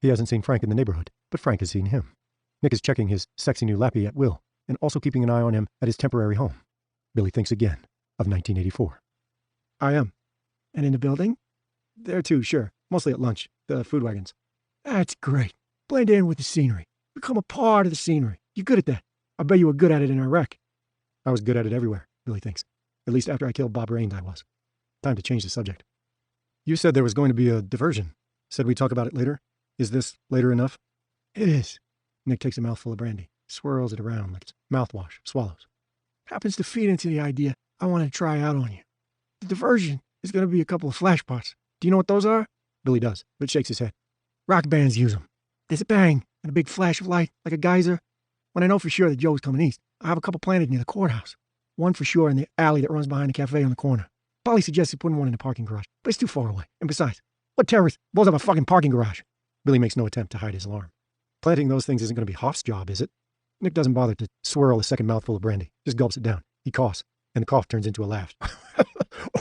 He hasn't seen Frank in the neighborhood, but Frank has seen him. Nick is checking his sexy new lappy at will, and also keeping an eye on him at his temporary home. Billy thinks again of 1984. I am. And in the building? There too, sure. Mostly at lunch. The food wagons. That's great. Blend in with the scenery. Become a part of the scenery. You're good at that. I bet you were good at it in Iraq. I was good at it everywhere, Billy thinks. At least after I killed Bob Raines, I was. Time to change the subject. You said there was going to be a diversion. Said we'd talk about it later? Is this later enough? It is. Nick takes a mouthful of brandy, swirls it around like it's mouthwash, swallows. Happens to feed into the idea I want to try out on you. The diversion is going to be a couple of flash pots. Do you know what those are? Billy does, but shakes his head. Rock bands use them. There's a bang and a big flash of light, like a geyser. When I know for sure that Joe's coming east, I have a couple planted near the courthouse. One for sure in the alley that runs behind the cafe on the corner. Polly suggested putting one in the parking garage, but it's too far away. And besides, what terrorist blows up a fucking parking garage? Billy makes no attempt to hide his alarm. Planting those things isn't going to be Hoff's job, is it? Nick doesn't bother to swirl a second mouthful of brandy, just gulps it down. He coughs, and the cough turns into a laugh.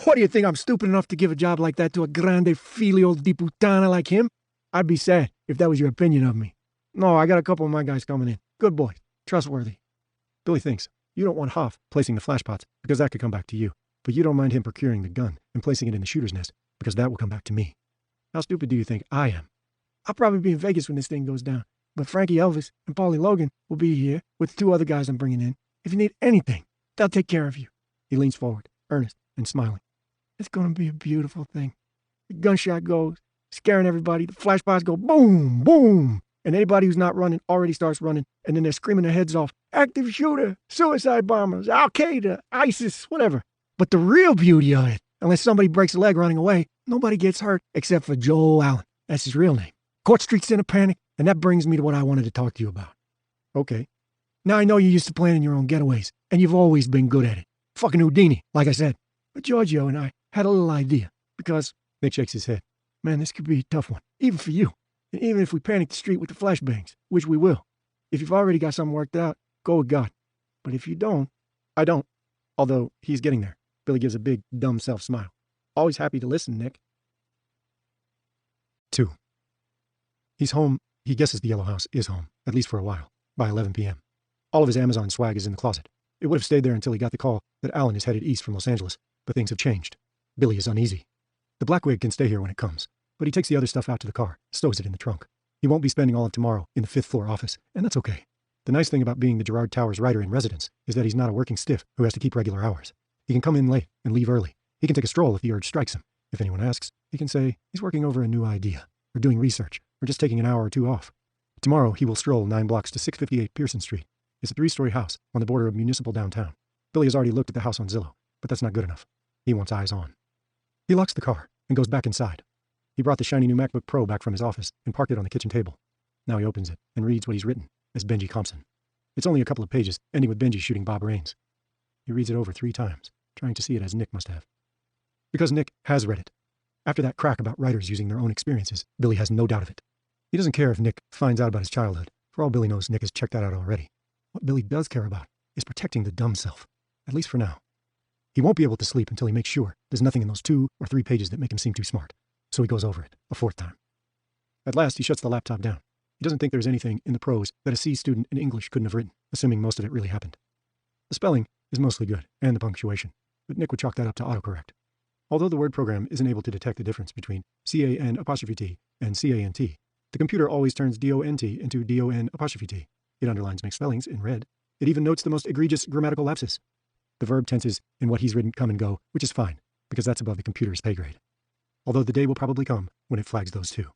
What do you think, I'm stupid enough to give a job like that to a grande filio di puttana like him? I'd be sad if that was your opinion of me. No, I got a couple of my guys coming in. Good boys. Trustworthy. Billy thinks, you don't want Hoff placing the flashpots because that could come back to you. But you don't mind him procuring the gun and placing it in the shooter's nest because that will come back to me. How stupid do you think I am? I'll probably be in Vegas when this thing goes down. But Frankie Elvis and Paulie Logan will be here with the two other guys I'm bringing in. If you need anything, they'll take care of you. He leans forward, earnest and smiling. It's going to be a beautiful thing. The gunshot goes, scaring everybody. The flashpots go boom, boom. And anybody who's not running already starts running. And then they're screaming their heads off. Active shooter, suicide bombers, Al-Qaeda, ISIS, whatever. But the real beauty of it, unless somebody breaks a leg running away, nobody gets hurt except for Joel Allen. That's his real name. Court Street's in a panic. And that brings me to what I wanted to talk to you about. Okay. Now I know you're used to planning your own getaways. And you've always been good at it. Fucking Houdini, like I said. But Giorgio and I had a little idea. Because, Nick shakes his head. Man, this could be a tough one. Even for you. And even if we panic the street with the flashbangs, which we will. If you've already got something worked out, go with God. But if you don't... I don't. Although, he's getting there. Billy gives a big, dumb self-smile. Always happy to listen, Nick. 2. He's home. He guesses the Yellow House is home, at least for a while, by 11 p.m. All of his Amazon swag is in the closet. It would have stayed there until he got the call that Alan is headed east from Los Angeles, but things have changed. Billy is uneasy. The black wig can stay here when it comes, but he takes the other stuff out to the car, stows it in the trunk. He won't be spending all of tomorrow in the 5th floor office, and that's okay. The nice thing about being the Gerard Towers writer in residence is that he's not a working stiff who has to keep regular hours. He can come in late and leave early. He can take a stroll if the urge strikes him. If anyone asks, he can say he's working over a new idea, or doing research, or just taking an hour or two off. Tomorrow, he will stroll 9 blocks to 658 Pearson Street. It's a 3-story house on the border of municipal downtown. Billy has already looked at the house on Zillow, but that's not good enough. He wants eyes on. He locks the car and goes back inside. He brought the shiny new MacBook Pro back from his office and parked it on the kitchen table. Now he opens it and reads what he's written as Benji Compson. It's only a couple of pages, ending with Benji shooting Bob Raines. He reads it over 3 times, trying to see it as Nick must have. Because Nick has read it. After that crack about writers using their own experiences, Billy has no doubt of it. He doesn't care if Nick finds out about his childhood. For all Billy knows, Nick has checked that out already. What Billy does care about is protecting the dumb self, at least for now. He won't be able to sleep until he makes sure there's nothing in those 2 or 3 pages that make him seem too smart, so he goes over it a 4th time. At last, he shuts the laptop down. He doesn't think there's anything in the prose that a C student in English couldn't have written, assuming most of it really happened. The spelling is mostly good, and the punctuation, but Nick would chalk that up to autocorrect. Although the word program isn't able to detect the difference between CAN''T and CANT, the computer always turns DONT into DON''T. It underlines misspellings in red. It even notes the most egregious grammatical lapses. The verb tenses in what he's written come and go, which is fine, because that's above the computer's pay grade. Although the day will probably come when it flags those 2.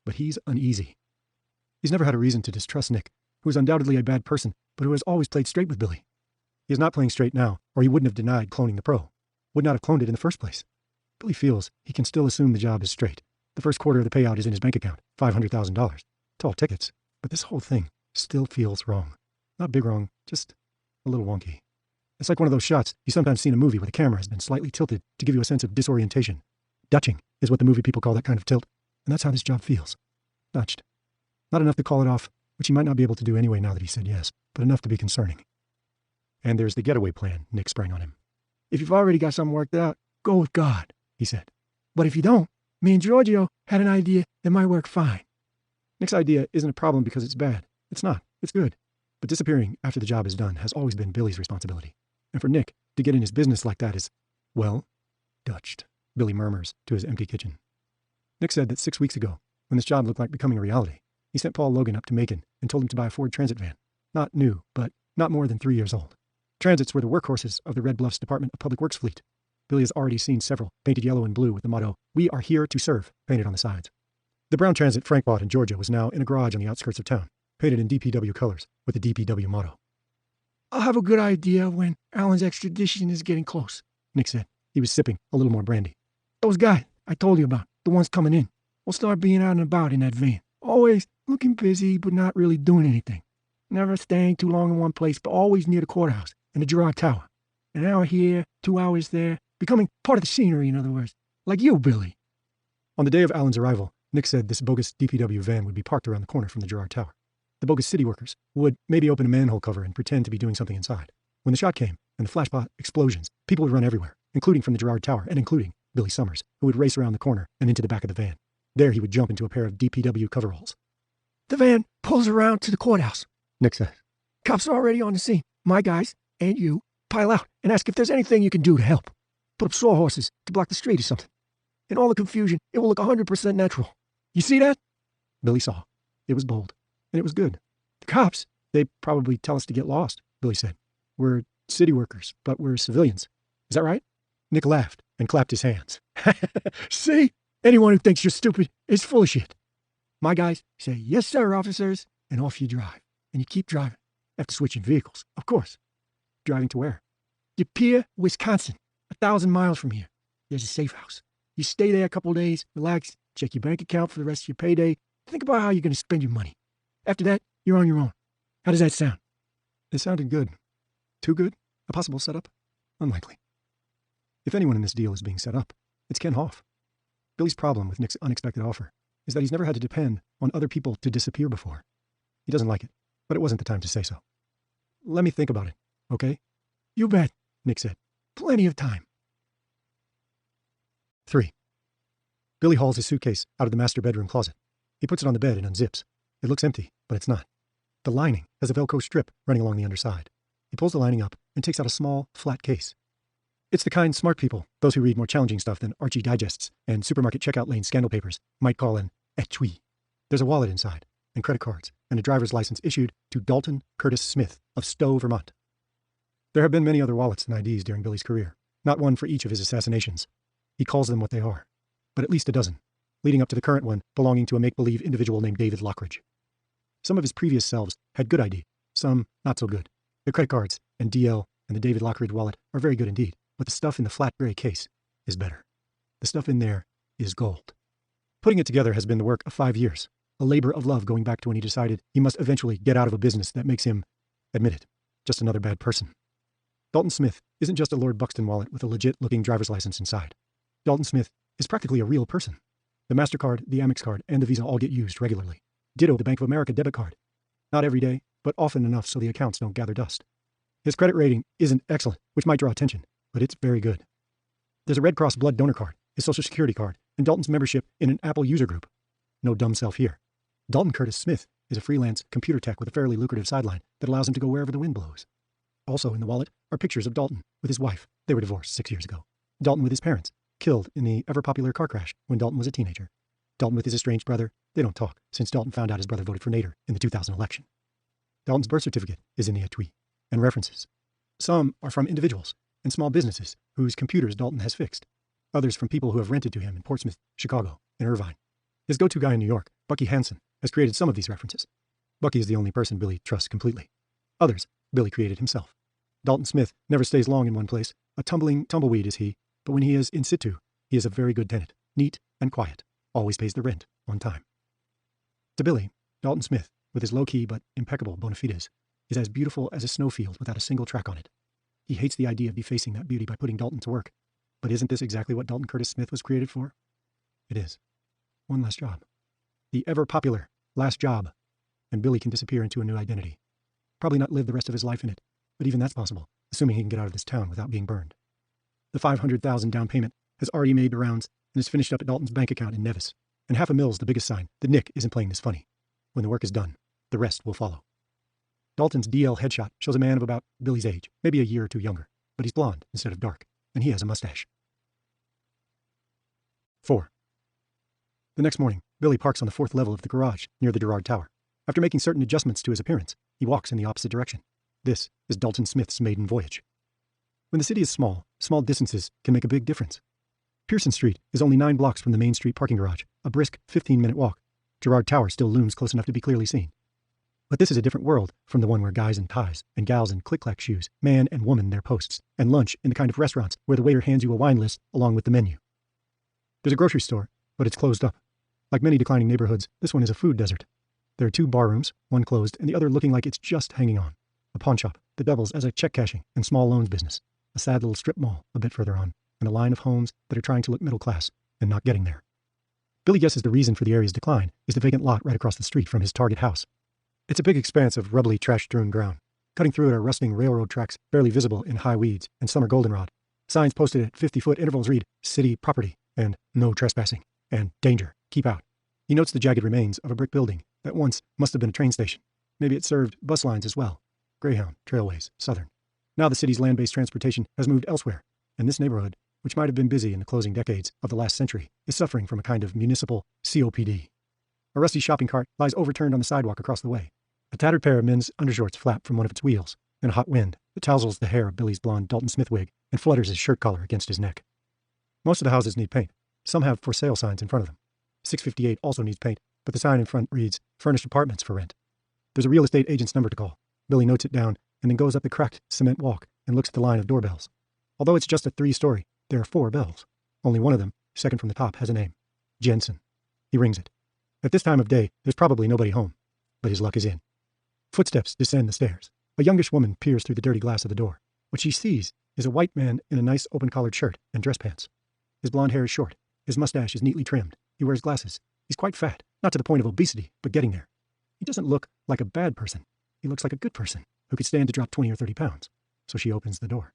But he's uneasy. He's never had a reason to distrust Nick, who is undoubtedly a bad person, but who has always played straight with Billy. He is not playing straight now, or he wouldn't have denied cloning the Pro. Would not have cloned it in the first place. Billy feels he can still assume the job is straight. The first quarter of the payout is in his bank account, $500,000. Tall tickets, but this whole thing still feels wrong. Not big wrong, just a little wonky. It's like one of those shots you sometimes see in a movie where the camera has been slightly tilted to give you a sense of disorientation. Dutching is what the movie people call that kind of tilt, and that's how this job feels. Dutched. Not enough to call it off, which he might not be able to do anyway now that he said yes, but enough to be concerning. And there's the getaway plan, Nick sprang on him. If you've already got something worked out, go with God, he said. But if you don't, me and Giorgio had an idea that might work fine. Nick's idea isn't a problem because it's bad. It's not. It's good. But disappearing after the job is done has always been Billy's responsibility. And for Nick to get in his business like that is, well, Dutched, Billy murmurs to his empty kitchen. Nick said that 6 weeks ago, when this job looked like becoming a reality, he sent Paul Logan up to Macon and told him to buy a Ford Transit van. Not new, but not more than 3 years old. Transits were the workhorses of the Red Bluffs Department of Public Works fleet. Billy has already seen several, painted yellow and blue with the motto, "We are here to serve," painted on the sides. The brown Transit Frank bought in Georgia was now in a garage on the outskirts of town, painted in DPW colors with the DPW motto. I'll have a good idea when Alan's extradition is getting close, Nick said. He was sipping a little more brandy. Those guys I told you about, the ones coming in, will start being out and about in that van. Always looking busy, but not really doing anything. Never staying too long in one place, but always near the courthouse and the Girard Tower. An hour here, 2 hours there, becoming part of the scenery, in other words. Like you, Billy. On the day of Alan's arrival, Nick said this bogus DPW van would be parked around the corner from the Girard Tower. The bogus city workers would maybe open a manhole cover and pretend to be doing something inside. When the shot came and the flashbot explosions, people would run everywhere, including from the Girard Tower and including Billy Summers, who would race around the corner and into the back of the van. There he would jump into a pair of DPW coveralls. The van pulls around to the courthouse, Nick said. Cops are already on the scene. My guys and you pile out and ask if there's anything you can do to help. Put up sawhorses to block the street or something. In all the confusion, it will look 100% natural. You see that? Billy saw. It was bold. And it was good. The cops, they probably tell us to get lost, Billy said. We're city workers, but we're civilians. Is that right? Nick laughed and clapped his hands. See? Anyone who thinks you're stupid is full of shit. My guys say, yes, sir, officers, and off you drive. And you keep driving. After switching vehicles, of course. Driving to where? Yupia, Wisconsin, 1,000 miles from here. There's a safe house. You stay there a couple days, relax, check your bank account for the rest of your payday. Think about how you're going to spend your money. After that, you're on your own. How does that sound? It sounded good. Too good? A possible setup? Unlikely. If anyone in this deal is being set up, it's Ken Hoff. Billy's problem with Nick's unexpected offer is that he's never had to depend on other people to disappear before. He doesn't like it, but it wasn't the time to say so. Let me think about it, okay? You bet, Nick said. Plenty of time. 3. Billy hauls his suitcase out of the master bedroom closet. He puts it on the bed and unzips. It looks empty, but it's not. The lining has a Velcro strip running along the underside. He pulls the lining up and takes out a small, flat case. It's the kind smart people, those who read more challenging stuff than Archie digests and supermarket checkout lane scandal papers, might call an etui. There's a wallet inside, and credit cards, and a driver's license issued to Dalton Curtis Smith of Stowe, Vermont. There have been many other wallets and IDs during Billy's career, not one for each of his assassinations. He calls them what they are, but at least a dozen, leading up to the current one belonging to a make-believe individual named David Lockridge. Some of his previous selves had good ID, some not so good. The credit cards and DL and the David Lockridge wallet are very good indeed, but the stuff in the flat gray case is better. The stuff in there is gold. Putting it together has been the work of 5 years, a labor of love going back to when he decided he must eventually get out of a business that makes him, admit it, just another bad person. Dalton Smith isn't just a Lord Buxton wallet with a legit-looking driver's license inside. Dalton Smith is practically a real person. The MasterCard, the Amex card, and the Visa all get used regularly. Ditto the Bank of America debit card. Not every day, but often enough so the accounts don't gather dust. His credit rating isn't excellent, which might draw attention, but it's very good. There's a Red Cross blood donor card, his Social Security card, and Dalton's membership in an Apple user group. No dumb self here. Dalton Curtis Smith is a freelance computer tech with a fairly lucrative sideline that allows him to go wherever the wind blows. Also in the wallet are pictures of Dalton with his wife. They were divorced 6 years ago. Dalton with his parents, killed in the ever-popular car crash when Dalton was a teenager. Dalton with his estranged brother. They don't talk, since Dalton found out his brother voted for Nader in the 2000 election. Dalton's birth certificate is in the etui, and references. Some are from individuals and small businesses whose computers Dalton has fixed. Others from people who have rented to him in Portsmouth, Chicago, and Irvine. His go-to guy in New York, Bucky Hansen, has created some of these references. Bucky is the only person Billy trusts completely. Others, Billy created himself. Dalton Smith never stays long in one place. A tumbling tumbleweed is he, but when he is in situ, he is a very good tenant, neat and quiet, always pays the rent on time. To Billy, Dalton Smith, with his low-key but impeccable bona fides, is as beautiful as a snowfield without a single track on it. He hates the idea of defacing that beauty by putting Dalton to work. But isn't this exactly what Dalton Curtis Smith was created for? It is. One last job. The ever-popular last job. And Billy can disappear into a new identity. Probably not live the rest of his life in it, but even that's possible, assuming he can get out of this town without being burned. The $500,000 down payment has already made the rounds and is finished up at Dalton's bank account in Nevis. And $500,000's the biggest sign that Nick isn't playing this funny. When the work is done, the rest will follow. Dalton's DL headshot shows a man of about Billy's age, maybe a year or two younger, but he's blonde instead of dark, and he has a mustache. 4. The next morning, Billy parks on the 4th level of the garage near the Girard Tower. After making certain adjustments to his appearance, he walks in the opposite direction. This is Dalton Smith's maiden voyage. When the city is small, small distances can make a big difference. Pearson Street is only 9 blocks from the Main Street parking garage, a brisk 15-minute walk. Girard Tower still looms close enough to be clearly seen. But this is a different world from the one where guys in ties and gals in click-clack shoes, man and woman their posts, and lunch in the kind of restaurants where the waiter hands you a wine list along with the menu. There's a grocery store, but it's closed up. Like many declining neighborhoods, this one is a food desert. There are 2 barrooms, one closed and the other looking like it's just hanging on. A pawn shop that doubles as a check cashing and small loans business. A sad little strip mall a bit further on, and a line of homes that are trying to look middle class and not getting there. Billy guesses the reason for the area's decline is the vacant lot right across the street from his target house. It's a big expanse of rubbly, trash-strewn ground. Cutting through it are rusting railroad tracks, barely visible in high weeds and summer goldenrod. Signs posted at 50-foot intervals read, "City property," and "No trespassing," and "Danger, keep out." He notes the jagged remains of a brick building that once must have been a train station. Maybe it served bus lines as well. Greyhound, Trailways, Southern. Now the city's land-based transportation has moved elsewhere, and this neighborhood, which might have been busy in the closing decades of the last century, is suffering from a kind of municipal COPD. A rusty shopping cart lies overturned on the sidewalk across the way. A tattered pair of men's undershorts flap from one of its wheels, in a hot wind that touzles the hair of Billy's blonde Dalton Smith wig and flutters his shirt collar against his neck. Most of the houses need paint. Some have for sale signs in front of them. 658 also needs paint, but the sign in front reads, "Furnished apartments for rent." There's a real estate agent's number to call. Billy notes it down and then goes up the cracked cement walk and looks at the line of doorbells. Although it's just a 3-story, there are 4 bells. Only one of them, second from the top, has a name. Jensen. He rings it. At this time of day, there's probably nobody home, but his luck is in. Footsteps descend the stairs. A youngish woman peers through the dirty glass of the door. What she sees is a white man in a nice open-collared shirt and dress pants. His blonde hair is short. His mustache is neatly trimmed. He wears glasses. He's quite fat, not to the point of obesity, but getting there. He doesn't look like a bad person. He looks like a good person who could stand to drop 20 or 30 pounds. So she opens the door,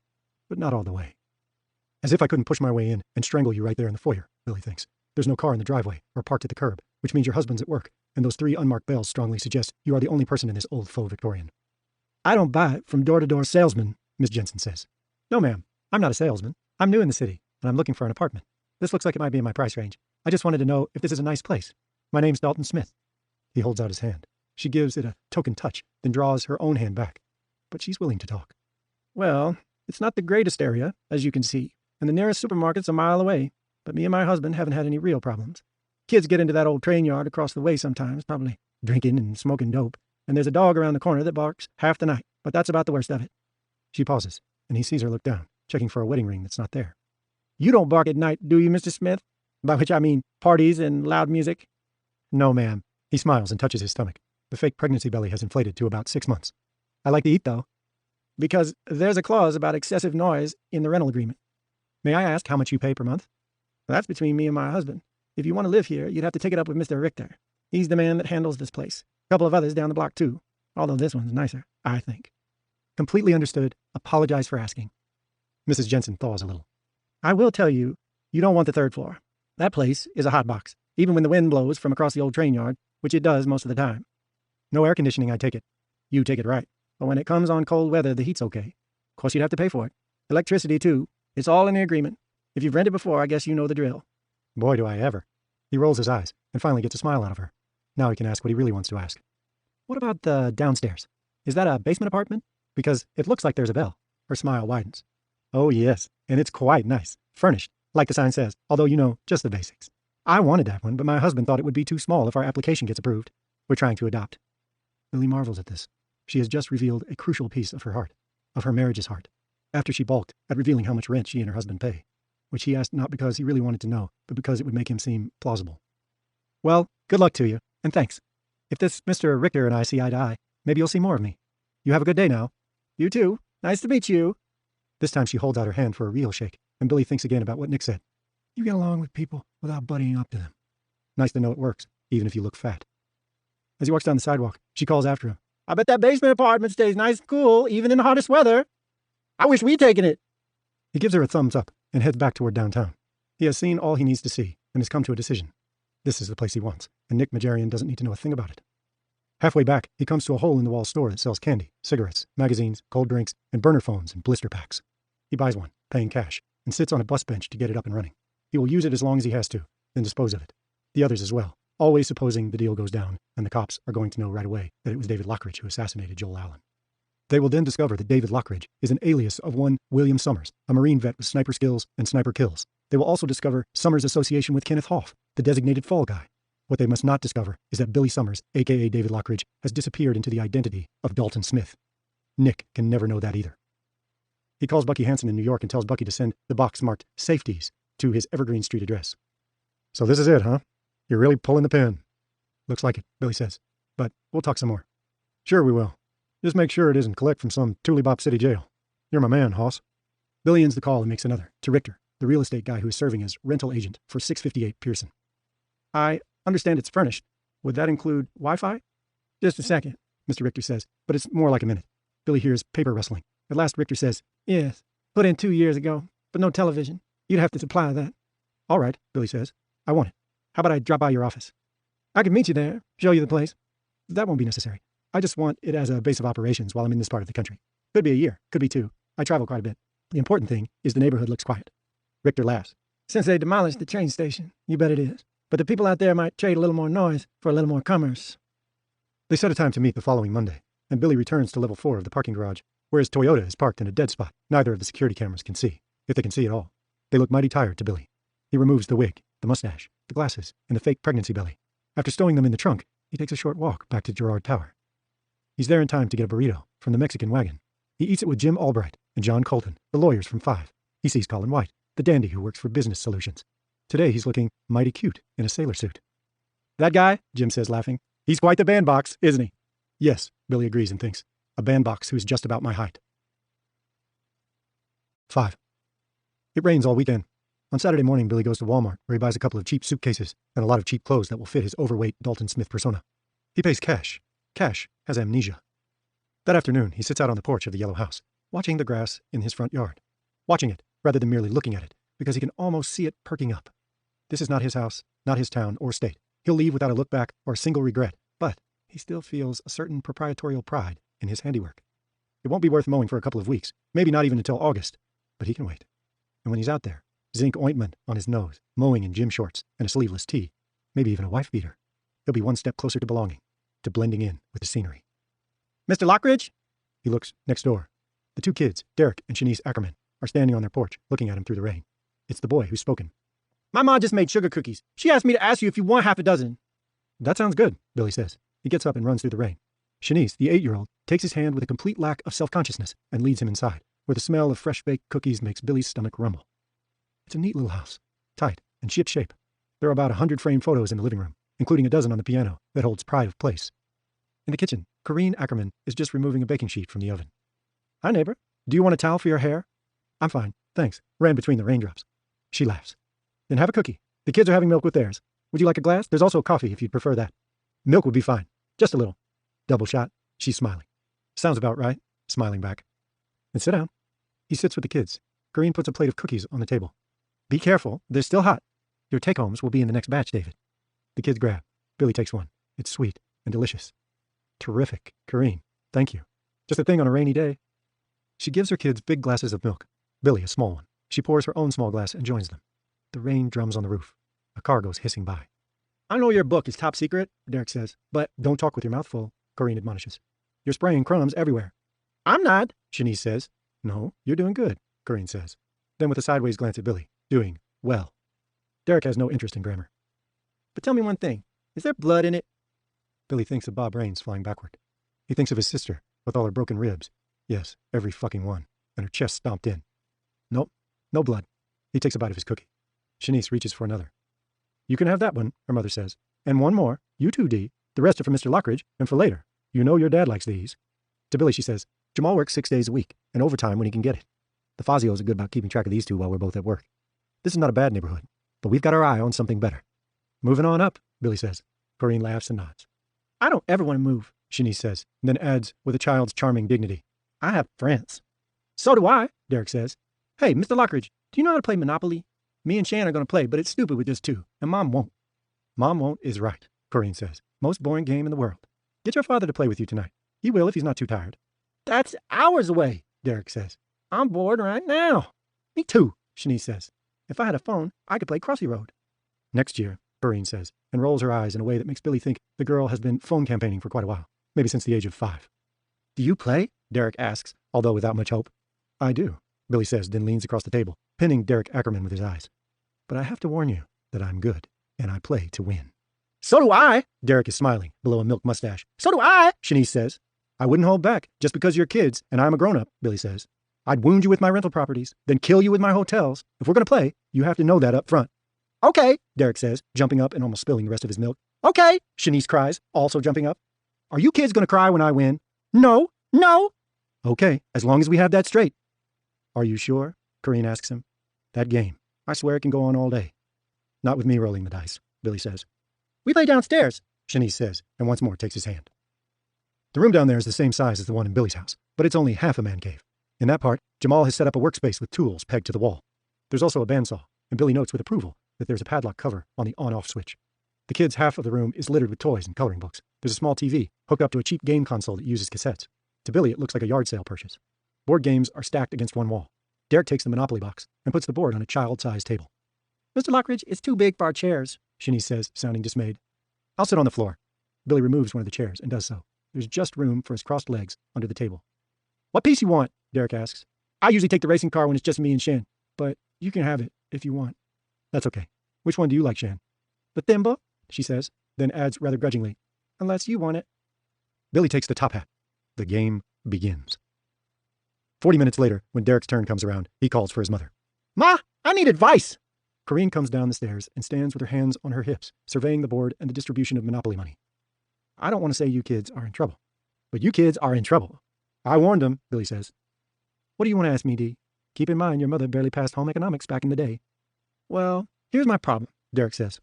but not all the way. As if I couldn't push my way in and strangle you right there in the foyer, Billy thinks. There's no car in the driveway or parked at the curb, which means your husband's at work, and those 3 unmarked bells strongly suggest you are the only person in this old faux Victorian. "I don't buy it from door-to-door salesmen," Miss Jensen says. "No, ma'am. I'm not a salesman. I'm new in the city, and I'm looking for an apartment. This looks like it might be in my price range. I just wanted to know if this is a nice place. My name's Dalton Smith." He holds out his hand. She gives it a token touch, then draws her own hand back. But she's willing to talk. "Well, it's not the greatest area, as you can see, and the nearest supermarket's a mile away, but me and my husband haven't had any real problems. Kids get into that old train yard across the way sometimes, probably drinking and smoking dope, and there's a dog around the corner that barks half the night, but that's about the worst of it." She pauses, and he sees her look down, checking for a wedding ring that's not there. "You don't bark at night, do you, Mr. Smith? By which I mean parties and loud music." "No, ma'am." He smiles and touches his stomach. The fake pregnancy belly has inflated to about 6 months. "I like to eat, though." "Because there's a clause about excessive noise in the rental agreement." "May I ask how much you pay per month?" "That's between me and my husband. If you want to live here, you'd have to take it up with Mr. Richter. He's the man that handles this place. A couple of others down the block, too. Although this one's nicer, I think." "Completely understood. Apologize for asking." Mrs. Jensen thaws a little. "I will tell you, you don't want the 3rd floor. That place is a hot box, even when the wind blows from across the old train yard, which it does most of the time. No air conditioning, I take it. You take it right. But when it comes on cold weather, the heat's okay. Of course, you'd have to pay for it. Electricity, too. It's all in the agreement. If you've rented before, I guess you know the drill." Boy, do I ever. He rolls his eyes and finally gets a smile out of her. Now he can ask what he really wants to ask. "What about the downstairs? Is that a basement apartment? Because it looks like there's a bell." Her smile widens. "Oh, yes, and it's quite nice. Furnished, like the sign says, although you know, just the basics. I wanted that one, but my husband thought it would be too small if our application gets approved. We're trying to adopt." Billy marvels at this. She has just revealed a crucial piece of her heart, of her marriage's heart, after she balked at revealing how much rent she and her husband pay, which he asked not because he really wanted to know, but because it would make him seem plausible. "Well, good luck to you, and thanks. If this Mr. Richter and I see eye to eye, maybe you'll see more of me. You have a good day now." "You too. Nice to meet you." This time she holds out her hand for a real shake, and Billy thinks again about what Nick said. "You get along with people without buddying up to them." Nice to know it works, even if you look fat. As he walks down the sidewalk, she calls after him. "I bet that basement apartment stays nice and cool, even in the hottest weather. I wish we'd taken it." He gives her a thumbs up and heads back toward downtown. He has seen all he needs to see and has come to a decision. This is the place he wants, and Nick Majarian doesn't need to know a thing about it. Halfway back, he comes to a hole-in-the-wall store that sells candy, cigarettes, magazines, cold drinks, and burner phones and blister packs. He buys one, paying cash, and sits on a bus bench to get it up and running. He will use it as long as he has to, then dispose of it. The others as well, always supposing the deal goes down and the cops are going to know right away that it was David Lockridge who assassinated Joel Allen. They will then discover that David Lockridge is an alias of one William Summers, a Marine vet with sniper skills and sniper kills. They will also discover Summers' association with Kenneth Hoff, the designated fall guy. What they must not discover is that Billy Summers, a.k.a. David Lockridge, has disappeared into the identity of Dalton Smith. Nick can never know that either. He calls Bucky Hansen in New York and tells Bucky to send the box marked Safeties to his Evergreen Street address. So this is it, huh? You're really pulling the pin. Looks like it, Billy says. But we'll talk some more. Sure we will. Just make sure it isn't collect from some Tulibop City jail. You're my man, Hoss. Billy ends the call and makes another, to Richter, the real estate guy who is serving as rental agent for 658 Pearson. I understand it's furnished. Would that include Wi-Fi? Just a second, Mr. Richter says, but it's more like a minute. Billy hears paper rustling. At last, Richter says, yes, put in 2 years ago, but no television. You'd have to supply that. All right, Billy says. I want it. How about I drop by your office? I can meet you there, show you the place. That won't be necessary. I just want it as a base of operations while I'm in this part of the country. Could be a year, could be 2. I travel quite a bit. The important thing is the neighborhood looks quiet. Richter laughs. Since they demolished the train station, you bet it is. But the people out there might trade a little more noise for a little more commerce. They set a time to meet the following Monday, and Billy returns to level 4 of the parking garage, where his Toyota is parked in a dead spot neither of the security cameras can see, if they can see at all. They look mighty tired to Billy. He removes the wig, the mustache, the glasses, and the fake pregnancy belly. After stowing them in the trunk, he takes a short walk back to Girard Tower. He's there in time to get a burrito from the Mexican wagon. He eats it with Jim Albright and John Colton, the lawyers from 5. He sees Colin White, the dandy who works for Business Solutions. Today he's looking mighty cute in a sailor suit. That guy, Jim says, laughing. He's quite the bandbox, isn't he? Yes, Billy agrees and thinks. A bandbox who's just about my height. 5. It rains all weekend. On Saturday morning, Billy goes to Walmart, where he buys a couple of cheap suitcases and a lot of cheap clothes that will fit his overweight Dalton Smith persona. He pays cash. Cash has amnesia. That afternoon, he sits out on the porch of the yellow house, watching the grass in his front yard. Watching it, rather than merely looking at it, because he can almost see it perking up. This is not his house, not his town or state. He'll leave without a look back or a single regret, but he still feels a certain proprietorial pride in his handiwork. It won't be worth mowing for a couple of weeks, maybe not even until August, but he can wait. And when he's out there, zinc ointment on his nose, mowing in gym shorts and a sleeveless tee, maybe even a wife beater, he'll be one step closer to belonging, to blending in with the scenery. Mr. Lockridge? He looks next door. The 2 kids, Derek and Shanice Ackerman, are standing on their porch, looking at him through the rain. It's the boy who's spoken. My mom just made sugar cookies. She asked me to ask you if you want half a dozen. That sounds good, Billy says. He gets up and runs through the rain. Shanice, the 8-year-old, takes his hand with a complete lack of self-consciousness and leads him inside, where the smell of fresh-baked cookies makes Billy's stomach rumble. It's a neat little house, tight and ship-shape. There are about 100 framed photos in the living room, including a dozen on the piano that holds pride of place. In the kitchen, Corrine Ackerman is just removing a baking sheet from the oven. Hi, neighbor. Do you want a towel for your hair? I'm fine, thanks. Ran between the raindrops. She laughs. Then have a cookie. The kids are having milk with theirs. Would you like a glass? There's also coffee if you'd prefer that. Milk would be fine. Just a little. Double shot. She's smiling. Sounds about right. Smiling back. Then sit down. He sits with the kids. Corrine puts a plate of cookies on the table. Be careful. They're still hot. Your take-homes will be in the next batch, David. The kids grab. Billy takes one. It's sweet and delicious. Terrific, Corrine. Thank you. Just a thing on a rainy day. She gives her kids big glasses of milk. Billy a small one. She pours her own small glass and joins them. The rain drums on the roof. A car goes hissing by. I know your book is top secret, Derek says, but don't talk with your mouth full, Corrine admonishes. You're spraying crumbs everywhere. I'm not, Shanice says. No, you're doing good, Corrine says. Then with a sideways glance at Billy, doing well. Derek has no interest in grammar. But tell me one thing. Is there blood in it? Billy thinks of Bob Raines flying backward. He thinks of his sister, with all her broken ribs. Yes, every fucking one. And her chest stomped in. Nope, no blood. He takes a bite of his cookie. Shanice reaches for another. You can have that one, her mother says. And one more. You too, Dee. The rest are for Mr. Lockridge, and for later. You know your dad likes these. To Billy, she says, Jamal works 6 days a week, and overtime when he can get it. The Fazios are good about keeping track of these two while we're both at work. This is not a bad neighborhood, but we've got our eye on something better. Moving on up, Billy says. Corrine laughs and nods. I don't ever want to move, Shanice says, and then adds, with a child's charming dignity, I have friends. So do I, Derek says. Hey, Mr. Lockridge, do you know how to play Monopoly? Me and Shan are going to play, but it's stupid with just 2, and Mom won't. Mom won't is right, Corrine says. Most boring game in the world. Get your father to play with you tonight. He will if he's not too tired. That's hours away, Derek says. I'm bored right now. Me too, Shanice says. If I had a phone, I could play Crossy Road. Next year, Corinne says, and rolls her eyes in a way that makes Billy think the girl has been phone campaigning for quite a while, maybe since the age of 5. Do you play? Derek asks, although without much hope. I do, Billy says, then leans across the table, pinning Derek Ackerman with his eyes. But I have to warn you that I'm good, and I play to win. So do I. Derek is smiling below a milk mustache. So do I, Shanice says. I wouldn't hold back just because you're kids and I'm a grown-up, Billy says. I'd wound you with my rental properties, then kill you with my hotels. If we're going to play, you have to know that up front. Okay, Derek says, jumping up and almost spilling the rest of his milk. Okay, Shanice cries, also jumping up. Are you kids going to cry when I win? No. Okay, as long as we have that straight. Are you sure? Corinne asks him. That game, I swear it can go on all day. Not with me rolling the dice, Billy says. We play downstairs, Shanice says, and once more takes his hand. The room down there is the same size as the one in Billy's house, but it's only half a man cave. In that part, Jamal has set up a workspace with tools pegged to the wall. There's also a bandsaw, and Billy notes with approval that there's a padlock cover on the on-off switch. The kids' half of the room is littered with toys and coloring books. There's a small TV hooked up to a cheap game console that uses cassettes. To Billy, it looks like a yard sale purchase. Board games are stacked against one wall. Derek takes the Monopoly box and puts the board on a child-sized table. Mr. Lockridge, it's too big for our chairs, Shanice says, sounding dismayed. I'll sit on the floor. Billy removes one of the chairs and does so. There's just room for his crossed legs under the table. What piece you want? Derek asks. I usually take the racing car when it's just me and Shan, but you can have it if you want. That's okay. Which one do you like, Shan? The thimble, she says, then adds rather grudgingly, unless you want it. Billy takes the top hat. The game begins. 40 minutes later, when Derek's turn comes around, he calls for his mother. Ma, I need advice. Corinne comes down the stairs and stands with her hands on her hips, surveying the board and the distribution of Monopoly money. I don't want to say you kids are in trouble, but you kids are in trouble. I warned them, Billy says. What do you want to ask me, Dee? Keep in mind your mother barely passed home economics back in the day. Well, here's my problem, Derek says.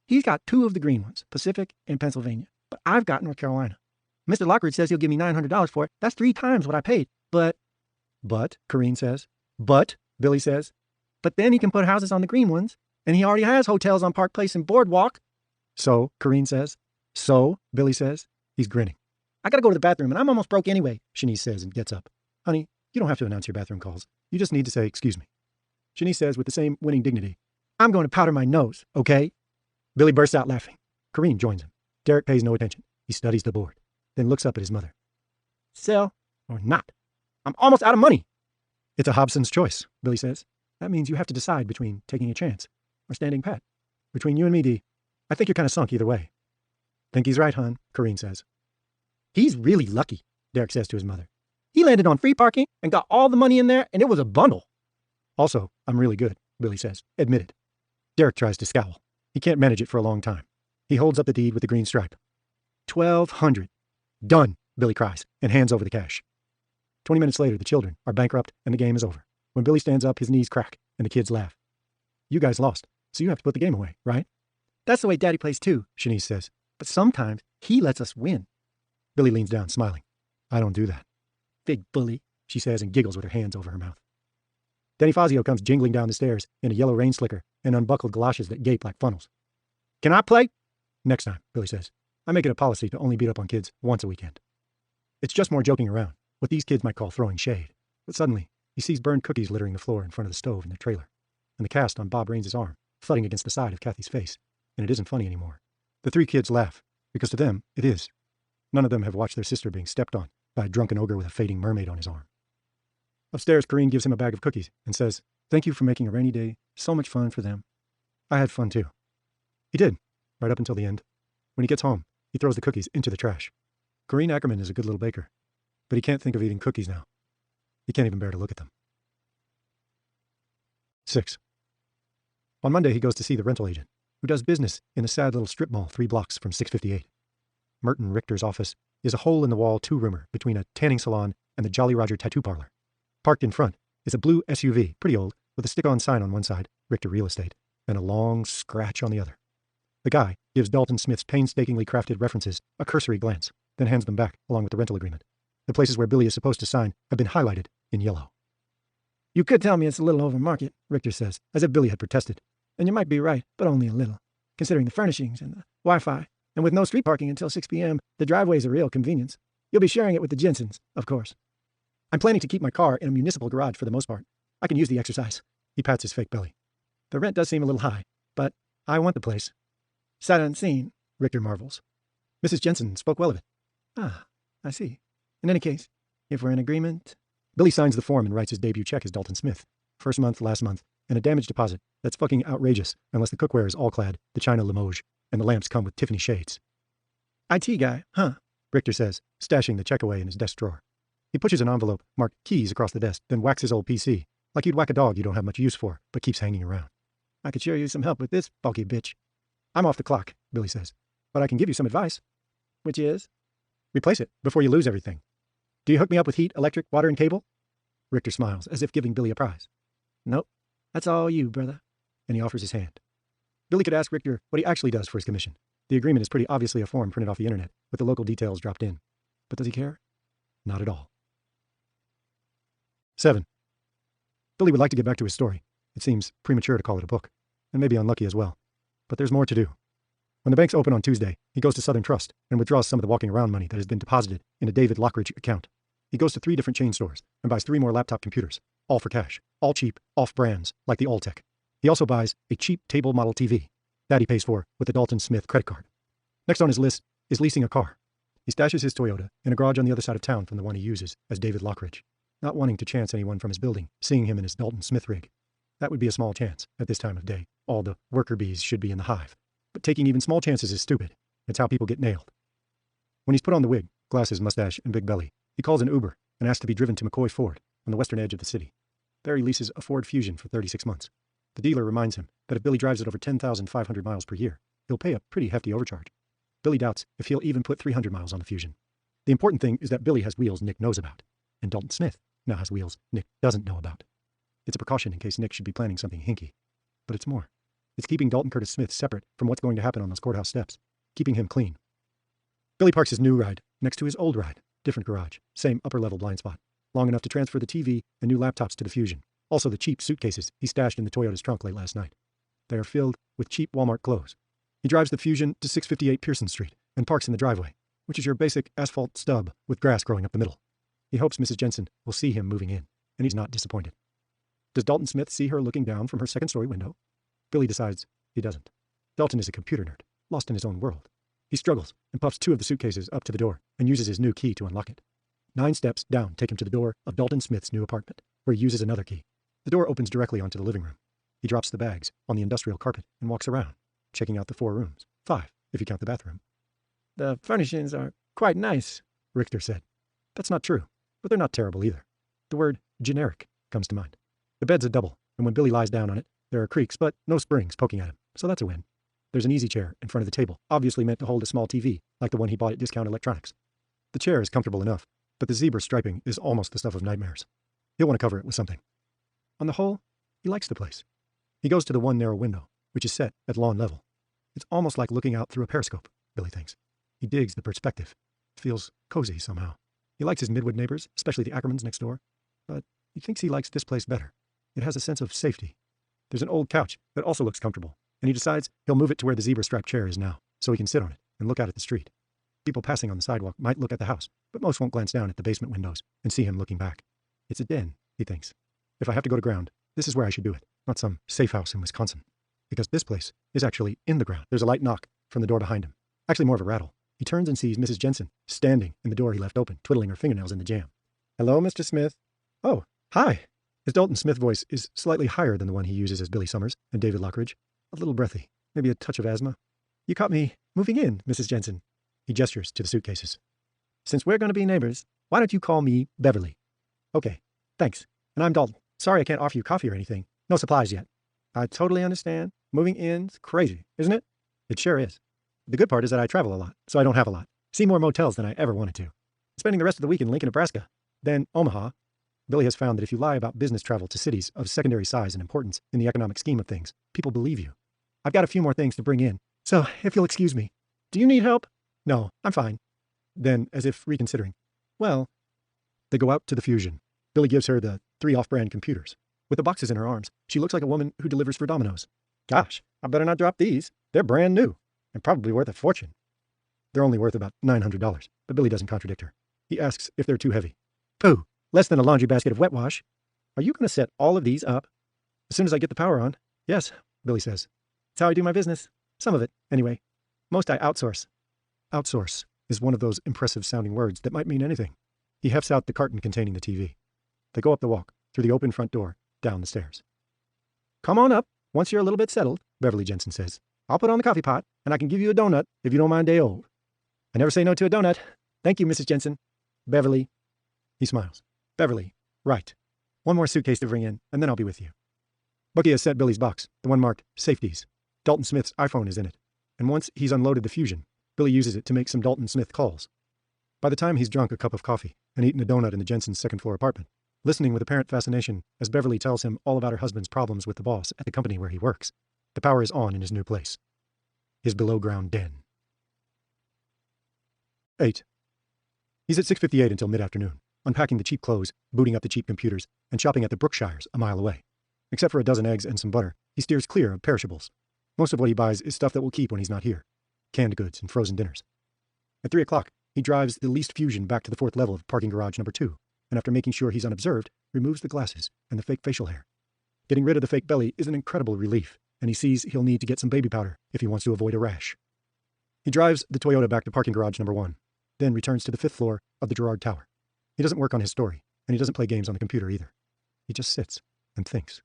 He's got 2 of the green ones, Pacific and Pennsylvania, but I've got North Carolina. Mr. Lockridge says he'll give me $900 for it. That's 3 times what I paid, but, Corinne says. But, Billy says. But then he can put houses on the green ones, and he already has hotels on Park Place and Boardwalk. So, Corinne says. So, Billy says. He's grinning. I gotta go to the bathroom, and I'm almost broke anyway, Shanice says and gets up. Honey, you don't have to announce your bathroom calls. You just need to say, excuse me. Shanice says with the same winning dignity. I'm going to powder my nose, okay? Billy bursts out laughing. Corinne joins him. Derek pays no attention. He studies the board, then looks up at his mother. Sell or not? I'm almost out of money. It's a Hobson's choice, Billy says. That means you have to decide between taking a chance or standing pat. Between you and me, Dee, I think you're kind of sunk either way. Think he's right, hon, Corinne says. He's really lucky, Derek says to his mother. He landed on free parking and got all the money in there, and it was a bundle. Also, I'm really good, Billy says, admitted. Derek tries to scowl. He can't manage it for a long time. He holds up the deed with the green stripe. 1,200. Done, Billy cries, and hands over the cash. 20 minutes later, the children are bankrupt, and the game is over. When Billy stands up, his knees crack, and the kids laugh. You guys lost, so you have to put the game away, right? That's the way Daddy plays too, Shanice says. But sometimes he lets us win. Billy leans down, smiling. I don't do that. Big bully, she says and giggles with her hands over her mouth. Danny Fazio comes jingling down the stairs in a yellow rain slicker and unbuckled galoshes that gape like funnels. Can I play? Next time, Billy says. I make it a policy to only beat up on kids once a weekend. It's just more joking around, what these kids might call throwing shade. But suddenly, he sees burned cookies littering the floor in front of the stove in their trailer, and the cast on Bob Raines' arm thudding against the side of Kathy's face, and it isn't funny anymore. The 3 kids laugh, because to them, it is. None of them have watched their sister being stepped on by a drunken ogre with a fading mermaid on his arm. Upstairs, Corinne gives him a bag of cookies and says, thank you for making a rainy day so much fun for them. I had fun too. He did, right up until the end. When he gets home, he throws the cookies into the trash. Corinne Ackerman is a good little baker, but he can't think of eating cookies now. He can't even bear to look at them. 6. On Monday, he goes to see the rental agent, who does business in a sad little strip mall 3 blocks from 658. Merton Richter's office is a hole-in-the-wall 2-roomer between a tanning salon and the Jolly Roger tattoo parlor. Parked in front is a blue SUV, pretty old, with a stick-on sign on one side, Richter Real Estate, and a long scratch on the other. The guy gives Dalton Smith's painstakingly crafted references a cursory glance, then hands them back along with the rental agreement. The places where Billy is supposed to sign have been highlighted in yellow. You could tell me it's a little over market, Richter says, as if Billy had protested. And you might be right, but only a little, considering the furnishings and the Wi-Fi And with no street parking until 6 p.m., the driveway's a real convenience. You'll be sharing it with the Jensens, of course. I'm planning to keep my car in a municipal garage for the most part. I can use the exercise. He pats his fake belly. The rent does seem a little high, but I want the place. Sight unseen, Richter marvels. Mrs. Jensen spoke well of it. Ah, I see. In any case, if we're in agreement... Billy signs the form and writes his debut check as Dalton Smith. First month, last month, and a damage deposit. That's fucking outrageous, unless the cookware is all clad, the china Limoges, and the lamps come with Tiffany shades. IT guy, huh? Richter says, stashing the check away in his desk drawer. He pushes an envelope marked keys across the desk, then whacks his old PC, like you'd whack a dog you don't have much use for, but keeps hanging around. I could sure use some help with this bulky bitch. I'm off the clock, Billy says, but I can give you some advice. Which is? Replace it before you lose everything. Do you hook me up with heat, electric, water, and cable? Richter smiles, as if giving Billy a prize. Nope. That's all you, brother. And he offers his hand. Billy could ask Richter what he actually does for his commission. The agreement is pretty obviously a form printed off the internet, with the local details dropped in. But does he care? Not at all. 7. Billy would like to get back to his story. It seems premature to call it a book, and maybe unlucky as well. But there's more to do. When the banks open on Tuesday, he goes to Southern Trust and withdraws some of the walking around money that has been deposited in a David Lockridge account. He goes to 3 different chain stores and buys 3 more laptop computers, all for cash, all cheap, off brands, like the Alltech. He also buys a cheap table model TV. That he pays for with the Dalton Smith credit card. Next on his list is leasing a car. He stashes his Toyota in a garage on the other side of town from the one he uses as David Lockridge, not wanting to chance anyone from his building seeing him in his Dalton Smith rig. That would be a small chance at this time of day. All the worker bees should be in the hive. But taking even small chances is stupid. It's how people get nailed. When he's put on the wig, glasses, mustache, and big belly, he calls an Uber and asks to be driven to McCoy Ford on the western edge of the city. There he leases a Ford Fusion for 36 months. The dealer reminds him that if Billy drives it over 10,500 miles per year, he'll pay a pretty hefty overcharge. Billy doubts if he'll even put 300 miles on the Fusion. The important thing is that Billy has wheels Nick knows about, and Dalton Smith now has wheels Nick doesn't know about. It's a precaution in case Nick should be planning something hinky. But it's more. It's keeping Dalton Curtis Smith separate from what's going to happen on those courthouse steps, keeping him clean. Billy parks his new ride next to his old ride, different garage, same upper-level blind spot, long enough to transfer the TV and new laptops to the Fusion, also the cheap suitcases he stashed in the Toyota's trunk late last night. They are filled with cheap Walmart clothes. He drives the Fusion to 658 Pearson Street and parks in the driveway, which is your basic asphalt stub with grass growing up the middle. He hopes Mrs. Jensen will see him moving in, and he's not disappointed. Does Dalton Smith see her looking down from her second-story window? Billy decides he doesn't. Dalton is a computer nerd, lost in his own world. He struggles and puffs 2 of the suitcases up to the door and uses his new key to unlock it. 9 steps down take him to the door of Dalton Smith's new apartment, where he uses another key. The door opens directly onto the living room. He drops the bags on the industrial carpet and walks around, checking out the 4 rooms. 5, if you count the bathroom. The furnishings are quite nice, Richter said. That's not true, but they're not terrible either. The word generic comes to mind. The bed's a double, and when Billy lies down on it, there are creaks, but no springs poking at him, so that's a win. There's an easy chair in front of the table, obviously meant to hold a small TV, like the one he bought at Discount Electronics. The chair is comfortable enough, but the zebra striping is almost the stuff of nightmares. He'll want to cover it with something. On the whole, he likes the place. He goes to the one narrow window, which is set at lawn level. It's almost like looking out through a periscope, Billy thinks. He digs the perspective. It feels cozy somehow. He likes his Midwood neighbors, especially the Ackermans next door, but he thinks he likes this place better. It has a sense of safety. There's an old couch that also looks comfortable, and he decides he'll move it to where the zebra-striped chair is now, so he can sit on it and look out at the street. People passing on the sidewalk might look at the house, but most won't glance down at the basement windows and see him looking back. It's a den, he thinks. If I have to go to ground, this is where I should do it, not some safe house in Wisconsin. Because this place is actually in the ground. There's a light knock from the door behind him. Actually more of a rattle. He turns and sees Mrs. Jensen standing in the door he left open, twiddling her fingernails in the jam. Hello, Mr. Smith. Oh, hi. His Dalton Smith voice is slightly higher than the one he uses as Billy Summers and David Lockridge. A little breathy, maybe a touch of asthma. You caught me moving in, Mrs. Jensen. He gestures to the suitcases. Since we're going to be neighbors, why don't you call me Beverly? Okay, thanks. And I'm Dalton. Sorry I can't offer you coffee or anything. No supplies yet. I totally understand. Moving in's crazy, isn't it? It sure is. The good part is that I travel a lot, so I don't have a lot. See more motels than I ever wanted to. Spending the rest of the week in Lincoln, Nebraska. Then Omaha. Billy has found that if you lie about business travel to cities of secondary size and importance in the economic scheme of things, people believe you. I've got a few more things to bring in, so if you'll excuse me. Do you need help? No, I'm fine. Then, as if reconsidering, well, they go out to the Fusion. Billy gives her the 3 off-brand computers. With the boxes in her arms, she looks like a woman who delivers for Domino's. Gosh, I better not drop these. They're brand new and probably worth a fortune. They're only worth about $900, but Billy doesn't contradict her. He asks if they're too heavy. Pooh, less than a laundry basket of wet wash. Are you going to set all of these up? As soon as I get the power on. Yes, Billy says. It's how I do my business. Some of it, anyway. Most I outsource. Outsource is one of those impressive-sounding words that might mean anything. He hefts out the carton containing the TV. They go up the walk, through the open front door, down the stairs. Come on up, once you're a little bit settled, Beverly Jensen says. I'll put on the coffee pot, and I can give you a donut if you don't mind day old. I never say no to a donut. Thank you, Mrs. Jensen. Beverly. He smiles. Beverly. Right. One more suitcase to bring in, and then I'll be with you. Bucky has sent Billy's box, the one marked Safeties. Dalton Smith's iPhone is in it, and once he's unloaded the Fusion, Billy uses it to make some Dalton Smith calls. By the time he's drunk a cup of coffee and eaten a donut in the Jensen's second-floor apartment, listening with apparent fascination as Beverly tells him all about her husband's problems with the boss at the company where he works, the power is on in his new place. His below-ground den. 8. He's at 6:58 until mid-afternoon, unpacking the cheap clothes, booting up the cheap computers, and shopping at the Brookshires a mile away. Except for a dozen eggs and some butter, he steers clear of perishables. Most of what he buys is stuff that will keep when he's not here. Canned goods and frozen dinners. At 3 o'clock, he drives the leased Fusion back to the 4th level of parking garage number 2, and after making sure he's unobserved, removes the glasses and the fake facial hair. Getting rid of the fake belly is an incredible relief, and he sees he'll need to get some baby powder if he wants to avoid a rash. He drives the Toyota back to parking garage number 1, then returns to the 5th floor of the Gerard Tower. He doesn't work on his story, and he doesn't play games on the computer either. He just sits and thinks.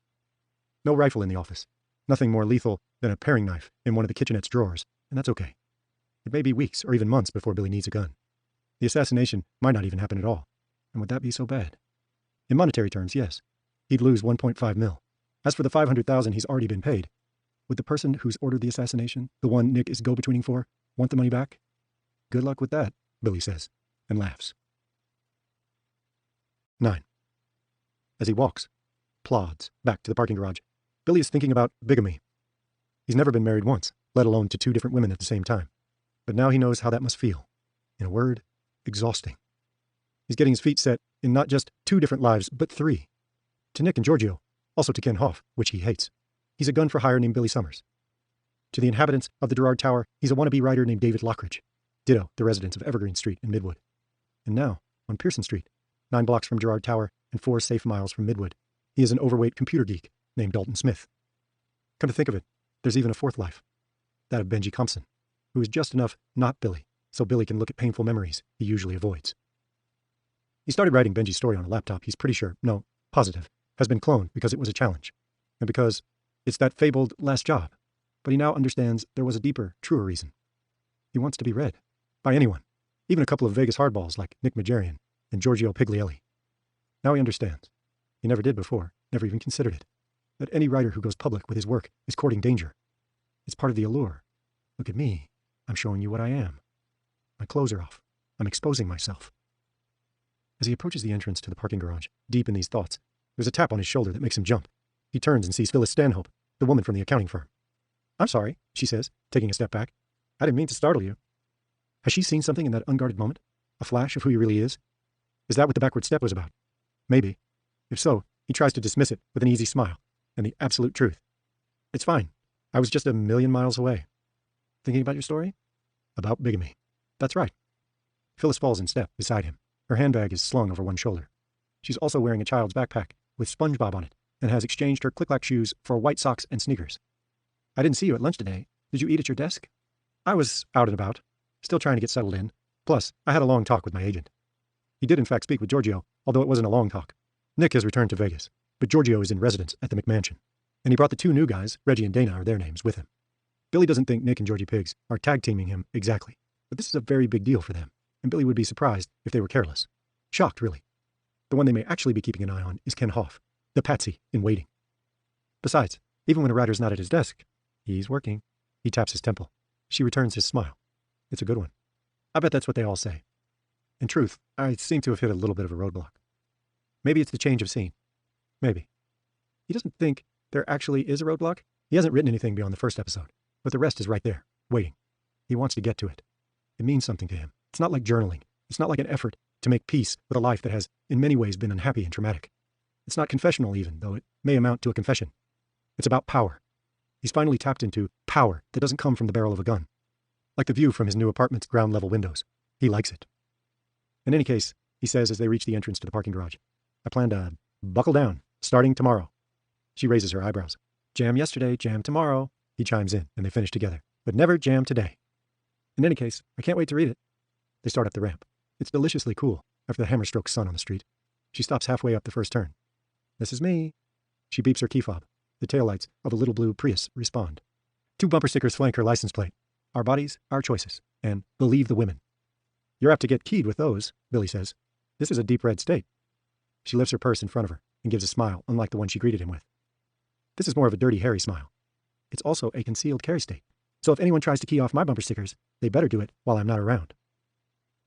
No rifle in the office. Nothing more lethal than a paring knife in one of the kitchenette's drawers, and that's okay. It may be weeks or even months before Billy needs a gun. The assassination might not even happen at all. And would that be so bad? In monetary terms, yes. He'd lose 1.5 mil. As for the 500,000 he's already been paid, would the person who's ordered the assassination, the one Nick is go-betweening for, want the money back? Good luck with that, Billy says, and laughs. 9. As he walks, plods, back to the parking garage, Billy is thinking about bigamy. He's never been married once, let alone to 2 different women at the same time. But now he knows how that must feel. In a word, exhausting. He's getting his feet set in not just 2 different lives, but 3. To Nick and Giorgio, also to Ken Hoff, which he hates. He's a gun for hire named Billy Summers. To the inhabitants of the Gerard Tower, he's a wannabe writer named David Lockridge. Ditto the residents of Evergreen Street in Midwood. And now, on Pearson Street, 9 blocks from Gerard Tower and 4 safe miles from Midwood, he is an overweight computer geek named Dalton Smith. Come to think of it, there's even a 4th life. That of Benji Compson, who is just enough not Billy, so Billy can look at painful memories he usually avoids. He started writing Benji's story on a laptop he's pretty sure, no, positive, has been cloned because it was a challenge, and because it's that fabled last job. But he now understands there was a deeper, truer reason. He wants to be read. By anyone. Even a couple of Vegas hardballs like Nick Majarian and Giorgio Piglielli. Now he understands. He never did before, never even considered it. That any writer who goes public with his work is courting danger. It's part of the allure. Look at me. I'm showing you what I am. My clothes are off. I'm exposing myself. As he approaches the entrance to the parking garage, deep in these thoughts, there's a tap on his shoulder that makes him jump. He turns and sees Phyllis Stanhope, the woman from the accounting firm. I'm sorry, she says, taking a step back. I didn't mean to startle you. Has she seen something in that unguarded moment? A flash of who he really is? Is that what the backward step was about? Maybe. If so, he tries to dismiss it with an easy smile and the absolute truth. It's fine. I was just a million miles away. Thinking about your story? About bigamy. That's right. Phyllis falls in step beside him. Her handbag is slung over one shoulder. She's also wearing a child's backpack with SpongeBob on it and has exchanged her click-clack shoes for white socks and sneakers. I didn't see you at lunch today. Did you eat at your desk? I was out and about, still trying to get settled in. Plus, I had a long talk with my agent. He did in fact speak with Giorgio, although it wasn't a long talk. Nick has returned to Vegas, but Giorgio is in residence at the McMansion, and he brought the 2 new guys, Reggie and Dana are their names, with him. Billy doesn't think Nick and Georgie Pigs are tag-teaming him exactly, but this is a very big deal for them, and Billy would be surprised if they were careless. Shocked, really. The one they may actually be keeping an eye on is Ken Hoff, the patsy in waiting. Besides, even when a writer's not at his desk, he's working. He taps his temple. She returns his smile. It's a good one. I bet that's what they all say. In truth, I seem to have hit a little bit of a roadblock. Maybe it's the change of scene. Maybe. He doesn't think there actually is a roadblock. He hasn't written anything beyond the first episode, but the rest is right there, waiting. He wants to get to it. It means something to him. It's not like journaling. It's not like an effort to make peace with a life that has, in many ways, been unhappy and traumatic. It's not confessional even, though it may amount to a confession. It's about power. He's finally tapped into power that doesn't come from the barrel of a gun. like the view from his new apartment's ground-level windows. He likes it. In any case, he says as they reach the entrance to the parking garage, I plan to buckle down, starting tomorrow. She raises her eyebrows. Jam yesterday, jam tomorrow, he chimes in, and they finish together. But never jam today. In any case, I can't wait to read it. They start up the ramp. It's deliciously cool after the hammer-stroke sun on the street. She stops halfway up the first turn. This is me. She beeps her key fob. The taillights of a little blue Prius respond. 2 bumper stickers flank her license plate. Our bodies, our choices. And believe the women. You're apt to get keyed with those, Billy says. This is a deep red state. She lifts her purse in front of her and gives a smile unlike the one she greeted him with. This is more of a Dirty Harry smile. It's also a concealed carry state. So if anyone tries to key off my bumper stickers, they better do it while I'm not around.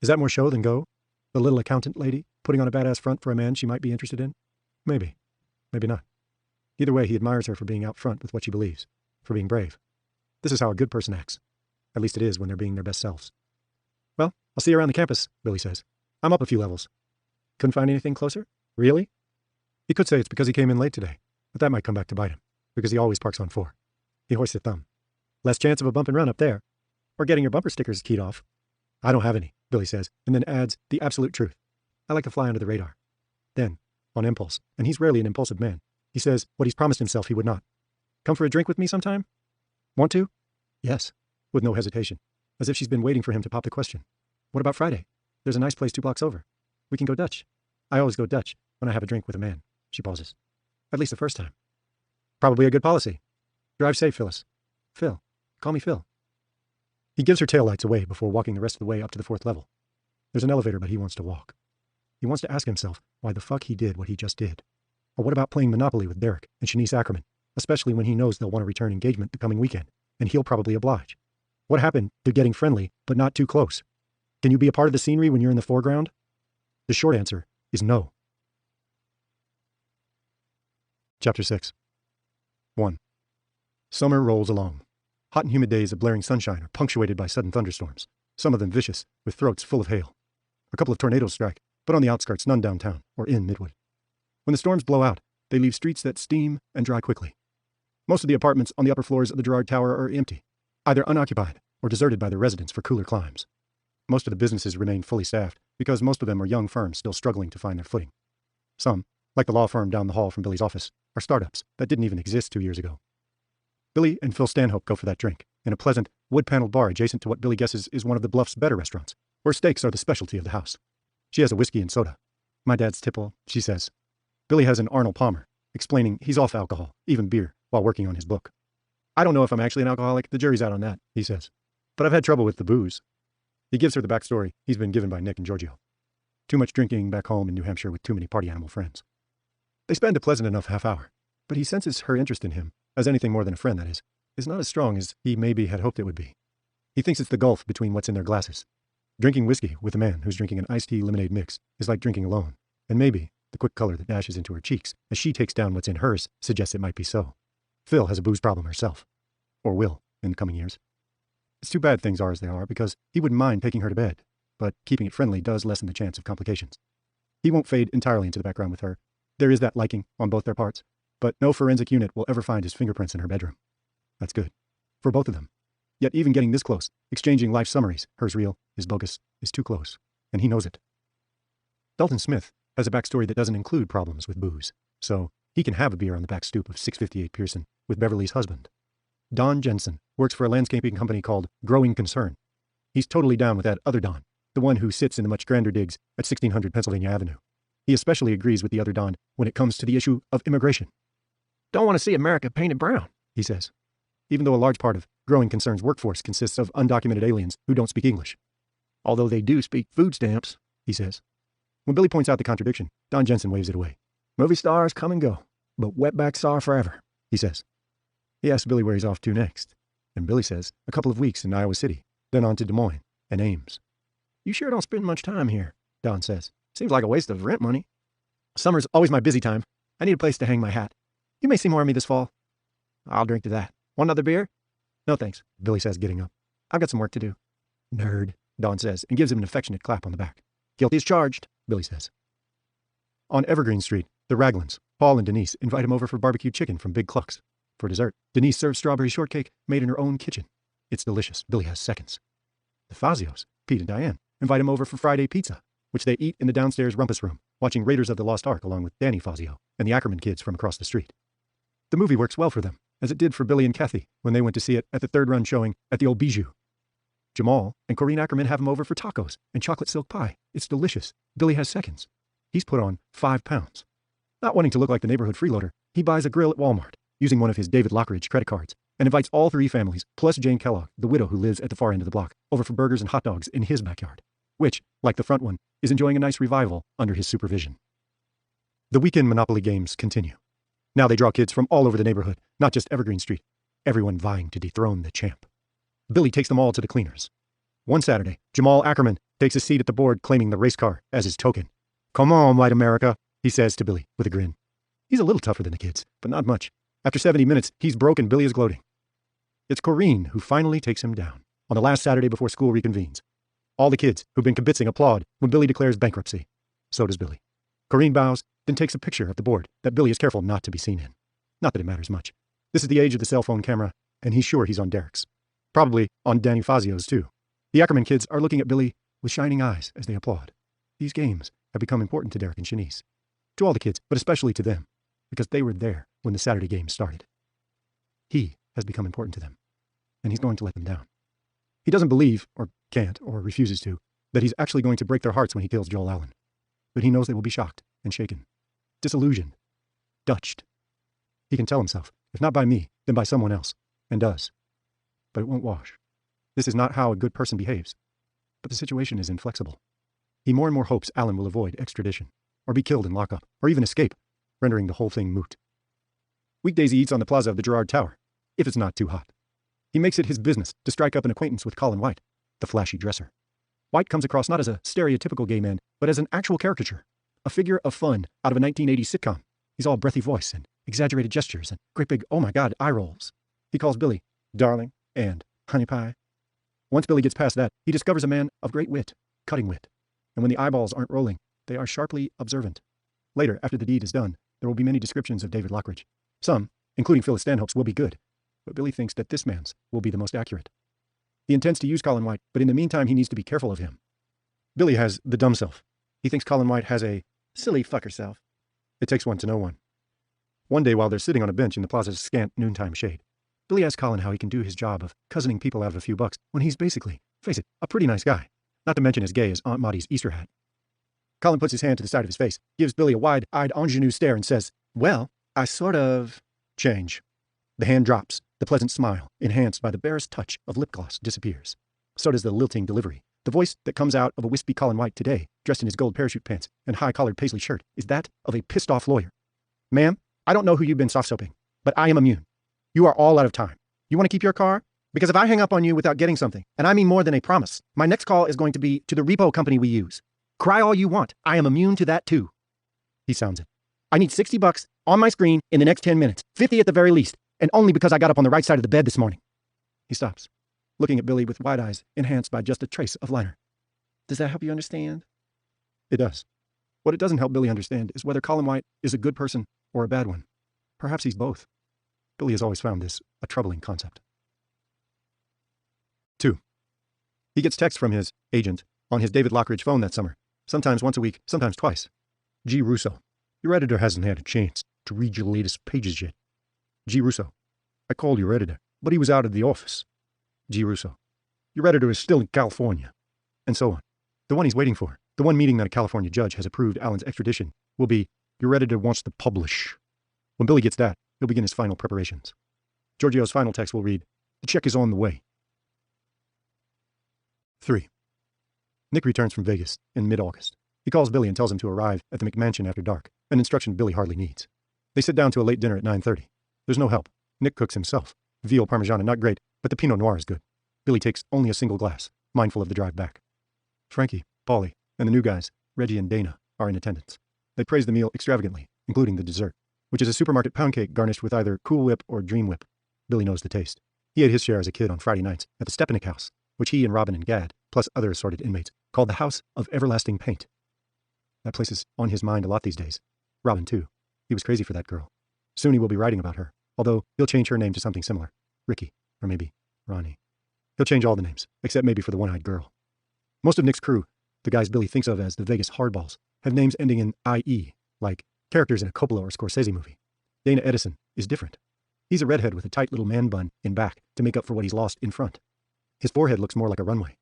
Is that more show than go? The little accountant lady putting on a badass front for a man she might be interested in? Maybe. Maybe not. Either way, he admires her for being out front with what she believes, for being brave. This is how a good person acts. At least it is when they're being their best selves. Well, I'll see you around the campus, Billy says. I'm up a few levels. Couldn't find anything closer? Really? He could say it's because he came in late today, but that might come back to bite him, because he always parks on 4. He hoists a thumb. Less chance of a bump and run up there. Or getting your bumper stickers keyed off. I don't have any, Billy says, and then adds the absolute truth. I like to fly under the radar. Then, on impulse, and he's rarely an impulsive man, he says what he's promised himself he would not. Come for a drink with me sometime? Want to? Yes, with no hesitation, as if she's been waiting for him to pop the question. What about Friday? There's a nice place 2 blocks over. We can go Dutch. I always go Dutch when I have a drink with a man. She pauses. At least the first time. Probably a good policy. Drive safe, Phyllis. Phil. Call me Phil. He gives her taillights away before walking the rest of the way up to the 4th level. There's an elevator, but he wants to walk. He wants to ask himself why the fuck he did what he just did. Or what about playing Monopoly with Derek and Shanice Ackerman, especially when he knows they'll want to return engagement the coming weekend, and he'll probably oblige. What happened to getting friendly, but not too close? Can you be a part of the scenery when you're in the foreground? The short answer is no. Chapter 6. 1. Summer rolls along. Hot and humid days of blaring sunshine are punctuated by sudden thunderstorms, some of them vicious, with throats full of hail. A couple of tornadoes strike, but on the outskirts, none downtown or in Midwood. When the storms blow out, they leave streets that steam and dry quickly. Most of the apartments on the upper floors of the Gerard Tower are empty, either unoccupied or deserted by their residents for cooler climes. Most of the businesses remain fully staffed because most of them are young firms still struggling to find their footing. Some, like the law firm down the hall from Billy's office, are startups that didn't even exist 2 years ago. Billy and Phil Stanhope go for that drink in a pleasant, wood-paneled bar adjacent to what Billy guesses is one of the Bluff's better restaurants, where steaks are the specialty of the house. She has a whiskey and soda. My dad's tipple, she says. Billy has an Arnold Palmer, explaining he's off alcohol, even beer, while working on his book. I don't know if I'm actually an alcoholic, the jury's out on that, he says. But I've had trouble with the booze. He gives her the backstory he's been given by Nick and Giorgio. Too much drinking back home in New Hampshire with too many party animal friends. They spend a pleasant enough half hour, but he senses her interest in him, as anything more than a friend, that is not as strong as he maybe had hoped it would be. He thinks it's the gulf between what's in their glasses. Drinking whiskey with a man who's drinking an iced tea lemonade mix is like drinking alone, and maybe the quick color that dashes into her cheeks as she takes down what's in hers suggests it might be so. Phil has a booze problem herself, or will in the coming years. It's too bad things are as they are, because he wouldn't mind taking her to bed, but keeping it friendly does lessen the chance of complications. He won't fade entirely into the background with her. There is that liking on both their parts, but no forensic unit will ever find his fingerprints in her bedroom. That's good. For both of them. Yet even getting this close, exchanging life summaries, hers real, his bogus, is too close, and he knows it. Dalton Smith has a backstory that doesn't include problems with booze, so he can have a beer on the back stoop of 658 Pearson with Beverly's husband. Don Jensen works for a landscaping company called Growing Concern. He's totally down with that other Don, the one who sits in the much grander digs at 1600 Pennsylvania Avenue. He especially agrees with the other Don when it comes to the issue of immigration. Don't want to see America painted brown, he says, even though a large part of Growing Concern's workforce consists of undocumented aliens who don't speak English. Although they do speak food stamps, he says. When Billy points out the contradiction, Don Jensen waves it away. Movie stars come and go, but wetbacks are forever, he says. He asks Billy where he's off to next, and Billy says a couple of weeks in Iowa City, then on to Des Moines and Ames. You sure don't spend much time here, Don says. Seems like a waste of rent money. Summer's always my busy time. I need a place to hang my hat. You may see more of me this fall. I'll drink to that. Want another beer? No thanks, Billy says, getting up. I've got some work to do. Nerd, Don says, and gives him an affectionate clap on the back. Guilty as charged, Billy says. On Evergreen Street, the Raglins, Paul and Denise, invite him over for barbecue chicken from Big Cluck's. For dessert, Denise serves strawberry shortcake made in her own kitchen. It's delicious. Billy has seconds. The Fazios, Pete and Diane, invite him over for Friday pizza, which they eat in the downstairs rumpus room, watching Raiders of the Lost Ark along with Danny Fazio and the Ackerman kids from across the street. The movie works well for them, as it did for Billy and Kathy when they went to see it at the third-run showing at the old Bijou. Jamal and Corinne Ackerman have him over for tacos and chocolate silk pie. It's delicious. Billy has seconds. He's put on 5 pounds. Not wanting to look like the neighborhood freeloader, he buys a grill at Walmart, using one of his David Lockridge credit cards, and invites all 3 families, plus Jane Kellogg, the widow who lives at the far end of the block, over for burgers and hot dogs in his backyard, which, like the front one, is enjoying a nice revival under his supervision. The weekend Monopoly games continue. Now they draw kids from all over the neighborhood, not just Evergreen Street, everyone vying to dethrone the champ. Billy takes them all to the cleaners. One Saturday, Jamal Ackerman takes a seat at the board claiming the race car as his token. "Come on, white America," he says to Billy with a grin. He's a little tougher than the kids, but not much. After 70 minutes, he's broke and Billy is gloating. It's Corinne who finally takes him down on the last Saturday before school reconvenes. All the kids who've been kibitzing applaud when Billy declares bankruptcy. So does Billy. Corinne bows, then takes a picture of the board that Billy is careful not to be seen in. Not that it matters much. This is the age of the cell phone camera, and he's sure he's on Derek's. Probably on Danny Fazio's, too. The Ackerman kids are looking at Billy with shining eyes as they applaud. These games have become important to Derek and Shanice. To all the kids, but especially to them, because they were there when the Saturday games started. He has become important to them, and he's going to let them down. He doesn't believe, or can't, or refuses to, that he's actually going to break their hearts when he kills Joel Allen. But he knows they will be shocked and shaken, disillusioned, Dutched. He can tell himself, if not by me, then by someone else, and does. But it won't wash. This is not how a good person behaves. But the situation is inflexible. He more and more hopes Allen will avoid extradition, or be killed in lockup, or even escape, rendering the whole thing moot. Weekdays he eats on the plaza of the Girard Tower, if it's not too hot. He makes it his business to strike up an acquaintance with Colin White, the flashy dresser. White comes across not as a stereotypical gay man, but as an actual caricature, a figure of fun out of a 1980s sitcom. He's all breathy voice and exaggerated gestures and great big, oh my God, eye rolls. He calls Billy darling and honey pie. Once Billy gets past that, he discovers a man of great wit, cutting wit. And when the eyeballs aren't rolling, they are sharply observant. Later, after the deed is done, there will be many descriptions of David Lockridge. Some, including Phyllis Stanhope's, will be good, but Billy thinks that this man's will be the most accurate. He intends to use Colin White, but in the meantime he needs to be careful of him. Billy has the dumb self. He thinks Colin White has a silly fucker self. It takes one to know one. One day while they're sitting on a bench in the plaza's scant noontime shade, Billy asks Colin how he can do his job of cousining people out of a few bucks when he's basically, face it, a pretty nice guy, not to mention as gay as Aunt Maudie's Easter hat. Colin puts his hand to the side of his face, gives Billy a wide-eyed ingenue stare and says, well, I sort of... change. The hand drops. The pleasant smile, enhanced by the barest touch of lip gloss, disappears. So does the lilting delivery. The voice that comes out of a wispy Colin White today, dressed in his gold parachute pants and high-collared paisley shirt, is that of a pissed-off lawyer. Ma'am, I don't know who you've been soft-soaping, but I am immune. You are all out of time. You want to keep your car? Because if I hang up on you without getting something, and I mean more than a promise, my next call is going to be to the repo company we use. Cry all you want. I am immune to that too. He sounds it. I need $60 on my screen in the next 10 minutes, 50 at the very least, and only because I got up on the right side of the bed this morning. He stops, looking at Billy with wide eyes enhanced by just a trace of liner. Does that help you understand? It does. What it doesn't help Billy understand is whether Colin White is a good person or a bad one. Perhaps he's both. Billy has always found this a troubling concept. 2. He gets text from his agent on his David Lockridge phone that summer, sometimes once a week, sometimes twice. G. Russo, your editor hasn't had a chance to read your latest pages yet. G. Russo, I called your editor, but he was out of the office. G. Russo, your editor is still in California. And so on. The one he's waiting for, the one meeting that a California judge has approved Allen's extradition, will be, your editor wants to publish. When Billy gets that, he'll begin his final preparations. Giorgio's final text will read, the check is on the way. 3. Nick returns from Vegas in mid-August. He calls Billy and tells him to arrive at the McMansion after dark, an instruction Billy hardly needs. They sit down to a late dinner at 9:30. There's no help. Nick cooks himself. Veal Parmigiana not great, but the Pinot Noir is good. Billy takes only a single glass, mindful of the drive back. Frankie, Paulie, and the new guys, Reggie and Dana, are in attendance. They praise the meal extravagantly, including the dessert, which is a supermarket pound cake garnished with either Cool Whip or Dream Whip. Billy knows the taste. He ate his share as a kid on Friday nights at the Stepanek house, which he and Robin and Gad, plus other assorted inmates, called the House of Everlasting Paint. That place is on his mind a lot these days. Robin, too. He was crazy for that girl. Soon he will be writing about her, although he'll change her name to something similar. Ricky, or maybe Ronnie. He'll change all the names, except maybe for the one-eyed girl. Most of Nick's crew, the guys Billy thinks of as the Vegas hardballs, have names ending in IE, like characters in a Coppola or Scorsese movie. Dana Edison is different. He's a redhead with a tight little man bun in back to make up for what he's lost in front. His forehead looks more like a runway.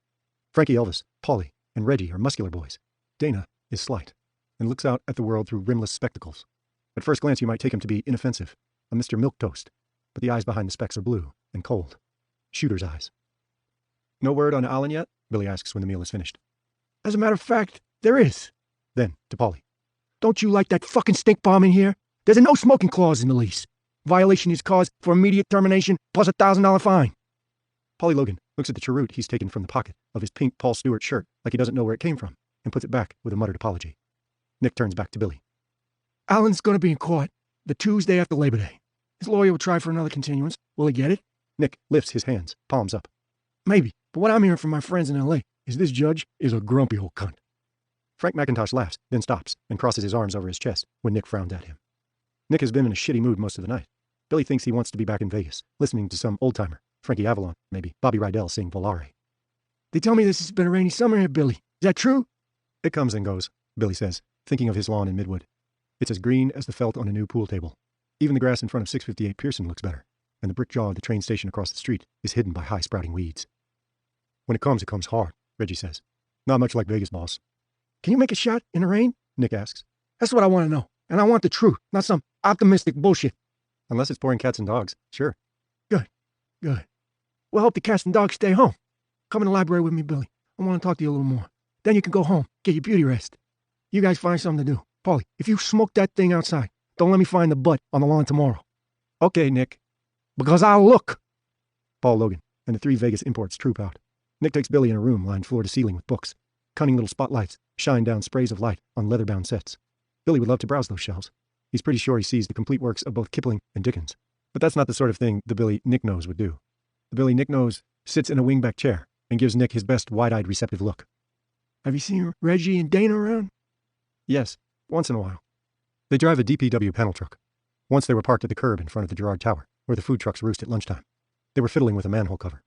Frankie Elvis, Paulie, and Reggie are muscular boys. Dana is slight and looks out at the world through rimless spectacles. At first glance, you might take him to be inoffensive, a Mr. Milquetoast, but the eyes behind the specs are blue and cold. Shooter's eyes. No word on Alan yet? Billy asks when the meal is finished. As a matter of fact, there is. Then, to Paulie. Don't you like that fucking stink bomb in here? There's a no smoking clause in the lease. Violation is cause for immediate termination plus $1,000 fine. Paulie Logan looks at the cheroot he's taken from the pocket of his pink Paul Stewart shirt like he doesn't know where it came from and puts it back with a muttered apology. Nick turns back to Billy. Alan's going to be in court the Tuesday after Labor Day. His lawyer will try for another continuance. Will he get it? Nick lifts his hands, palms up. Maybe, but what I'm hearing from my friends in L.A. is this judge is a grumpy old cunt. Frank McIntosh laughs, then stops and crosses his arms over his chest when Nick frowns at him. Nick has been in a shitty mood most of the night. Billy thinks he wants to be back in Vegas, listening to some old-timer, Frankie Avalon, maybe Bobby Rydell sing Volare. They tell me this has been a rainy summer here, Billy. Is that true? It comes and goes, Billy says, thinking of his lawn in Midwood. It's as green as the felt on a new pool table. Even the grass in front of 658 Pearson looks better, and the brick jaw of the train station across the street is hidden by high-sprouting weeds. When it comes hard, Reggie says. Not much like Vegas, boss. Can you make a shot in the rain? Nick asks. That's what I want to know. And I want the truth, not some optimistic bullshit. Unless it's pouring cats and dogs, sure. Good. Well, hope the cats and dogs stay home. Come in the library with me, Billy. I want to talk to you a little more. Then you can go home, get your beauty rest. You guys find something to do. Paulie, if you smoke that thing outside, don't let me find the butt on the lawn tomorrow. Okay, Nick. Because I'll look. Paul Logan and the 3 Vegas imports troop out. Nick takes Billy in a room lined floor to ceiling with books. Cunning little spotlights shine down sprays of light on leather-bound sets. Billy would love to browse those shelves. He's pretty sure he sees the complete works of both Kipling and Dickens. But that's not the sort of thing the Billy Nick knows would do. The Billy Nick knows sits in a wingback chair and gives Nick his best wide-eyed receptive look. Have you seen Reggie and Dana around? Yes, once in a while. They drive a DPW panel truck. Once they were parked at the curb in front of the Girard Tower, where the food trucks roost at lunchtime. They were fiddling with a manhole cover.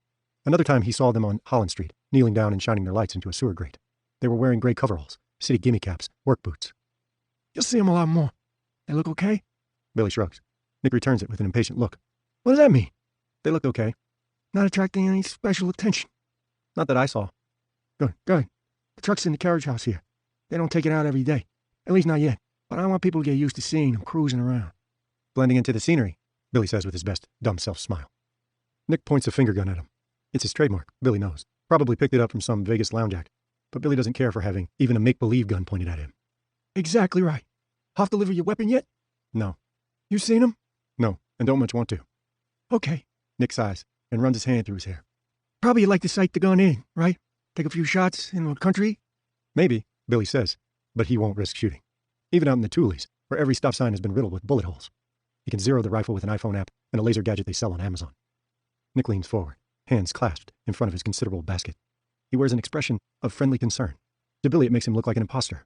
Another time he saw them on Holland Street, kneeling down and shining their lights into a sewer grate. They were wearing gray coveralls, city gimme caps, work boots. You'll see them a lot more. They look okay? Billy shrugs. Nick returns it with an impatient look. What does that mean? They look okay. Not attracting any special attention. Not that I saw. Good. The truck's in the carriage house here. They don't take it out every day. At least not yet. But I want people to get used to seeing them cruising around. Blending into the scenery, Billy says with his best dumb self-smile. Nick points a finger gun at him. It's his trademark, Billy knows. Probably picked it up from some Vegas lounge act. But Billy doesn't care for having even a make-believe gun pointed at him. Exactly right. Have to deliver your weapon yet? No. You seen him? No, and don't much want to. Okay. Nick sighs and runs his hand through his hair. Probably you'd like to sight the gun in, right? Take a few shots in the country? Maybe, Billy says, but he won't risk shooting. Even out in the Toolies, where every stop sign has been riddled with bullet holes. He can zero the rifle with an iPhone app and a laser gadget they sell on Amazon. Nick leans forward, hands clasped in front of his considerable basket. He wears an expression of friendly concern. To Billy, it makes him look like an imposter.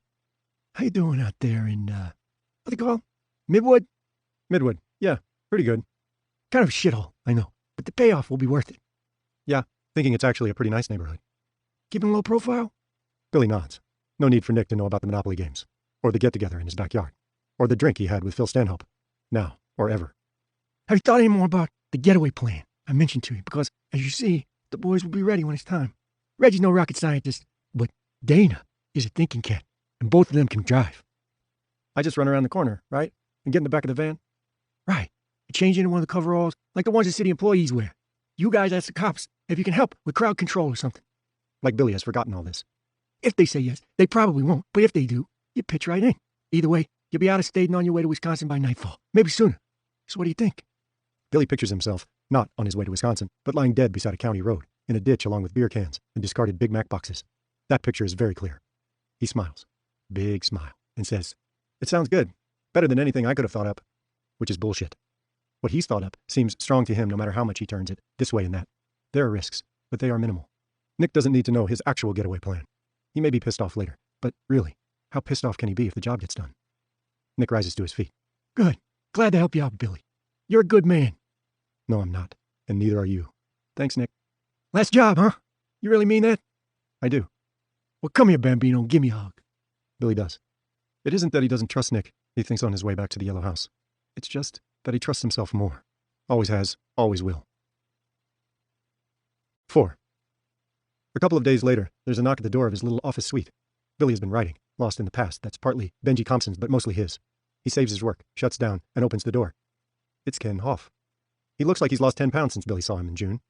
How you doing out there in, what they call? Midwood? Midwood, yeah, pretty good. Kind of a shithole, I know, but the payoff will be worth it. Yeah, thinking it's actually a pretty nice neighborhood. Keeping low profile? Billy nods. No need for Nick to know about the Monopoly games, or the get-together in his backyard, or the drink he had with Phil Stanhope, now or ever. Have you thought any more about the getaway plan I mentioned to you? Because, as you see, the boys will be ready when it's time. Reggie's no rocket scientist, but Dana is a thinking cat, and both of them can drive. I just run around the corner, right? And get in the back of the van? Right. You change into one of the coveralls, like the ones the city employees wear. You guys ask the cops if you can help with crowd control or something. Like Billy has forgotten all this. If they say yes, they probably won't, but if they do, you pitch right in. Either way, you'll be out of state and on your way to Wisconsin by nightfall. Maybe sooner. So what do you think? Billy pictures himself, not on his way to Wisconsin, but lying dead beside a county road, in a ditch along with beer cans and discarded Big Mac boxes. That picture is very clear. He smiles, big smile, and says, "It sounds good. Better than anything I could have thought up." Which is bullshit. What he's thought up seems strong to him no matter how much he turns it, this way and that. There are risks, but they are minimal. Nick doesn't need to know his actual getaway plan. He may be pissed off later, but really, how pissed off can he be if the job gets done? Nick rises to his feet. Good. Glad to help you out, Billy. You're a good man. No, I'm not, and neither are you. Thanks, Nick. Last job, huh? You really mean that? I do. Well, come here, Bambino, and give me a hug. Billy does. It isn't that he doesn't trust Nick, he thinks on his way back to the yellow house. It's just that he trusts himself more. Always has, always will. 4. A couple of days later, there's a knock at the door of his little office suite. Billy has been writing, lost in the past, that's partly Benji Compson's but mostly his. He saves his work, shuts down, and opens the door. It's Ken Hoff. He looks like he's lost 10 pounds since Billy saw him in June.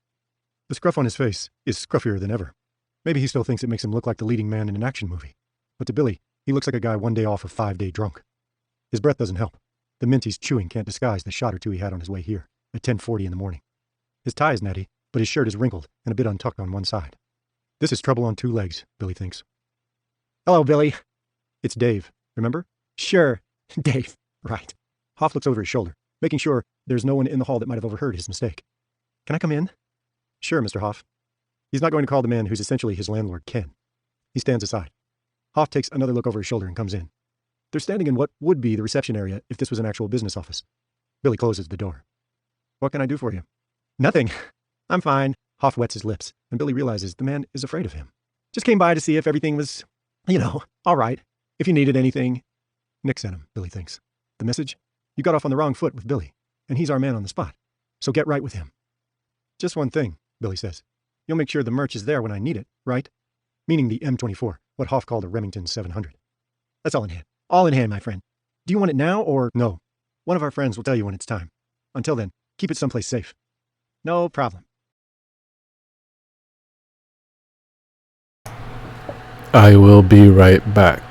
The scruff on his face is scruffier than ever. Maybe he still thinks it makes him look like the leading man in an action movie. But to Billy, he looks like a guy one day off a 5-day drunk. His breath doesn't help. The mint he's chewing can't disguise the shot or two he had on his way here, at 10:40 in the morning. His tie is natty, but his shirt is wrinkled and a bit untucked on one side. This is trouble on 2 legs, Billy thinks. Hello, Billy. It's Dave, remember? Sure, Dave. Right. Hoff looks over his shoulder, making sure there's no one in the hall that might have overheard his mistake. Can I come in? Sure, Mr. Hoff. He's not going to call the man who's essentially his landlord Ken. He stands aside. Hoff takes another look over his shoulder and comes in. They're standing in what would be the reception area if this was an actual business office. Billy closes the door. What can I do for you? Nothing. I'm fine. Hoff wets his lips, and Billy realizes the man is afraid of him. Just came by to see if everything was, all right. If you needed anything. Nick sent him, Billy thinks. The message? You got off on the wrong foot with Billy, and he's our man on the spot. So get right with him. Just one thing, Billy says. You'll make sure the merch is there when I need it, right? Meaning the M24, what Hoff called a Remington 700. That's all in hand. All in hand, my friend. Do you want it now or? No. One of our friends will tell you when it's time. Until then, keep it someplace safe. No problem. I will be right back.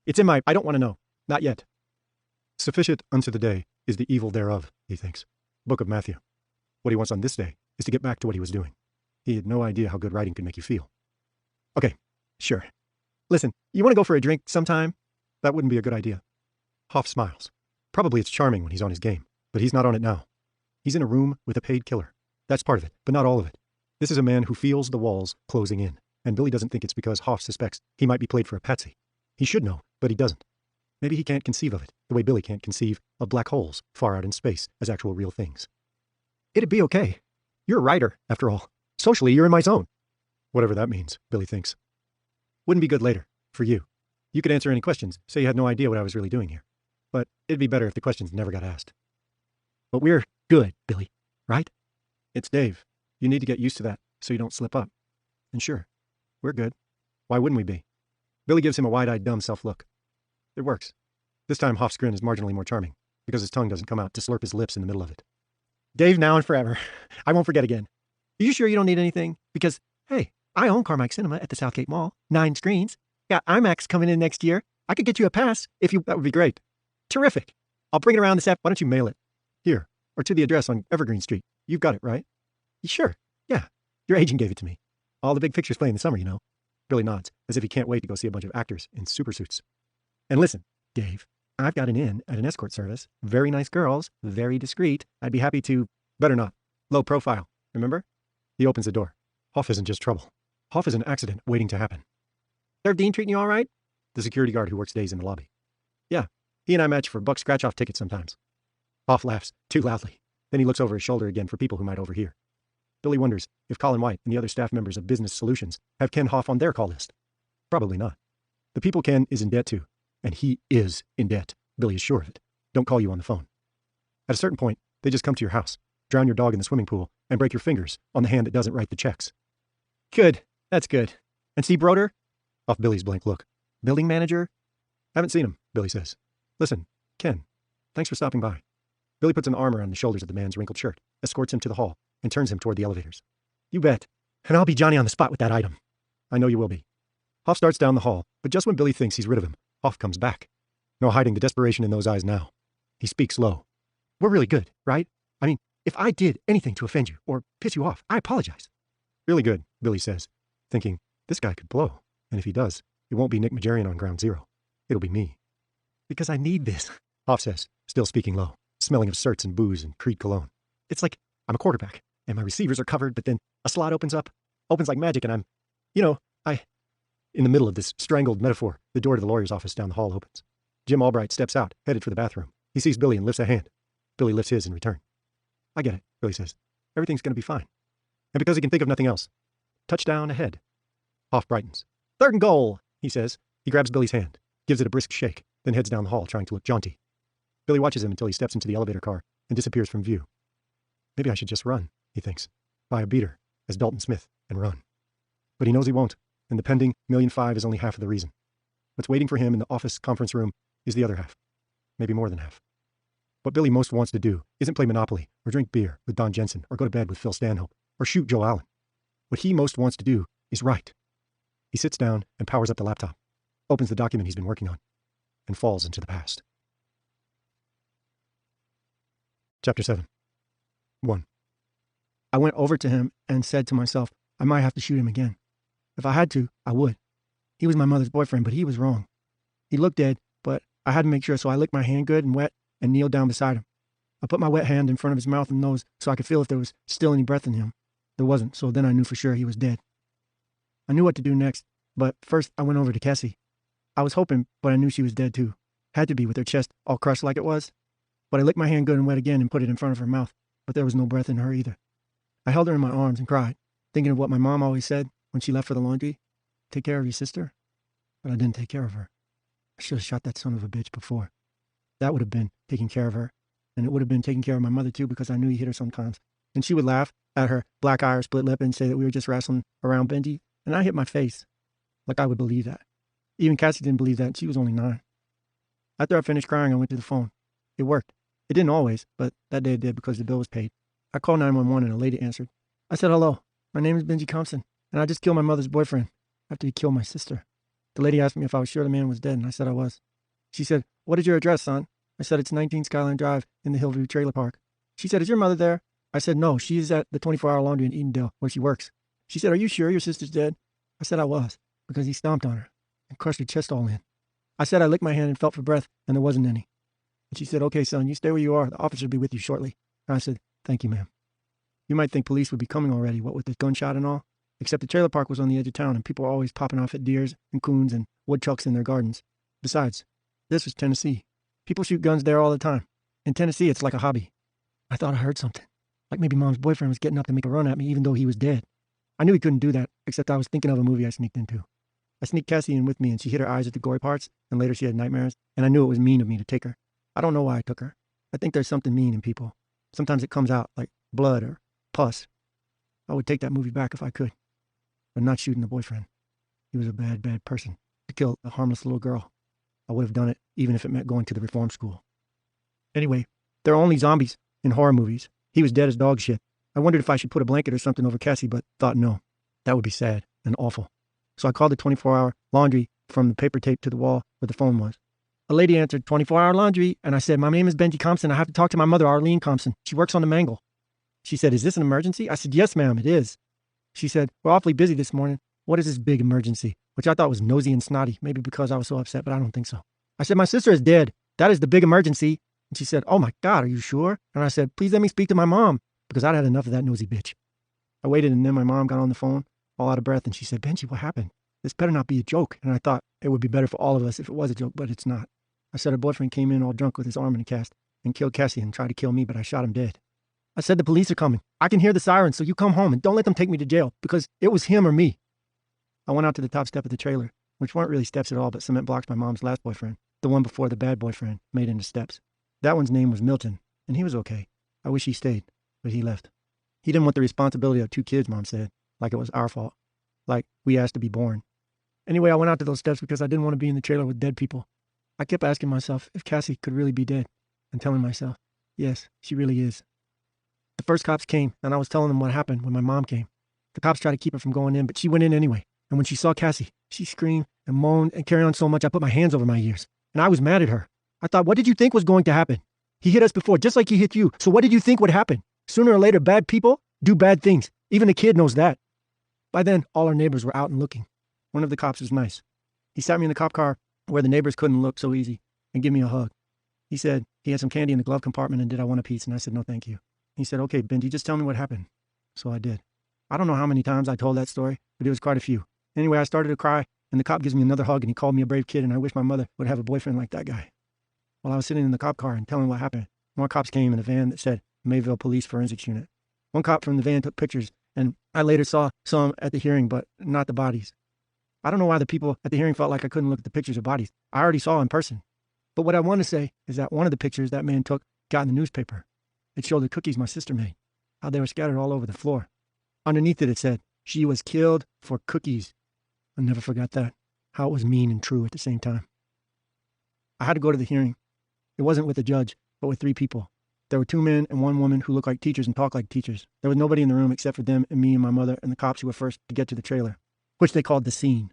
It's in my... I don't want to know. Not yet. Sufficient unto the day is the evil thereof, he thinks. Book of Matthew. What he wants on this day is to get back to what he was doing. He had no idea how good writing could make you feel. Okay, sure. Listen, you want to go for a drink sometime? That wouldn't be a good idea. Hoff smiles. Probably it's charming when he's on his game, but he's not on it now. He's in a room with a paid killer. That's part of it, but not all of it. This is a man who feels the walls closing in, and Billy doesn't think it's because Hoff suspects he might be played for a patsy. He should know, but he doesn't. Maybe he can't conceive of it, the way Billy can't conceive of black holes far out in space as actual real things. It'd be okay. You're a writer, after all. Socially, you're in my zone. Whatever that means, Billy thinks. Wouldn't be good later, for you. You could answer any questions, say you had no idea what I was really doing here. But it'd be better if the questions never got asked. But we're good, Billy, right? It's Dave. You need to get used to that so you don't slip up. And sure, we're good. Why wouldn't we be? Billy gives him a wide-eyed, dumb self-look. It works. This time Hoff's grin is marginally more charming, because his tongue doesn't come out to slurp his lips in the middle of it. Dave now and forever. I won't forget again. Are you sure you don't need anything? Because, hey, I own Carmike Cinema at the Southgate Mall. 9 screens. Got IMAX coming in next year. I could get you a pass if you... That would be great. Terrific. I'll bring it around this app. Why don't you mail it? Here, or to the address on Evergreen Street. You've got it, right? Sure. Yeah. Your agent gave it to me. All the big pictures play in the summer, you know. Billy nods, as if he can't wait to go see a bunch of actors in super suits. And listen, Dave, I've got an in at an escort service. Very nice girls, very discreet. I'd be happy to... Better not. Low profile, remember? He opens the door. Hoff isn't just trouble. Hoff is an accident waiting to happen. Sheriff Dean treating you all right? The security guard who works days in the lobby. Yeah, he and I match for buck scratch-off tickets sometimes. Hoff laughs, too loudly. Then he looks over his shoulder again for people who might overhear. Billy wonders if Colin White and the other staff members of Business Solutions have Ken Hoff on their call list. Probably not. The people Ken is in debt to, and he is in debt, Billy is sure of it, don't call you on the phone. At a certain point, they just come to your house, drown your dog in the swimming pool, and break your fingers on the hand that doesn't write the checks. Good. That's good. And see Broder? Off Billy's blank look. Building manager? Haven't seen him, Billy says. Listen, Ken, thanks for stopping by. Billy puts an arm around the shoulders of the man's wrinkled shirt, escorts him to the hall, and turns him toward the elevators. You bet. And I'll be Johnny on the spot with that item. I know you will be. Hoff starts down the hall, but just when Billy thinks he's rid of him, Hoff comes back. No hiding the desperation in those eyes now. He speaks low. We're really good, right? I mean, if I did anything to offend you or piss you off, I apologize. Really good, Billy says, thinking, this guy could blow. And if he does, it won't be Nick Majarian on ground zero. It'll be me. Because I need this, Hoff says, still speaking low, smelling of certs and booze and Creed cologne. It's like I'm a quarterback, and my receivers are covered, but then a slot opens like magic, and I'm, In the middle of this strangled metaphor, the door to the lawyer's office down the hall opens. Jim Albright steps out, headed for the bathroom. He sees Billy and lifts a hand. Billy lifts his in return. I get it, Billy says. Everything's going to be fine. And because he can think of nothing else. Touchdown ahead. Hoff brightens. 3rd and goal, he says. He grabs Billy's hand, gives it a brisk shake, then heads down the hall trying to look jaunty. Billy watches him until he steps into the elevator car and disappears from view. Maybe I should just run, he thinks. Buy a beater, as Dalton Smith, and run. But he knows he won't, and the pending $1.5 million is only half of the reason. What's waiting for him in the office conference room is the other half. Maybe more than half. What Billy most wants to do isn't play Monopoly, or drink beer with Don Jensen, or go to bed with Phil Stanhope, or shoot Joe Allen. What he most wants to do is write. He sits down and powers up the laptop, opens the document he's been working on, and falls into the past. Chapter 7. 1. I went over to him and said to myself, I might have to shoot him again. If I had to, I would. He was my mother's boyfriend, but he was wrong. He looked dead, but I had to make sure, so I licked my hand good and wet and kneeled down beside him. I put my wet hand in front of his mouth and nose so I could feel if there was still any breath in him. There wasn't, so then I knew for sure he was dead. I knew what to do next, but first I went over to Kessie. I was hoping, but I knew she was dead too. Had to be with her chest all crushed like it was. But I licked my hand good and wet again and put it in front of her mouth, but there was no breath in her either. I held her in my arms and cried, thinking of what my mom always said when she left for the laundry. Take care of your sister. But I didn't take care of her. I should have shot that son of a bitch before. That would have been taking care of her. And it would have been taking care of my mother too, because I knew he hit her sometimes. And she would laugh at her black eye or split lip and say that we were just wrestling around Benji. And I hit my face. Like I would believe that. Even Cassie didn't believe that, and she was only 9. After I finished crying, I went to the phone. It worked. It didn't always, but that day it did because the bill was paid. I called 911 and a lady answered. I said, hello, my name is Benji Compson, and I just killed my mother's boyfriend after he killed my sister. The lady asked me if I was sure the man was dead, and I said I was. She said, "What is your address, son?" I said, "It's 19 Skyline Drive in the Hillview Trailer Park." She said, "Is your mother there?" I said, "No, she is at the 24-hour laundry in Edendale, where she works." She said, "Are you sure your sister's dead?" I said I was, because he stomped on her and crushed her chest all in. I said I licked my hand and felt for breath, and there wasn't any. And she said, "Okay, son, you stay where you are. The officer will be with you shortly." And I said, "Thank you, ma'am." You might think police would be coming already, what with the gunshot and all, except the trailer park was on the edge of town, and people were always popping off at deers and coons and woodchucks in their gardens. Besides, this was Tennessee. People shoot guns there all the time. In Tennessee, it's like a hobby. I thought I heard something, like maybe Mom's boyfriend was getting up to make a run at me even though he was dead. I knew he couldn't do that, except I was thinking of a movie I sneaked into. I sneaked Cassie in with me, and she hid her eyes at the gory parts, and later she had nightmares, and I knew it was mean of me to take her. I don't know why I took her. I think there's something mean in people. Sometimes it comes out, like blood or pus. I would take that movie back if I could, but not shooting the boyfriend. He was a bad, bad person. To kill a harmless little girl. I would have done it, even if it meant going to the reform school. Anyway, there are only zombies in horror movies. He was dead as dog shit. I wondered if I should put a blanket or something over Cassie, but thought no. That would be sad and awful. So I called the 24-hour laundry from the paper tape to the wall where the phone was. A lady answered, "24-hour laundry," and I said, "My name is Benji Compson. I have to talk to my mother, Arlene Compson. She works on the mangle." She said, "Is this an emergency?" I said, "Yes, ma'am, it is." She said, "We're awfully busy this morning. What is this big emergency?" Which I thought was nosy and snotty, maybe because I was so upset, but I don't think so. I said, "My sister is dead. That is the big emergency." And she said, "Oh my God, are you sure?" And I said, "Please let me speak to my mom," because I'd had enough of that nosy bitch. I waited, and then my mom got on the phone, all out of breath, and she said, "Benji, what happened? This better not be a joke." And I thought it would be better for all of us if it was a joke, but it's not. I said her boyfriend came in all drunk with his arm in a cast and killed Cassie and tried to kill me, but I shot him dead. I said, "The police are coming. I can hear the sirens, so you come home and don't let them take me to jail, because it was him or me." I went out to the top step of the trailer, which weren't really steps at all, but cement blocks my mom's last boyfriend, the one before the bad boyfriend, made into steps. That one's name was Milton, and he was okay. I wish he stayed, but he left. He didn't want the responsibility of 2 kids, Mom said, like it was our fault, like we asked to be born. Anyway, I went out to those steps because I didn't want to be in the trailer with dead people. I kept asking myself if Cassie could really be dead, and telling myself, yes, she really is. The first cops came, and I was telling them what happened when my mom came. The cops tried to keep her from going in, but she went in anyway. And when she saw Cassie, she screamed and moaned and carried on so much I put my hands over my ears. And I was mad at her. I thought, what did you think was going to happen? He hit us before, just like he hit you. So what did you think would happen? Sooner or later, bad people do bad things. Even the kid knows that. By then, all our neighbors were out and looking. One of the cops was nice. He sat me in the cop car where the neighbors couldn't look so easy and give me a hug. He said he had some candy in the glove compartment and did I want a piece? And I said, no, thank you. He said, okay, Benji, just tell me what happened. So I did. I don't know how many times I told that story, but it was quite a few. Anyway, I started to cry, and the cop gives me another hug, and he called me a brave kid, and I wish my mother would have a boyfriend like that guy. While I was sitting in the cop car and telling what happened, more cops came in a van that said Mayville Police Forensics Unit. One cop from the van took pictures, and I later saw some at the hearing, but not the bodies. I don't know why the people at the hearing felt like I couldn't look at the pictures of bodies. I already saw in person. But what I want to say is that one of the pictures that man took got in the newspaper. It showed the cookies my sister made, how they were scattered all over the floor. Underneath it said, she was killed for cookies. I'll never forgot that, how it was mean and true at the same time. I had to go to the hearing. It wasn't with the judge, but with 3 people. There were 2 men and 1 woman who looked like teachers and talked like teachers. There was nobody in the room except for them and me and my mother and the cops who were first to get to the trailer, which they called the scene.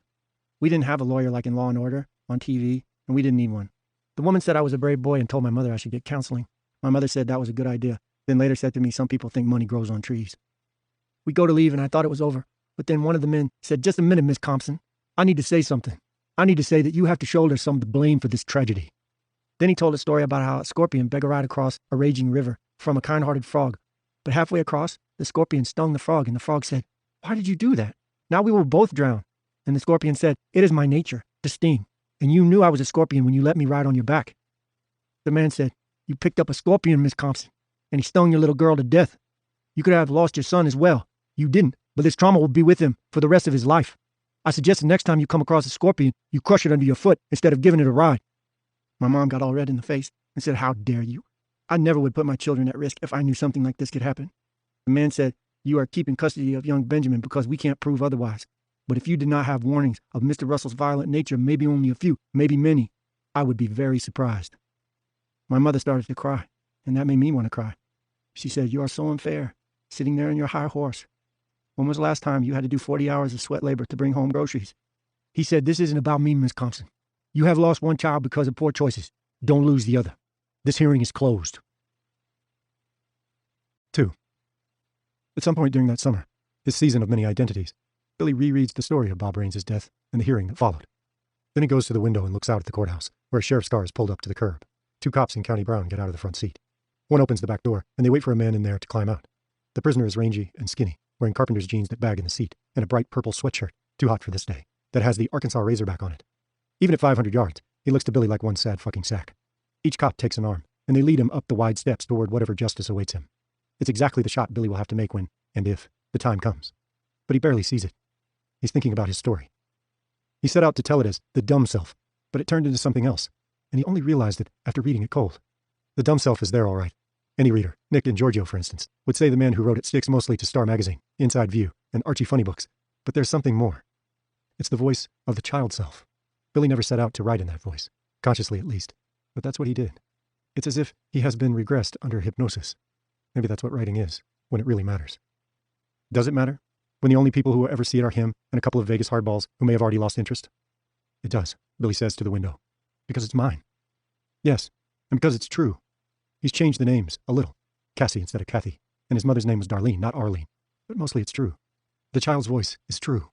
We didn't have a lawyer like in Law & Order on TV, and we didn't need one. The woman said I was a brave boy and told my mother I should get counseling. My mother said that was a good idea, then later said to me, some people think money grows on trees. We go to leave, and I thought it was over. But then one of the men said, just a minute, Miss Compson. I need to say something. I need to say that you have to shoulder some of the blame for this tragedy. Then he told a story about how a scorpion begged a ride across a raging river from a kind-hearted frog. But halfway across, the scorpion stung the frog, and the frog said, why did you do that? Now we will both drown. And the scorpion said, it is my nature to sting, and you knew I was a scorpion when you let me ride on your back. The man said, you picked up a scorpion, Miss Compson, and he stung your little girl to death. You could have lost your son as well. You didn't, but this trauma will be with him for the rest of his life. I suggest the next time you come across a scorpion, you crush it under your foot instead of giving it a ride. My mom got all red in the face and said, how dare you? I never would put my children at risk if I knew something like this could happen. The man said, you are keeping custody of young Benjamin because we can't prove otherwise. But if you did not have warnings of Mr. Russell's violent nature, maybe only a few, maybe many, I would be very surprised. My mother started to cry, and that made me want to cry. She said, you are so unfair, sitting there on your high horse. When was the last time you had to do 40 hours of sweat labor to bring home groceries? He said, "This isn't about me, Miss Thompson. You have lost one child because of poor choices. Don't lose the other. This hearing is closed." 2. At some point during that summer, his season of many identities, Billy rereads the story of Bob Raines' death and the hearing that followed. Then he goes to the window and looks out at the courthouse, where a sheriff's car is pulled up to the curb. 2 cops in County Brown get out of the front seat. One opens the back door, and they wait for a man in there to climb out. The prisoner is rangy and skinny, wearing carpenter's jeans that bag in the seat, and a bright purple sweatshirt, too hot for this day, that has the Arkansas Razorback on it. Even at 500 yards, he looks to Billy like one sad fucking sack. Each cop takes an arm, and they lead him up the wide steps toward whatever justice awaits him. It's exactly the shot Billy will have to make when, and if, the time comes. But he barely sees it. He's thinking about his story. He set out to tell it as the dumb self, but it turned into something else, and he only realized it after reading it cold. The dumb self is there all right. Any reader, Nick and Giorgio for instance, would say the man who wrote it sticks mostly to Star Magazine, Inside View, and Archie Funny Books, but there's something more. It's the voice of the child self. Billy never set out to write in that voice, consciously at least, but that's what he did. It's as if he has been regressed under hypnosis. Maybe that's what writing is, when it really matters. Does it matter? When the only people who will ever see it are him and a couple of Vegas hardballs who may have already lost interest? It does, Billy says to the window. Because it's mine. Yes, and because it's true. He's changed the names, a little. Cassie instead of Kathy, and his mother's name was Darlene, not Arlene. But mostly it's true. The child's voice is true.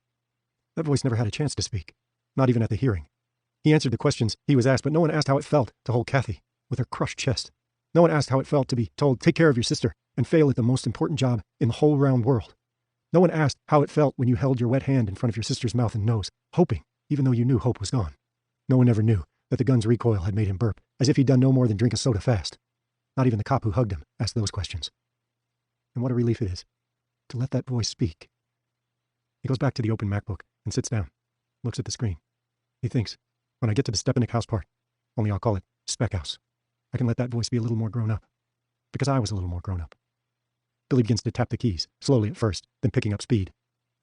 That voice never had a chance to speak, not even at the hearing. He answered the questions he was asked, but no one asked how it felt to hold Kathy, with her crushed chest. No one asked how it felt to be told, take care of your sister, and fail at the most important job in the whole round world. No one asked how it felt when you held your wet hand in front of your sister's mouth and nose, hoping, even though you knew hope was gone. No one ever knew that the gun's recoil had made him burp, as if he'd done no more than drink a soda fast. Not even the cop who hugged him asked those questions. And what a relief it is, to let that voice speak. He goes back to the open MacBook and sits down, looks at the screen. He thinks, when I get to the Stepanek house part, only I'll call it Spec House, I can let that voice be a little more grown up. Because I was a little more grown up. Billy begins to tap the keys, slowly at first, then picking up speed.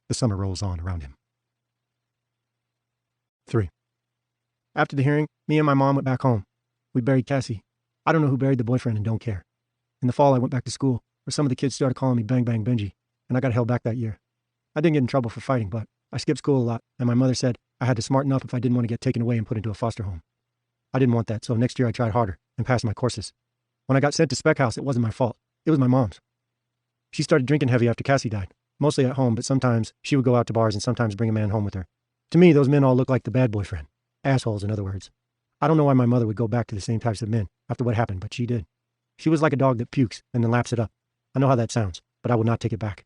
The summer rolls on around him. 3. After the hearing, me and my mom went back home. We buried Cassie. I don't know who buried the boyfriend and don't care. In the fall, I went back to school, where some of the kids started calling me Bang Bang Benji, and I got held back that year. I didn't get in trouble for fighting, but I skipped school a lot, and my mother said I had to smarten up if I didn't want to get taken away and put into a foster home. I didn't want that, so next year I tried harder and passed my courses. When I got sent to Spec House, it wasn't my fault. It was my mom's. She started drinking heavy after Cassie died, mostly at home, but sometimes she would go out to bars and sometimes bring a man home with her. To me, those men all look like the bad boyfriend. Assholes, in other words. I don't know why my mother would go back to the same types of men after what happened, but she did. She was like a dog that pukes and then laps it up. I know how that sounds, but I will not take it back.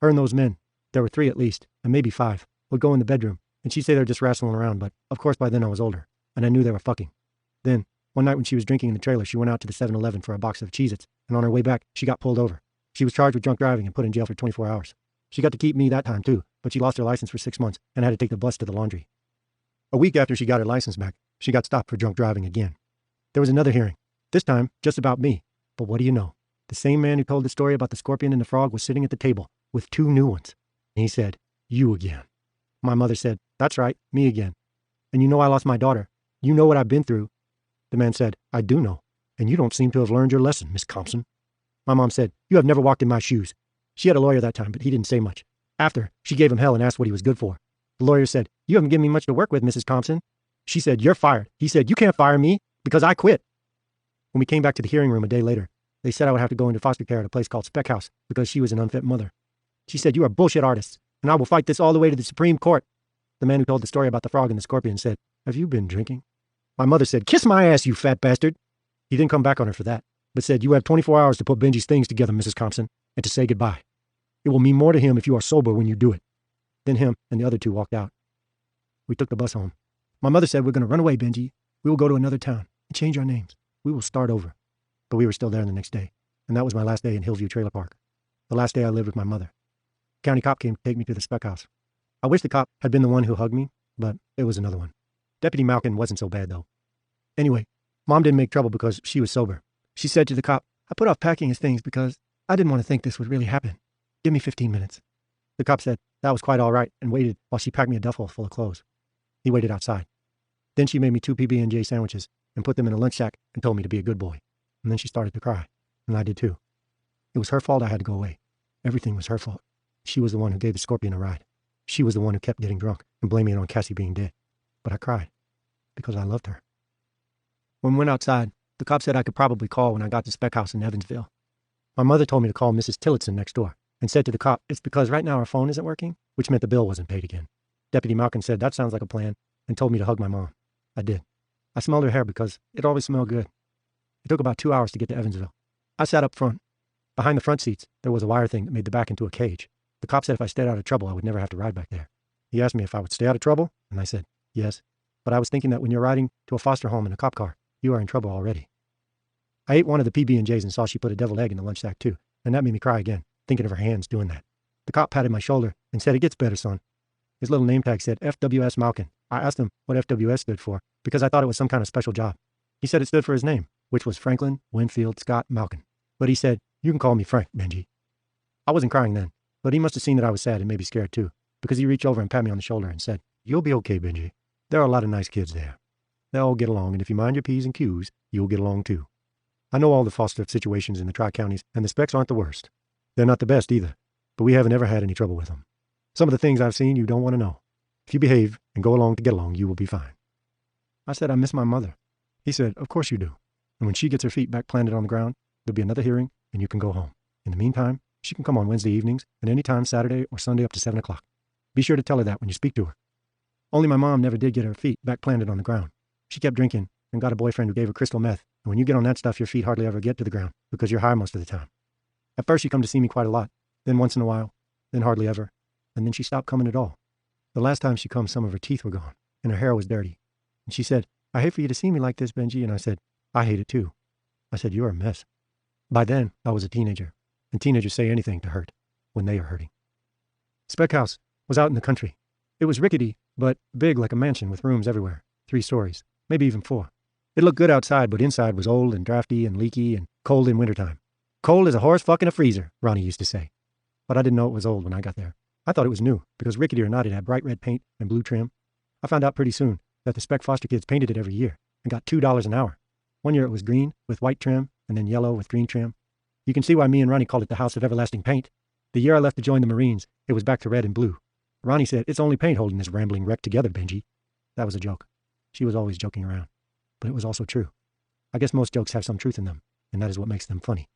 Her and those men, there were 3 at least, and maybe 5, would go in the bedroom, and she'd say they were just wrestling around, but of course by then I was older, and I knew they were fucking. Then, one night when she was drinking in the trailer, she went out to the 7-Eleven for a box of Cheez-Its, and on her way back, she got pulled over. She was charged with drunk driving and put in jail for 24 hours. She got to keep me that time too, but she lost her license for 6 months and had to take the bus to the laundry. A week after she got her license back, she got stopped for drunk driving again. There was another hearing, this time just about me. But what do you know? The same man who told the story about the scorpion and the frog was sitting at the table with 2 new ones. And he said, "You again." My mother said, "That's right, me again. And you know I lost my daughter. You know what I've been through." The man said, "I do know, and you don't seem to have learned your lesson, Miss Thompson." My mom said, "You have never walked in my shoes." She had a lawyer that time, but he didn't say much. After, she gave him hell and asked what he was good for. The lawyer said, "You haven't given me much to work with, Mrs. Thompson." She said, "You're fired." He said, "You can't fire me because I quit." When we came back to the hearing room a day later, they said I would have to go into foster care at a place called Spec House because she was an unfit mother. She said, "You are bullshit artists, and I will fight this all the way to the Supreme Court." The man who told the story about the frog and the scorpion said, "Have you been drinking?" My mother said, "Kiss my ass, you fat bastard." He didn't come back on her for that, but said, "You have 24 hours to put Benji's things together, Mrs. Thompson, and to say goodbye. It will mean more to him if you are sober when you do it." Then him and the other 2 walked out. We took the bus home. My mother said, "We're going to run away, Benji. We will go to another town and change our names. We will start over." But we were still there the next day, and that was my last day in Hillview Trailer Park. The last day I lived with my mother. County cop came to take me to the Spec House. I wish the cop had been the one who hugged me, but it was another one. Deputy Malkin wasn't so bad, though. Anyway, Mom didn't make trouble because she was sober. She said to the cop, "I put off packing his things because I didn't want to think this would really happen. Give me 15 minutes. The cop said that was quite all right and waited while she packed me a duffel full of clothes. He waited outside. Then she made me 2 PB&J sandwiches and put them in a lunch sack and told me to be a good boy. And then she started to cry, and I did too. It was her fault I had to go away. Everything was her fault. She was the one who gave the scorpion a ride. She was the one who kept getting drunk and blaming it on Cassie being dead. But I cried because I loved her. When we went outside, the cop said I could probably call when I got to Spec House in Evansville. My mother told me to call Mrs. Tillotson next door and said to the cop, it's because right now our phone isn't working, which meant the bill wasn't paid again. Deputy Malkin said, that sounds like a plan, and told me to hug my mom. I did. I smelled her hair because it always smelled good. It took about 2 hours to get to Evansville. I sat up front. Behind the front seats, there was a wire thing that made the back into a cage. The cop said if I stayed out of trouble, I would never have to ride back there. He asked me if I would stay out of trouble, and I said, yes. But I was thinking that when you're riding to a foster home in a cop car, you are in trouble already. I ate one of the PB&Js and saw she put a deviled egg in the lunch sack too, and that made me cry again, thinking of her hands doing that. The cop patted my shoulder and said, it gets better, son. His little name tag said FWS Malkin. I asked him what FWS stood for because I thought it was some kind of special job. He said it stood for his name, which was Franklin Winfield Scott Malkin. But he said, you can call me Frank, Benji. I wasn't crying then, but he must have seen that I was sad and maybe scared too, because he reached over and patted me on the shoulder and said, you'll be okay, Benji. There are a lot of nice kids there. They'll all get along, and if you mind your P's and Q's, you'll get along too. I know all the foster situations in the Tri-Counties, and the Specs aren't the worst. They're not the best either, but we haven't ever had any trouble with them. Some of the things I've seen you don't want to know. If you behave and go along to get along, you will be fine. I said, I miss my mother. He said, of course you do. And when she gets her feet back planted on the ground, there'll be another hearing, and you can go home. In the meantime, she can come on Wednesday evenings and any time Saturday or Sunday up to 7 o'clock. Be sure to tell her that when you speak to her. Only my mom never did get her feet back planted on the ground. She kept drinking and got a boyfriend who gave her crystal meth. And when you get on that stuff, your feet hardly ever get to the ground because you're high most of the time. At first, she come to see me quite a lot, then once in a while, then hardly ever, and then she stopped coming at all. The last time she come, some of her teeth were gone, and her hair was dirty. And she said, I hate for you to see me like this, Benji. And I said, I hate it too. I said, you're a mess. By then, I was a teenager, and teenagers say anything to hurt when they are hurting. Spec House was out in the country. It was rickety, but big like a mansion with rooms everywhere, 3 stories, maybe even 4. It looked good outside, but inside was old and drafty and leaky and cold in wintertime. Cold as a horse fucking a freezer, Ronnie used to say. But I didn't know it was old when I got there. I thought it was new, because rickety or not, it had bright red paint and blue trim. I found out pretty soon that the Spec foster kids painted it every year and got $2 an hour. One year it was green with white trim and then yellow with green trim. You can see why me and Ronnie called it the House of Everlasting Paint. The year I left to join the Marines, it was back to red and blue. Ronnie said, it's only paint holding this rambling wreck together, Benji. That was a joke. She was always joking around. But it was also true. I guess most jokes have some truth in them, and that is what makes them funny.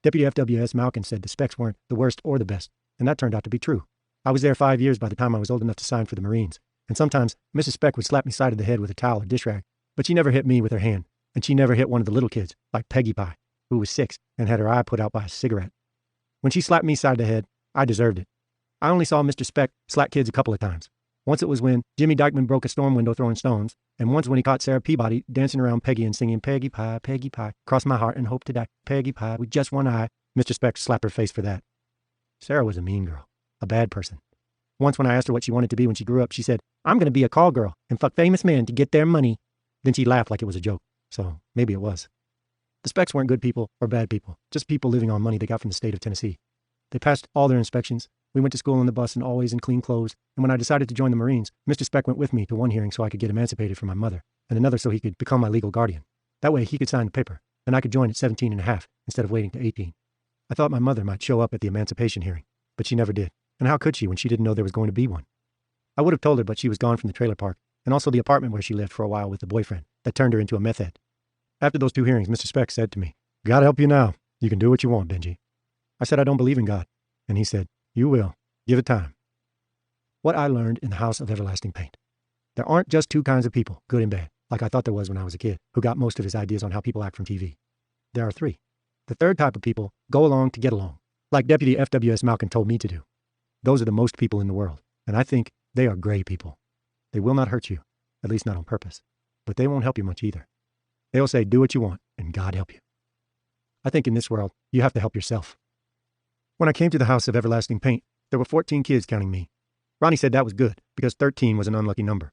Deputy FWS Malkin said the Specs weren't the worst or the best, and that turned out to be true. I was there 5 years by the time I was old enough to sign for the Marines, and sometimes Mrs. Speck would slap me side of the head with a towel or dish rag, but she never hit me with her hand, and she never hit one of the little kids, like Peggy Pie, who was 6 and had her eye put out by a cigarette. When she slapped me side of the head, I deserved it. I only saw Mr. Speck slap kids a couple of times. Once it was when Jimmy Dykeman broke a storm window throwing stones, and once when he caught Sarah Peabody dancing around Peggy and singing, Peggy Pie, cross my heart and hope to die, Peggy Pie, with just one eye. Mr. Speck slapped her face for that. Sarah was a mean girl, a bad person. Once when I asked her what she wanted to be when she grew up, she said, I'm going to be a call girl and fuck famous men to get their money. Then she laughed like it was a joke, so maybe it was. The Specks weren't good people or bad people, just people living on money they got from the state of Tennessee. They passed all their inspections. We went to school on the bus and always in clean clothes, and when I decided to join the Marines, Mr. Speck went with me to one hearing so I could get emancipated from my mother, and another so he could become my legal guardian. That way he could sign the paper, and I could join at 17 and a half instead of waiting to 18. I thought my mother might show up at the emancipation hearing, but she never did. And how could she when she didn't know there was going to be one? I would have told her, but she was gone from the trailer park, and also the apartment where she lived for a while with a boyfriend that turned her into a meth head. After those 2 hearings, Mr. Speck said to me, God help you now. You can do what you want, Benji. I said, I don't believe in God. And he said, you will. Give it time. What I learned in the House of Everlasting Paint. There aren't just 2 kinds of people, good and bad, like I thought there was when I was a kid, who got most of his ideas on how people act from TV. There are 3. The third type of people go along to get along, like Deputy FWS Malkin told me to do. Those are the most people in the world, and I think they are gray people. They will not hurt you, at least not on purpose, but they won't help you much either. They will say, do what you want, and God help you. I think in this world, you have to help yourself. When I came to the House of Everlasting Paint, there were 14 kids counting me. Ronnie said that was good, because 13 was an unlucky number.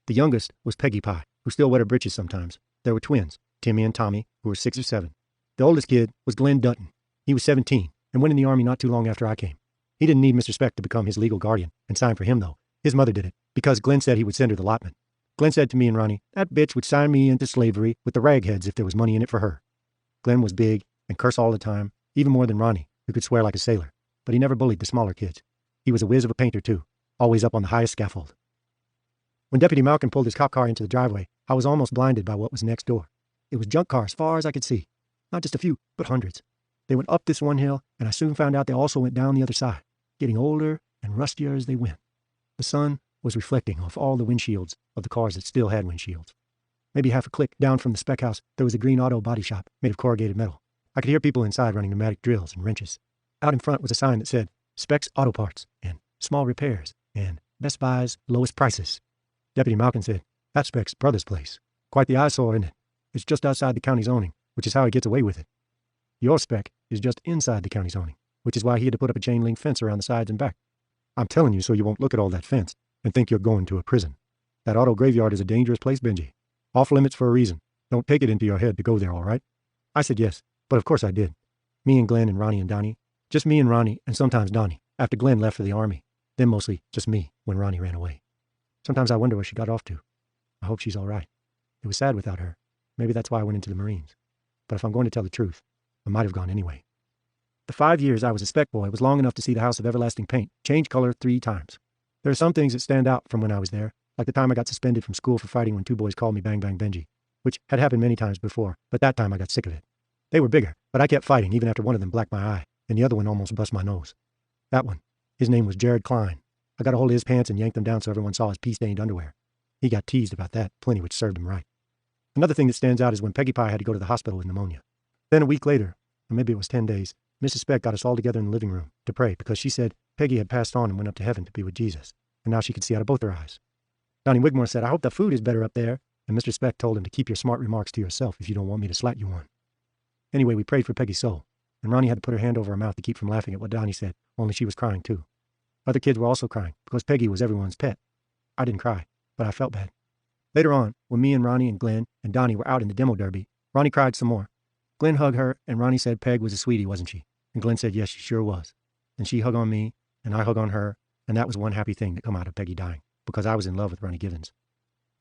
The youngest was Peggy Pie, who still wet her britches sometimes. There were twins, Timmy and Tommy, who were 6 or 7. The oldest kid was Glenn Dutton. He was 17, and went in the Army not too long after I came. He didn't need Mr. Speck to become his legal guardian and sign for him, though. His mother did it, because Glenn said he would send her the allotment. Glenn said to me and Ronnie, that bitch would sign me into slavery with the ragheads if there was money in it for her. Glenn was big and cursed all the time, even more than Ronnie, who could swear like a sailor. But he never bullied the smaller kids. He was a whiz of a painter, too, always up on the highest scaffold. When Deputy Malkin pulled his cop car into the driveway, I was almost blinded by what was next door. It was junk cars far as I could see. Not just a few, but hundreds. They went up this one hill, and I soon found out they also went down the other side, getting older and rustier as they went. The sun was reflecting off all the windshields of the cars that still had windshields. Maybe half a click down from the spec house, there was a green auto body shop made of corrugated metal. I could hear people inside running pneumatic drills and wrenches. Out in front was a sign that said, Specs Auto Parts, and Small Repairs, and Best Buy's Lowest Prices. Deputy Malkin said, That's Specs' brother's place. Quite the eyesore, isn't it? It's just outside the county zoning, which is how he gets away with it. Your spec is just inside the county zoning, which is why he had to put up a chain link fence around the sides and back. I'm telling you so you won't look at all that fence and think you're going to a prison. That auto graveyard is a dangerous place, Benji. Off limits for a reason. Don't take it into your head to go there, all right? I said yes, but of course I did. Me and Glenn and Ronnie and Donnie. Just me and Ronnie, and sometimes Donnie, after Glenn left for the army. Then mostly just me when Ronnie ran away. Sometimes I wonder where she got off to. I hope she's all right. It was sad without her. Maybe that's why I went into the Marines. But if I'm going to tell the truth, I might have gone anyway. The 5 years I was a spec boy was long enough to see the House of Everlasting Paint change color 3 times. There are some things that stand out from when I was there, like the time I got suspended from school for fighting when 2 boys called me Bang Bang Benji, which had happened many times before, but that time I got sick of it. They were bigger, but I kept fighting even after one of them blacked my eye, and the other one almost bust my nose. That one, his name was Jared Klein. I got a hold of his pants and yanked them down so everyone saw his pea-stained underwear. He got teased about that, plenty, which served him right. Another thing that stands out is when Peggy Pie had to go to the hospital with pneumonia. Then a week later, or maybe it was 10 days, Mrs. Speck got us all together in the living room to pray because she said Peggy had passed on and went up to heaven to be with Jesus, and now she could see out of both her eyes. Donnie Wigmore said, I hope the food is better up there, and Mr. Speck told him to keep your smart remarks to yourself if you don't want me to slap you one. Anyway, we prayed for Peggy's soul, and Ronnie had to put her hand over her mouth to keep from laughing at what Donnie said, only she was crying too. Other kids were also crying because Peggy was everyone's pet. I didn't cry, but I felt bad. Later on, when me and Ronnie and Glenn and Donnie were out in the demo derby, Ronnie cried some more. Glenn hugged her, and Ronnie said Peg was a sweetie, wasn't she? And Glenn said, yes, she sure was. And she hugged on me, and I hugged on her, and that was one happy thing that come out of Peggy dying, because I was in love with Ronnie Givens.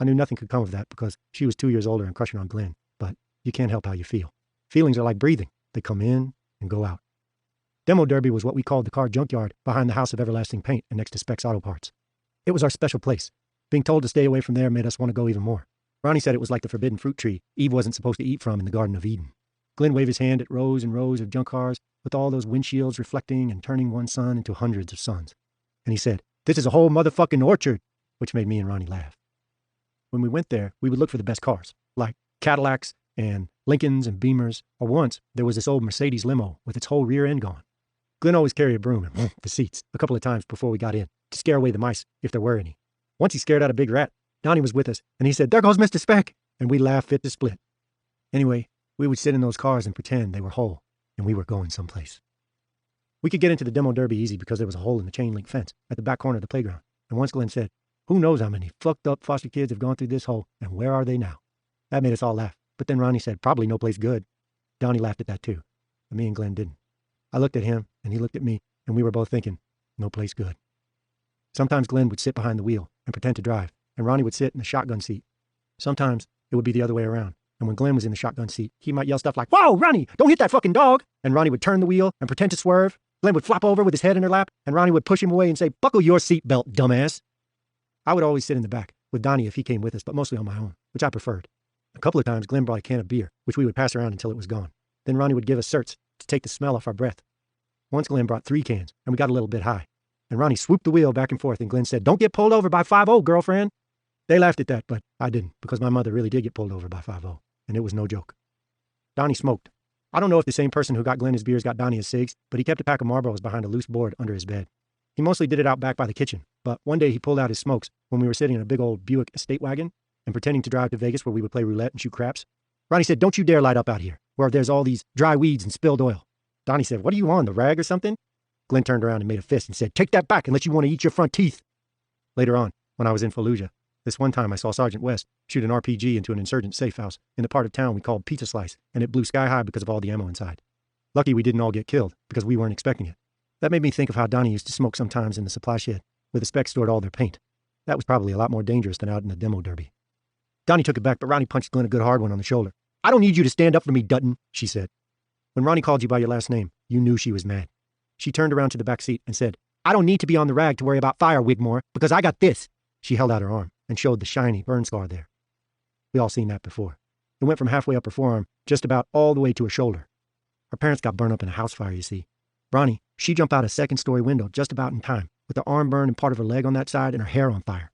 I knew nothing could come of that because she was 2 years older and crushing on Glenn, but you can't help how you feel. Feelings are like breathing. They come in and go out. Demo Derby was what we called the car junkyard behind the House of Everlasting Paint and next to Specs Auto Parts. It was our special place. Being told to stay away from there made us want to go even more. Ronnie said it was like the forbidden fruit tree Eve wasn't supposed to eat from in the Garden of Eden. Glenn waved his hand at rows and rows of junk cars with all those windshields reflecting and turning one sun into hundreds of suns. And he said, this is a whole motherfucking orchard, which made me and Ronnie laugh. When we went there, we would look for the best cars, like Cadillacs and Lincolns and Beamers, or once there was this old Mercedes limo with its whole rear end gone. Glenn always carried a broom and the seats a couple of times before we got in to scare away the mice, if there were any. Once he scared out a big rat. Donnie was with us, and he said, there goes Mr. Speck, and we laughed fit to split. Anyway, we would sit in those cars and pretend they were whole, and we were going someplace. We could get into the demo derby easy because there was a hole in the chain link fence at the back corner of the playground, and once Glenn said, who knows how many fucked up foster kids have gone through this hole, and where are they now? That made us all laugh, but then Ronnie said, probably no place good. Donnie laughed at that too, but me and Glenn didn't. I looked at him, and he looked at me, and we were both thinking, no place good. Sometimes Glenn would sit behind the wheel and pretend to drive, and Ronnie would sit in the shotgun seat. Sometimes it would be the other way around, and when Glenn was in the shotgun seat, he might yell stuff like, whoa, Ronnie, don't hit that fucking dog! And Ronnie would turn the wheel and pretend to swerve. Glenn would flop over with his head in her lap, and Ronnie would push him away and say, buckle your seatbelt, dumbass. I would always sit in the back, with Donnie if he came with us, but mostly on my own, which I preferred. A couple of times, Glenn brought a can of beer, which we would pass around until it was gone. Then Ronnie would give us certs to take the smell off our breath. Once Glenn brought 3 cans, and we got a little bit high. And Ronnie swooped the wheel back and forth, and Glenn said, don't get pulled over by 5-0, girlfriend. They laughed at that, but I didn't, because my mother really did get pulled over by 5-0, and it was no joke. Donnie smoked. I don't know if the same person who got Glenn his beers got Donnie his cigs, but he kept a pack of Marlboros behind a loose board under his bed. He mostly did it out back by the kitchen, but one day he pulled out his smokes when we were sitting in a big old Buick estate wagon and pretending to drive to Vegas where we would play roulette and shoot craps. Ronnie said, don't you dare light up out here, where there's all these dry weeds and spilled oil. Donnie said, what are you on, the rag or something? Glenn turned around and made a fist and said, take that back unless you want to eat your front teeth. Later on, when I was in Fallujah, this one time I saw Sergeant West shoot an RPG into an insurgent safe house in the part of town we called Pizza Slice, and it blew sky high because of all the ammo inside. Lucky we didn't all get killed, because we weren't expecting it. That made me think of how Donnie used to smoke sometimes in the supply shed, where the Specs stored all their paint. That was probably a lot more dangerous than out in the demo derby. Donnie took it back, but Ronnie punched Glenn a good hard one on the shoulder. I don't need you to stand up for me, Dutton, she said. When Ronnie called you by your last name, you knew she was mad. She turned around to the back seat and said, I don't need to be on the rag to worry about fire, Wigmore, because I got this. She held out her arm. and showed the shiny burn scar there. We all seen that before. It went from halfway up her forearm, just about all the way to her shoulder. Her parents got burned up in a house fire, you see. Bronny, she jumped out a second-story window just about in time, with her arm burned and part of her leg on that side and her hair on fire.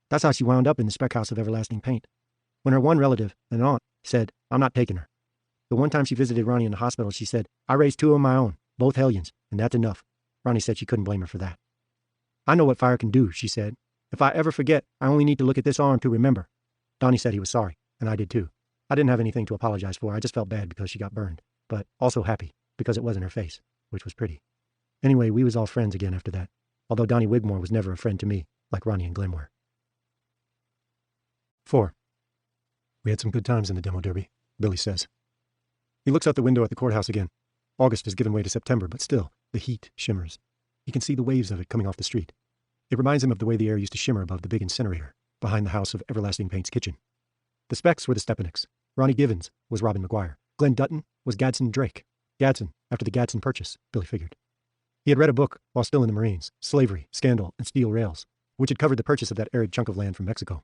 That's how she wound up in the spec house of everlasting paint. When her one relative, an aunt, said, I'm not taking her. The one time she visited Ronnie in the hospital, she said, I raised two of my own, both hellions, and that's enough. Ronnie said she couldn't blame her for that. I know what fire can do, she said. If I ever forget, I only need to look at this arm to remember. Donnie said he was sorry, and I did too. I didn't have anything to apologize for. I just felt bad because she got burned, but also happy because it wasn't her face, which was pretty. Anyway, we was all friends again after that, although Donnie Wigmore was never a friend to me, like Ronnie and Glenn were. 4. We had some good times in the demo derby, Billy says. He looks out the window at the courthouse again. August has given way to September, but still, the heat shimmers. He can see the waves of it coming off the street. It reminds him of the way the air used to shimmer above the big incinerator, behind the house of Everlasting Paint's kitchen. The Specks were the Stepanicks. Ronnie Givens was Robin McGuire. Glenn Dutton was Gadsden Drake. Gadsden, after the Gadsden Purchase, Billy figured. He had read a book while still in the Marines, Slavery, Scandal, and Steel Rails, which had covered the purchase of that arid chunk of land from Mexico.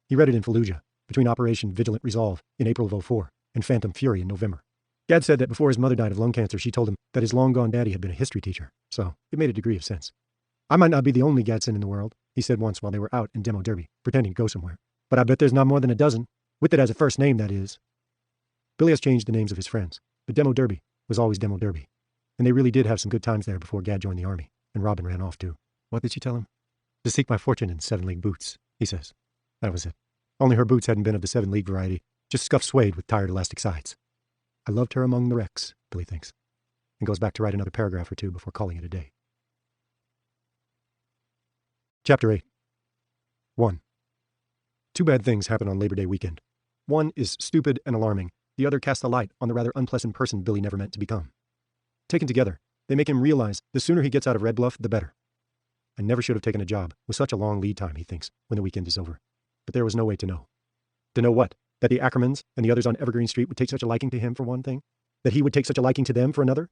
He read it in Fallujah, between Operation Vigilant Resolve in April of '04 and Phantom Fury in November. Gad said that before his mother died of lung cancer, she told him that his long-gone daddy had been a history teacher, so it made a degree of sense. I might not be the only Gadsden in the world, he said once while they were out in demo derby, pretending to go somewhere, but I bet there's not more than a dozen, with it as a first name, that is. Billy has changed the names of his friends, but demo derby was always demo derby, and they really did have some good times there before Gad joined the army, and Robin ran off too. What did she tell him? To seek my fortune in 7-league boots, he says. That was it. Only her boots hadn't been of the 7-league variety, just scuffed suede with tired elastic sides. I loved her among the wrecks, Billy thinks, and goes back to write another paragraph or two before calling it a day. Chapter 8. 1. Two bad things happen on Labor Day weekend. One is stupid and alarming. The other casts a light on the rather unpleasant person Billy never meant to become. Taken together, they make him realize the sooner he gets out of Red Bluff, the better. I never should have taken a job with such a long lead time, he thinks, when the weekend is over. But there was no way to know. To know what? That the Ackermans and the others on Evergreen Street would take such a liking to him for one thing? That he would take such a liking to them for another?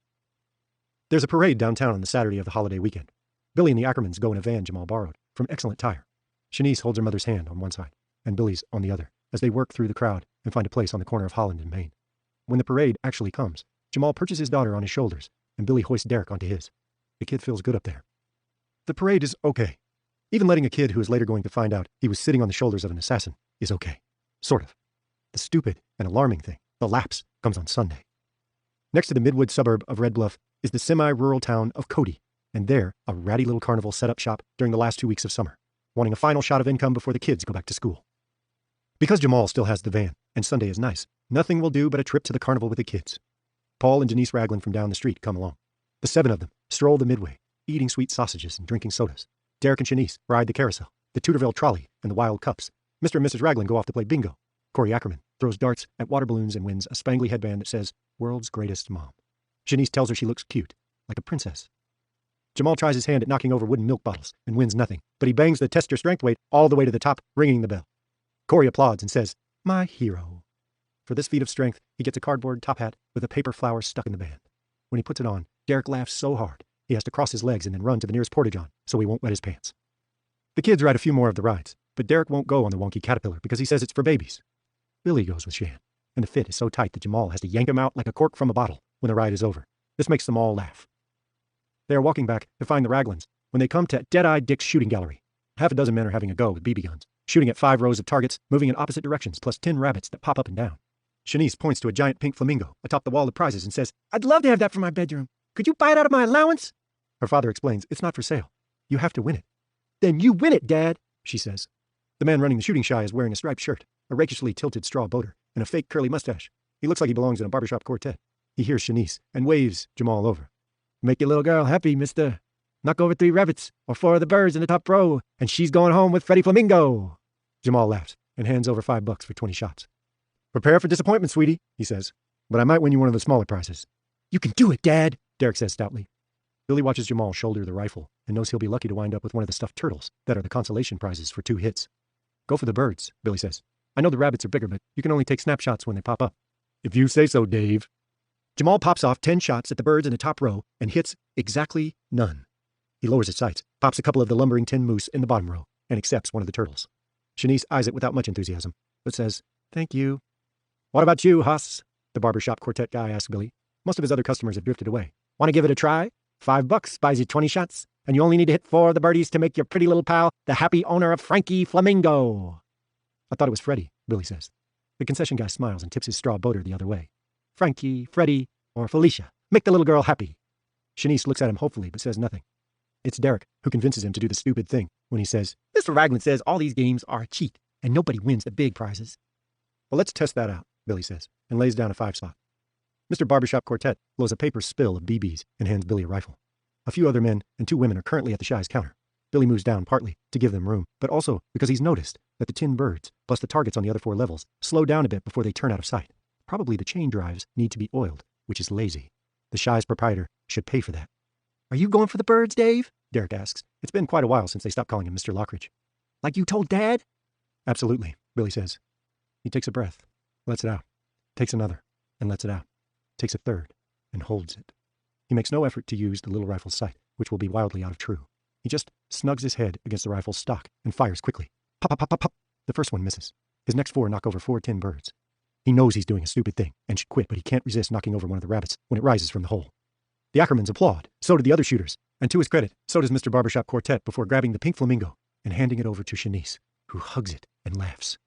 There's a parade downtown on the Saturday of the holiday weekend. Billy and the Ackermans go in a van Jamal borrowed from Excellent Tire. Shanice holds her mother's hand on one side, and Billy's on the other, as they work through the crowd and find a place on the corner of Holland and Main. When the parade actually comes, Jamal perches his daughter on his shoulders, and Billy hoists Derek onto his. The kid feels good up there. The parade is okay. Even letting a kid who is later going to find out he was sitting on the shoulders of an assassin is okay. Sort of. The stupid and alarming thing, the lapse, comes on Sunday. Next to the Midwood suburb of Red Bluff is the semi-rural town of Cody, and there a ratty little carnival set up shop during the last 2 weeks of summer, wanting a final shot of income before the kids go back to school. Because Jamal still has the van, and Sunday is nice, nothing will do but a trip to the carnival with the kids. Paul and Denise Raglan from down the street come along. The 7 of them stroll the midway, eating sweet sausages and drinking sodas. Derek and Shanice ride the carousel, the Tudorville trolley, and the wild cups. Mr. and Mrs. Raglan go off to play bingo. Corey Ackerman throws darts at water balloons and wins a spangly headband that says, World's Greatest Mom. Shanice tells her she looks cute, like a princess. Jamal tries his hand at knocking over wooden milk bottles and wins nothing, but he bangs the test your strength weight all the way to the top, ringing the bell. Corey applauds and says, My hero. For this feat of strength, he gets a cardboard top hat with a paper flower stuck in the band. When he puts it on, Derek laughs so hard, he has to cross his legs and then run to the nearest porta-john so he won't wet his pants. The kids ride a few more of the rides, but Derek won't go on the wonky caterpillar because he says it's for babies. Billy goes with Shan, and the fit is so tight that Jamal has to yank him out like a cork from a bottle when the ride is over. This makes them all laugh. They are walking back to find the Raglans when they come to Dead-Eyed Dick's shooting gallery. Half a dozen men are having a go with BB guns, shooting at 5 rows of targets, moving in opposite directions, plus 10 rabbits that pop up and down. Shanice points to a giant pink flamingo atop the wall of prizes and says, I'd love to have that for my bedroom. Could you buy it out of my allowance? Her father explains, it's not for sale. You have to win it. Then you win it, Dad, she says. The man running the shooting shy is wearing a striped shirt, a rakishly tilted straw boater, and a fake curly mustache. He looks like he belongs in a barbershop quartet. He hears Shanice and waves Jamal over. Make your little girl happy, mister. Knock over 3 rabbits or 4 of the birds in the top row, and she's going home with Freddie Flamingo. Jamal laughs and hands over $5 for 20 shots. Prepare for disappointment, sweetie, he says, but I might win you one of the smaller prizes. You can do it, Dad, Derek says stoutly. Billy watches Jamal shoulder the rifle and knows he'll be lucky to wind up with one of the stuffed turtles that are the consolation prizes for 2 hits. Go for the birds, Billy says. I know the rabbits are bigger, but you can only take snapshots when they pop up. If you say so, Dave. Jamal pops off 10 shots at the birds in the top row and hits exactly none. He lowers his sights, pops a couple of the lumbering tin moose in the bottom row, and accepts one of the turtles. Shanice eyes it without much enthusiasm, but says, "Thank you." "What about you, Huss?" the barbershop quartet guy asks Billy. Most of his other customers have drifted away. "Want to give it a try? $5 buys you 20 shots, and you only need to hit 4 of the birdies to make your pretty little pal the happy owner of Frankie Flamingo." "I thought it was Freddie," Billy says. The concession guy smiles and tips his straw boater the other way. "Frankie, Freddie, or Felicia. Make the little girl happy." Shanice looks at him hopefully, but says nothing. It's Derek who convinces him to do the stupid thing when he says, "Mr. Ragland says all these games are a cheat, and nobody wins the big prizes." "Well, let's test that out," Billy says, and lays down a 5-spot. Mr. Barbershop Quartet blows a paper spill of BBs and hands Billy a rifle. A few other men and 2 women are currently at the Shy's counter. Billy moves down partly to give them room, but also because he's noticed that the tin birds, plus the targets on the other 4 levels, slow down a bit before they turn out of sight. Probably the chain drives need to be oiled, which is lazy. The Shy's proprietor should pay for that. "Are you going for the birds, Dave?" Derek asks. It's been quite a while since they stopped calling him Mr. Lockridge. "Like you told Dad?" "Absolutely," Billy says. He takes a breath, lets it out, takes another, and lets it out, takes a third, and holds it. He makes no effort to use the little rifle's sight, which will be wildly out of true. He just snugs his head against the rifle's stock and fires quickly. Pop, pop, pop, pop, pop. The first one misses. His next 4 knock over 4 tin birds. He knows he's doing a stupid thing and should quit, but he can't resist knocking over one of the rabbits when it rises from the hole. The Ackermans applaud. So do the other shooters. And to his credit, so does Mr. Barbershop Quartet before grabbing the pink flamingo and handing it over to Shanice, who hugs it and laughs.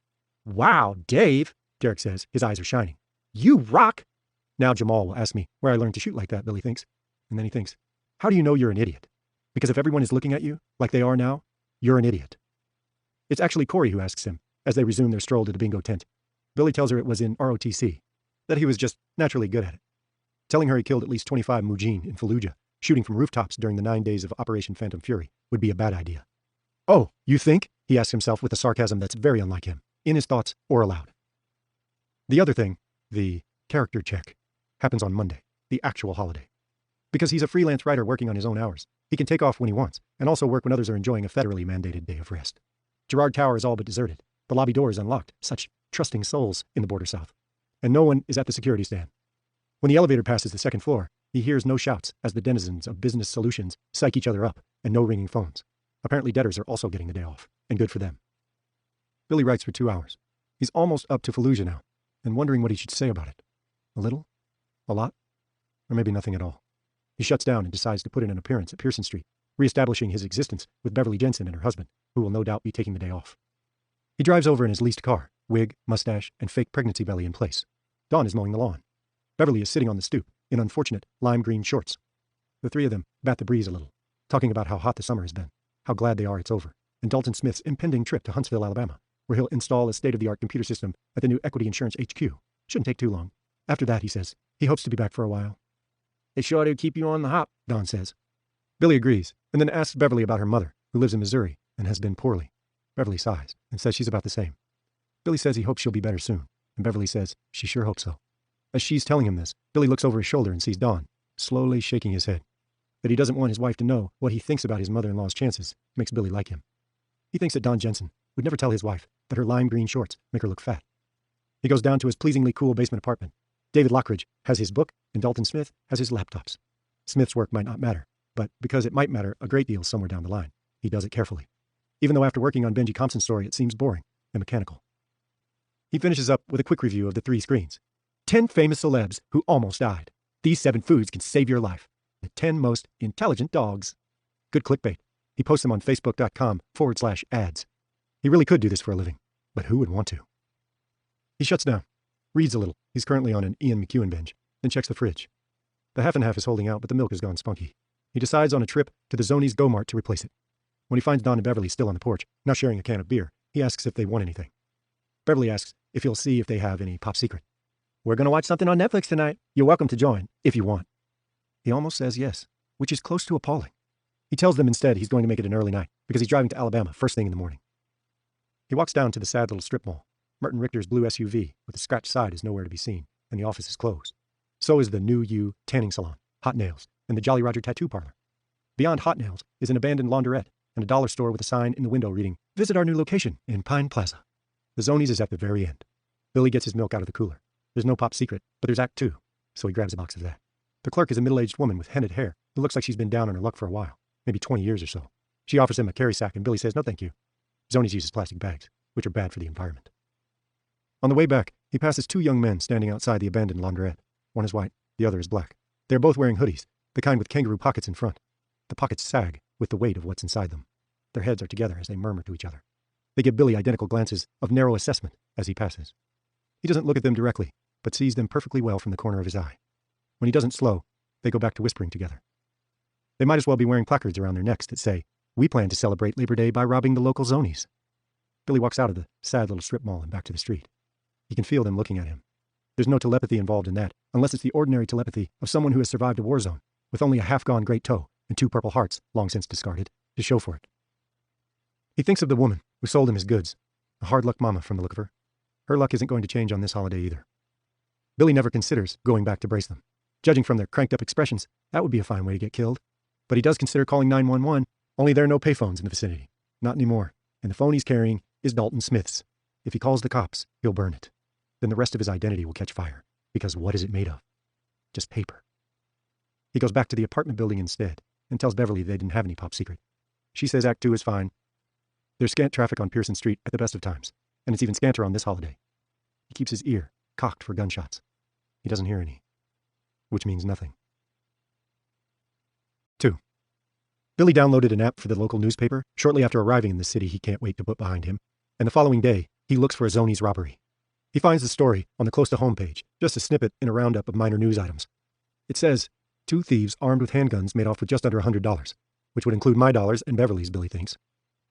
"Wow, Dave," Derek says, his eyes are shining. "You rock." Now Jamal will ask me where I learned to shoot like that, Billy thinks. And then he thinks, how do you know you're an idiot? Because if everyone is looking at you, like they are now, you're an idiot. It's actually Corey who asks him, as they resume their stroll to the bingo tent. Billy tells her it was in ROTC, that he was just naturally good at it. Telling her he killed at least 25 Mujin in Fallujah, shooting from rooftops during the 9 days of Operation Phantom Fury, would be a bad idea. "Oh, you think?" he asks himself with a sarcasm that's very unlike him, in his thoughts or aloud. The other thing, the character check, happens on Monday, the actual holiday. Because he's a freelance writer working on his own hours, he can take off when he wants, and also work when others are enjoying a federally mandated day of rest. Girard Tower is all but deserted. The lobby door is unlocked, such trusting souls in the border south. And no one is at the security stand. When the elevator passes the 2nd floor, he hears no shouts as the denizens of Business Solutions psych each other up, and no ringing phones. Apparently debtors are also getting the day off, and good for them. Billy writes for 2 hours. He's almost up to Fallujah now, and wondering what he should say about it. A little? A lot? Or maybe nothing at all. He shuts down and decides to put in an appearance at Pearson Street, reestablishing his existence with Beverly Jensen and her husband, who will no doubt be taking the day off. He drives over in his leased car, wig, mustache, and fake pregnancy belly in place. Dawn is mowing the lawn. Beverly is sitting on the stoop, in unfortunate lime green shorts. The 3 of them bat the breeze a little, talking about how hot the summer has been, how glad they are it's over, and Dalton Smith's impending trip to Huntsville, Alabama, where he'll install a state-of-the-art computer system at the new Equity Insurance HQ. Shouldn't take too long. After that, he says, he hopes to be back for a while. "They sure do keep you on the hop," Dawn says. Billy agrees, and then asks Beverly about her mother, who lives in Missouri and has been poorly. Beverly sighs and says she's about the same. Billy says he hopes she'll be better soon, and Beverly says she sure hopes so. As she's telling him this, Billy looks over his shoulder and sees Dawn, slowly shaking his head. That he doesn't want his wife to know what he thinks about his mother-in-law's chances makes Billy like him. He thinks that Don Jensen would never tell his wife that her lime green shorts make her look fat. He goes down to his pleasingly cool basement apartment. David Lockridge has his book, and Dalton Smith has his laptops. Smith's work might not matter, but because it might matter a great deal somewhere down the line, he does it carefully. Even though after working on Benji Compson's story, it seems boring and mechanical. He finishes up with a quick review of the 3 screens. 10 famous celebs who almost died. These 7 foods can save your life. The 10 most intelligent dogs. Good clickbait. He posts them on facebook.com/ads. He really could do this for a living, but who would want to? He shuts down, reads a little. He's currently on an Ian McEwan binge, then checks the fridge. The half and half is holding out, but the milk has gone spunky. He decides on a trip to the Zonies Go Mart to replace it. When he finds Don and Beverly still on the porch, now sharing a can of beer, he asks if they want anything. Beverly asks if he'll see if they have any Pop Secret. "We're going to watch something on Netflix tonight. You're welcome to join, if you want." He almost says yes, which is close to appalling. He tells them instead he's going to make it an early night, because he's driving to Alabama first thing in the morning. He walks down to the sad little strip mall. Merton Richter's blue SUV with the scratched side is nowhere to be seen, and the office is closed. So is the New You tanning salon, Hot Nails, and the Jolly Roger tattoo parlor. Beyond Hot Nails is an abandoned laundrette and a dollar store with a sign in the window reading, "Visit our new location in Pine Plaza." The Zonies is at the very end. Billy gets his milk out of the cooler. There's no Pop Secret, but there's Act 2, so he grabs a box of that. The clerk is a middle-aged woman with hennaed hair who looks like she's been down on her luck for a while, maybe 20 years or so. She offers him a carry sack, and Billy says no thank you. Zonies uses plastic bags. which are bad for the environment. On the way back, he passes 2 young men standing outside the abandoned laundrette. One is white, the other is black. They are both wearing hoodies, the kind with kangaroo pockets in front. The pockets sag with the weight of what's inside them. Their heads are together as they murmur to each other. They give Billy identical glances of narrow assessment as he passes. He doesn't look at them directly, but sees them perfectly well from the corner of his eye. When he doesn't slow, they go back to whispering together. They might as well be wearing placards around their necks that say, "We plan to celebrate Labor Day by robbing the local zonies." Billy walks out of the sad little strip mall and back to the street. He can feel them looking at him. There's no telepathy involved in that, unless it's the ordinary telepathy of someone who has survived a war zone, with only a half-gone great toe and 2 purple hearts, long since discarded, to show for it. He thinks of the woman who sold him his goods, a hard-luck mama from the look of her. Her luck isn't going to change on this holiday either. Billy never considers going back to brace them. Judging from their cranked-up expressions, that would be a fine way to get killed. But he does consider calling 911, only there are no payphones in the vicinity. Not anymore. And the phone he's carrying is Dalton Smith's. If he calls the cops, he'll burn it. Then the rest of his identity will catch fire. Because what is it made of? Just paper. He goes back to the apartment building instead and tells Beverly they didn't have any pop secret. She says Act 2 is fine. There's scant traffic on Pearson Street at the best of times, and it's even scanter on this holiday. He keeps his ear cocked for gunshots. He doesn't hear any, which means nothing. 2. Billy downloaded an app for the local newspaper shortly after arriving in the city he can't wait to put behind him, and the following day, he looks for a Zonies robbery. He finds the story on the close-to-home page, just a snippet in a roundup of minor news items. It says, 2 thieves armed with handguns made off with just under $100, which would include my dollars and Beverly's, Billy thinks.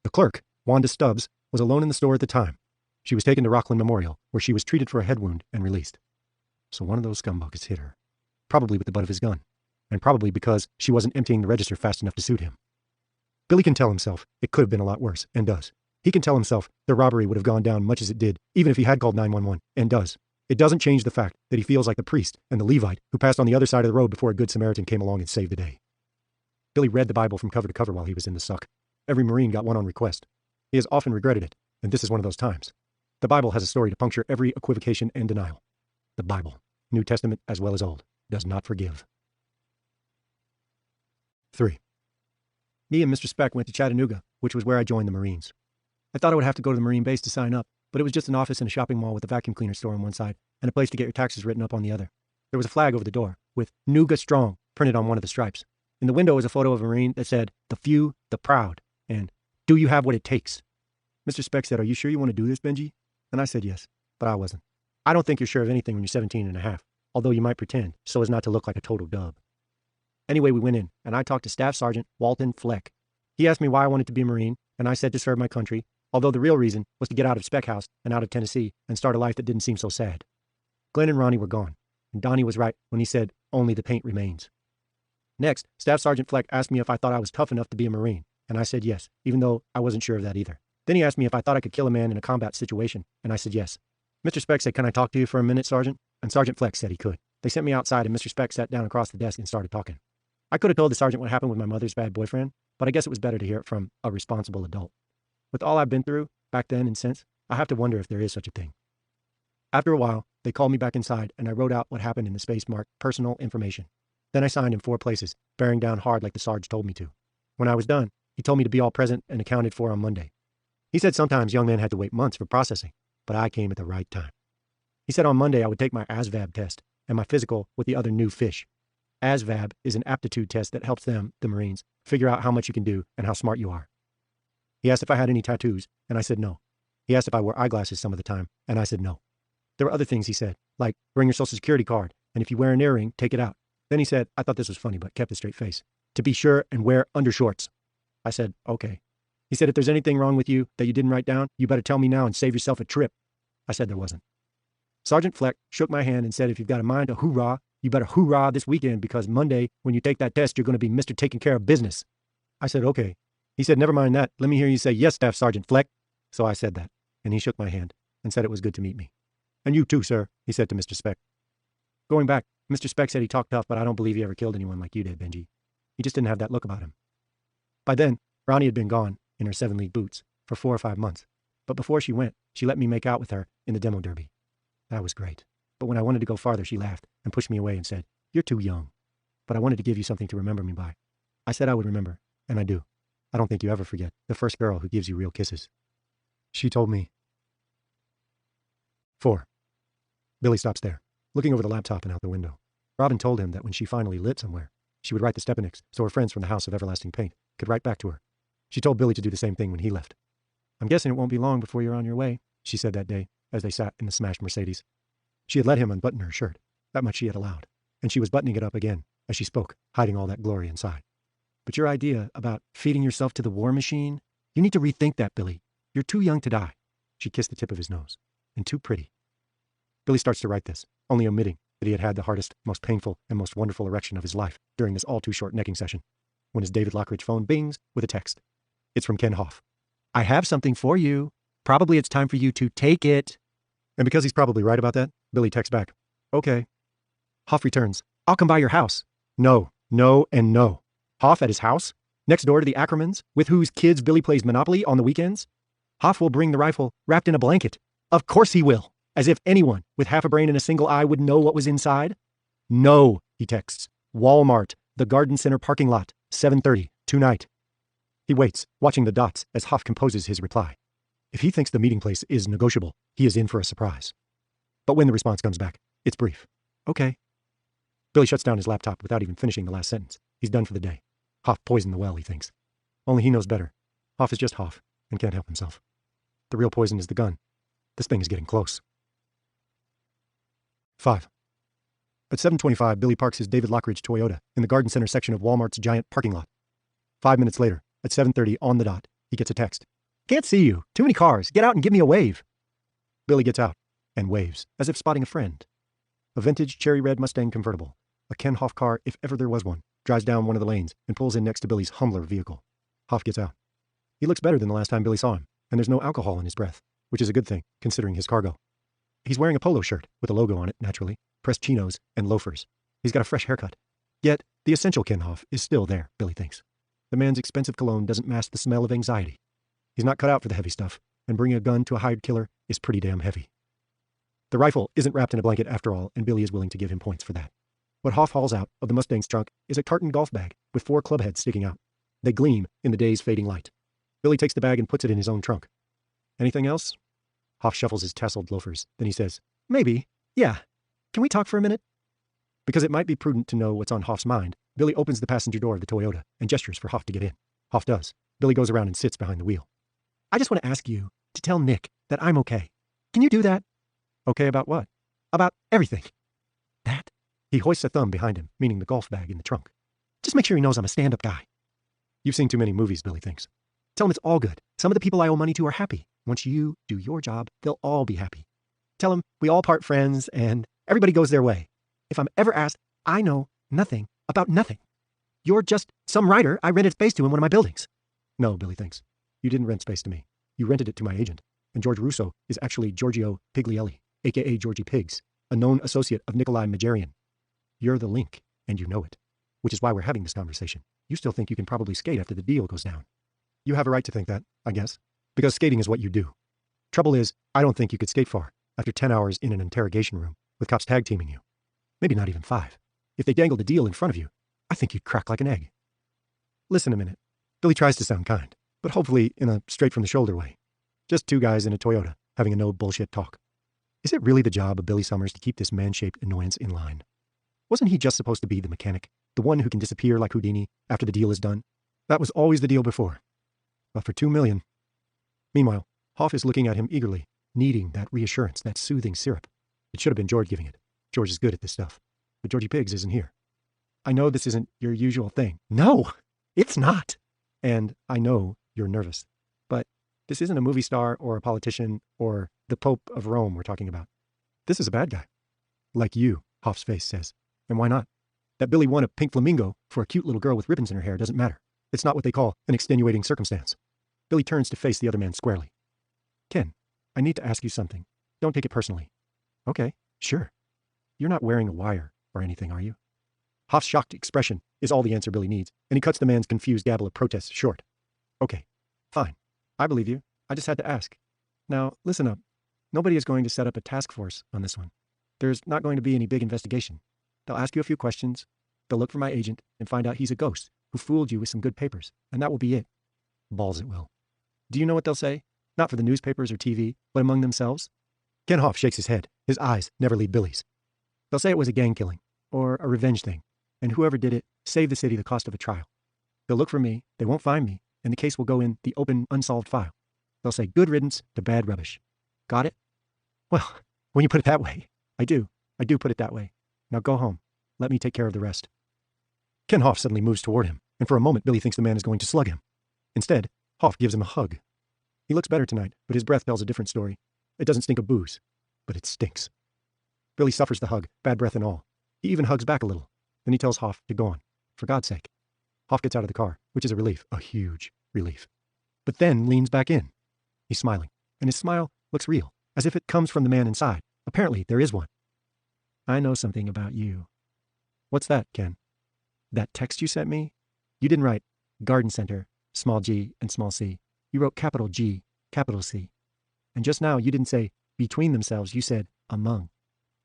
The clerk, Wanda Stubbs, was alone in the store at the time. She was taken to Rockland Memorial, where she was treated for a head wound and released. So one of those scumbuckets hit her, probably with the butt of his gun, and probably because she wasn't emptying the register fast enough to suit him. Billy can tell himself it could have been a lot worse, and does. He can tell himself the robbery would have gone down much as it did, even if he had called 911, and does. It doesn't change the fact that he feels like the priest and the Levite who passed on the other side of the road before a good Samaritan came along and saved the day. Billy read the Bible from cover to cover while he was in the suck. Every Marine got one on request. He has often regretted it, and this is one of those times. The Bible has a story to puncture every equivocation and denial. The Bible, New Testament as well as Old, does not forgive. 3. Me and Mr. Speck went to Chattanooga, which was where I joined the Marines. I thought I would have to go to the Marine base to sign up, but it was just an office and a shopping mall with a vacuum cleaner store on one side and a place to get your taxes written up on the other. There was a flag over the door with Nooga Strong printed on one of the stripes. In the window was a photo of a Marine that said, "The few, the proud," and "Do you have what it takes?" Mr. Speck said, "Are you sure you want to do this, Benji?" And I said yes, but I wasn't. I don't think you're sure of anything when you're 17 and a half, although you might pretend so as not to look like a total dub. Anyway, we went in, and I talked to Staff Sergeant Walton Fleck. He asked me why I wanted to be a Marine, and I said to serve my country, although the real reason was to get out of Spec House and out of Tennessee and start a life that didn't seem so sad. Glenn and Ronnie were gone, and Donnie was right when he said, "Only the paint remains." Next, Staff Sergeant Fleck asked me if I thought I was tough enough to be a Marine, and I said yes, even though I wasn't sure of that either. Then he asked me if I thought I could kill a man in a combat situation, and I said yes. Mr. Speck said, "Can I talk to you for a minute, Sergeant?" And Sergeant Fleck said he could. They sent me outside, and Mr. Speck sat down across the desk and started talking. I could have told the sergeant what happened with my mother's bad boyfriend, but I guess it was better to hear it from a responsible adult. With all I've been through, back then and since, I have to wonder if there is such a thing. After a while, they called me back inside, and I wrote out what happened in the space marked personal information. Then I signed in 4 places, bearing down hard like the Sarge told me to. When I was done, he told me to be all present and accounted for on Monday. He said sometimes young men had to wait months for processing, but I came at the right time. He said on Monday I would take my ASVAB test and my physical with the other new fish. ASVAB is an aptitude test that helps them, the Marines, figure out how much you can do and how smart you are. He asked if I had any tattoos, and I said no. He asked if I wore eyeglasses some of the time, and I said no. There were other things he said, like bring your Social Security card, and if you wear an earring, take it out. Then he said, I thought this was funny, but kept a straight face, to be sure and wear undershorts. I said, okay. He said, if there's anything wrong with you that you didn't write down, you better tell me now and save yourself a trip. I said there wasn't. Sergeant Fleck shook my hand and said, if you've got a mind to hoorah, you better hoorah this weekend because Monday, when you take that test, you're going to be Mr. Taking Care of Business. I said, okay. He said, never mind that. Let me hear you say, yes, Staff Sergeant Fleck. So I said that, and he shook my hand and said it was good to meet me. And you too, sir, he said to Mr. Speck. Going back, Mr. Speck said he talked tough, but I don't believe he ever killed anyone like you did, Benji. He just didn't have that look about him. By then, Ronnie had been gone in her 7-league boots for 4 or 5 months. But before she went, she let me make out with her in the demo derby. That was great. But when I wanted to go farther, she laughed and pushed me away and said, you're too young. But I wanted to give you something to remember me by. I said I would remember, and I do. I don't think you ever forget the first girl who gives you real kisses. She told me, 4. Billy stops there, looking over the laptop and out the window. Robin told him that when she finally lit somewhere, she would write the Stepaniks so her friends from the House of Everlasting Paint could write back to her. She told Billy to do the same thing when he left. I'm guessing it won't be long before you're on your way, she said that day as they sat in the smashed Mercedes. She had let him unbutton her shirt. That much she had allowed. And she was buttoning it up again as she spoke, hiding all that glory inside. But your idea about feeding yourself to the war machine, you need to rethink that, Billy. You're too young to die. She kissed the tip of his nose. And too pretty. Billy starts to write this, only omitting that he had had the hardest, most painful, and most wonderful erection of his life during this all-too-short necking session, when his David Lockridge phone bings with a text. It's from Ken Hoff. I have something for you. Probably it's time for you to take it. And because he's probably right about that, Billy texts back, okay. Hoff returns, I'll come by your house. No, no, and no. Hoff at his house? Next door to the Ackermans, with whose kids Billy plays Monopoly on the weekends? Hoff will bring the rifle wrapped in a blanket. Of course he will. As if anyone with half a brain and a single eye would know what was inside. No, he texts. Walmart, the Garden Center parking lot, 7:30, tonight. He waits, watching the dots as Hoff composes his reply. If he thinks the meeting place is negotiable, he is in for a surprise. But when the response comes back, it's brief. Okay. Billy shuts down his laptop without even finishing the last sentence. He's done for the day. Hoff poisoned the well, he thinks. Only he knows better. Hoff is just Hoff and can't help himself. The real poison is the gun. This thing is getting close. 5. At 7:25, Billy parks his David Lockridge Toyota in the Garden Center section of Walmart's giant parking lot. 5 minutes later, at 7:30 on the dot, he gets a text. Can't see you. Too many cars. Get out and give me a wave. Billy gets out and waves, as if spotting a friend. A vintage cherry red Mustang convertible, a Ken Hoff car if ever there was one, drives down one of the lanes and pulls in next to Billy's humbler vehicle. Hoff gets out. He looks better than the last time Billy saw him, and there's no alcohol in his breath, which is a good thing, considering his cargo. He's wearing a polo shirt with a logo on it, naturally, pressed chinos, and loafers. He's got a fresh haircut. Yet, the essential Ken Hoff is still there, Billy thinks. The man's expensive cologne doesn't mask the smell of anxiety. He's not cut out for the heavy stuff, and bringing a gun to a hired killer is pretty damn heavy. The rifle isn't wrapped in a blanket after all, and Billy is willing to give him points for that. What Hoff hauls out of the Mustang's trunk is a tartan golf bag with 4 club heads sticking out. They gleam in the day's fading light. Billy takes the bag and puts it in his own trunk. Anything else? Hoff shuffles his tasseled loafers. Then he says, maybe. Yeah. Can we talk for a minute? Because it might be prudent to know what's on Hoff's mind, Billy opens the passenger door of the Toyota and gestures for Hoff to get in. Hoff does. Billy goes around and sits behind the wheel. I just want to ask you to tell Nick that I'm okay. Can you do that? Okay about what? About everything. That? He hoists a thumb behind him, meaning the golf bag in the trunk. Just make sure he knows I'm a stand-up guy. You've seen too many movies, Billy thinks. Tell him it's all good. Some of the people I owe money to are happy. Once you do your job, they'll all be happy. Tell him we all part friends and everybody goes their way. If I'm ever asked, I know nothing about nothing. You're just some writer I rented space to in one of my buildings. No, Billy thinks. You didn't rent space to me. You rented it to my agent. And George Russo is actually Giorgio Piglielli, a.k.a. Georgie Pigs, a known associate of Nikolai Majarian. You're the link, and you know it. Which is why we're having this conversation. You still think you can probably skate after the deal goes down. You have a right to think that, I guess. Because skating is what you do. Trouble is, I don't think you could skate far after 10 hours in an interrogation room with cops tag teaming you. Maybe not even 5. If they dangled a deal in front of you, I think you'd crack like an egg. Listen a minute. Billy tries to sound kind, but hopefully in a straight-from-the-shoulder way. Just 2 guys in a Toyota having a no-bullshit talk. Is it really the job of Billy Summers to keep this man-shaped annoyance in line? Wasn't he just supposed to be the mechanic, the one who can disappear like Houdini after the deal is done? That was always the deal before. But for $2 million. Meanwhile, Hoff is looking at him eagerly, needing that reassurance, that soothing syrup. It should have been George giving it. George is good at this stuff. But Georgie Pigs isn't here. I know this isn't your usual thing. No, it's not. And I know you're nervous. But this isn't a movie star or a politician or the Pope of Rome we're talking about. This is a bad guy. Like you, Hoff's face says. And why not? That Billy won a pink flamingo for a cute little girl with ribbons in her hair doesn't matter. It's not what they call an extenuating circumstance. Billy turns to face the other man squarely. Ken, I need to ask you something. Don't take it personally. Okay, sure. You're not wearing a wire or anything, are you? Hoff's shocked expression is all the answer Billy needs, and he cuts the man's confused gabble of protests short. Okay, fine. I believe you. I just had to ask. Now, listen up. Nobody is going to set up a task force on this one. There's not going to be any big investigation. They'll ask you a few questions. They'll look for my agent and find out he's a ghost who fooled you with some good papers, and that will be it. Balls it will. Do you know what they'll say? Not for the newspapers or TV, but among themselves? Ken Hoff shakes his head. His eyes never leave Billy's. They'll say it was a gang killing, or a revenge thing, and whoever did it saved the city the cost of a trial. They'll look for me, they won't find me, and the case will go in the open, unsolved file. They'll say good riddance to bad rubbish. Got it? Well, when you put it that way, I do. I do put it that way. Now go home. Let me take care of the rest. Ken Hoff suddenly moves toward him, and for a moment Billy thinks the man is going to slug him. Instead, Hoff gives him a hug. He looks better tonight, but his breath tells a different story. It doesn't stink of booze, but it stinks. Billy suffers the hug, bad breath and all. He even hugs back a little. Then he tells Hoff to go on, for God's sake. Hoff gets out of the car, which is a relief, a huge relief. But then leans back in. He's smiling, and his smile looks real, as if it comes from the man inside. Apparently, there is one. I know something about you. What's that, Ken? That text you sent me? You didn't write garden center, small g and small c. You wrote capital G, capital C. And just now you didn't say between themselves, you said among.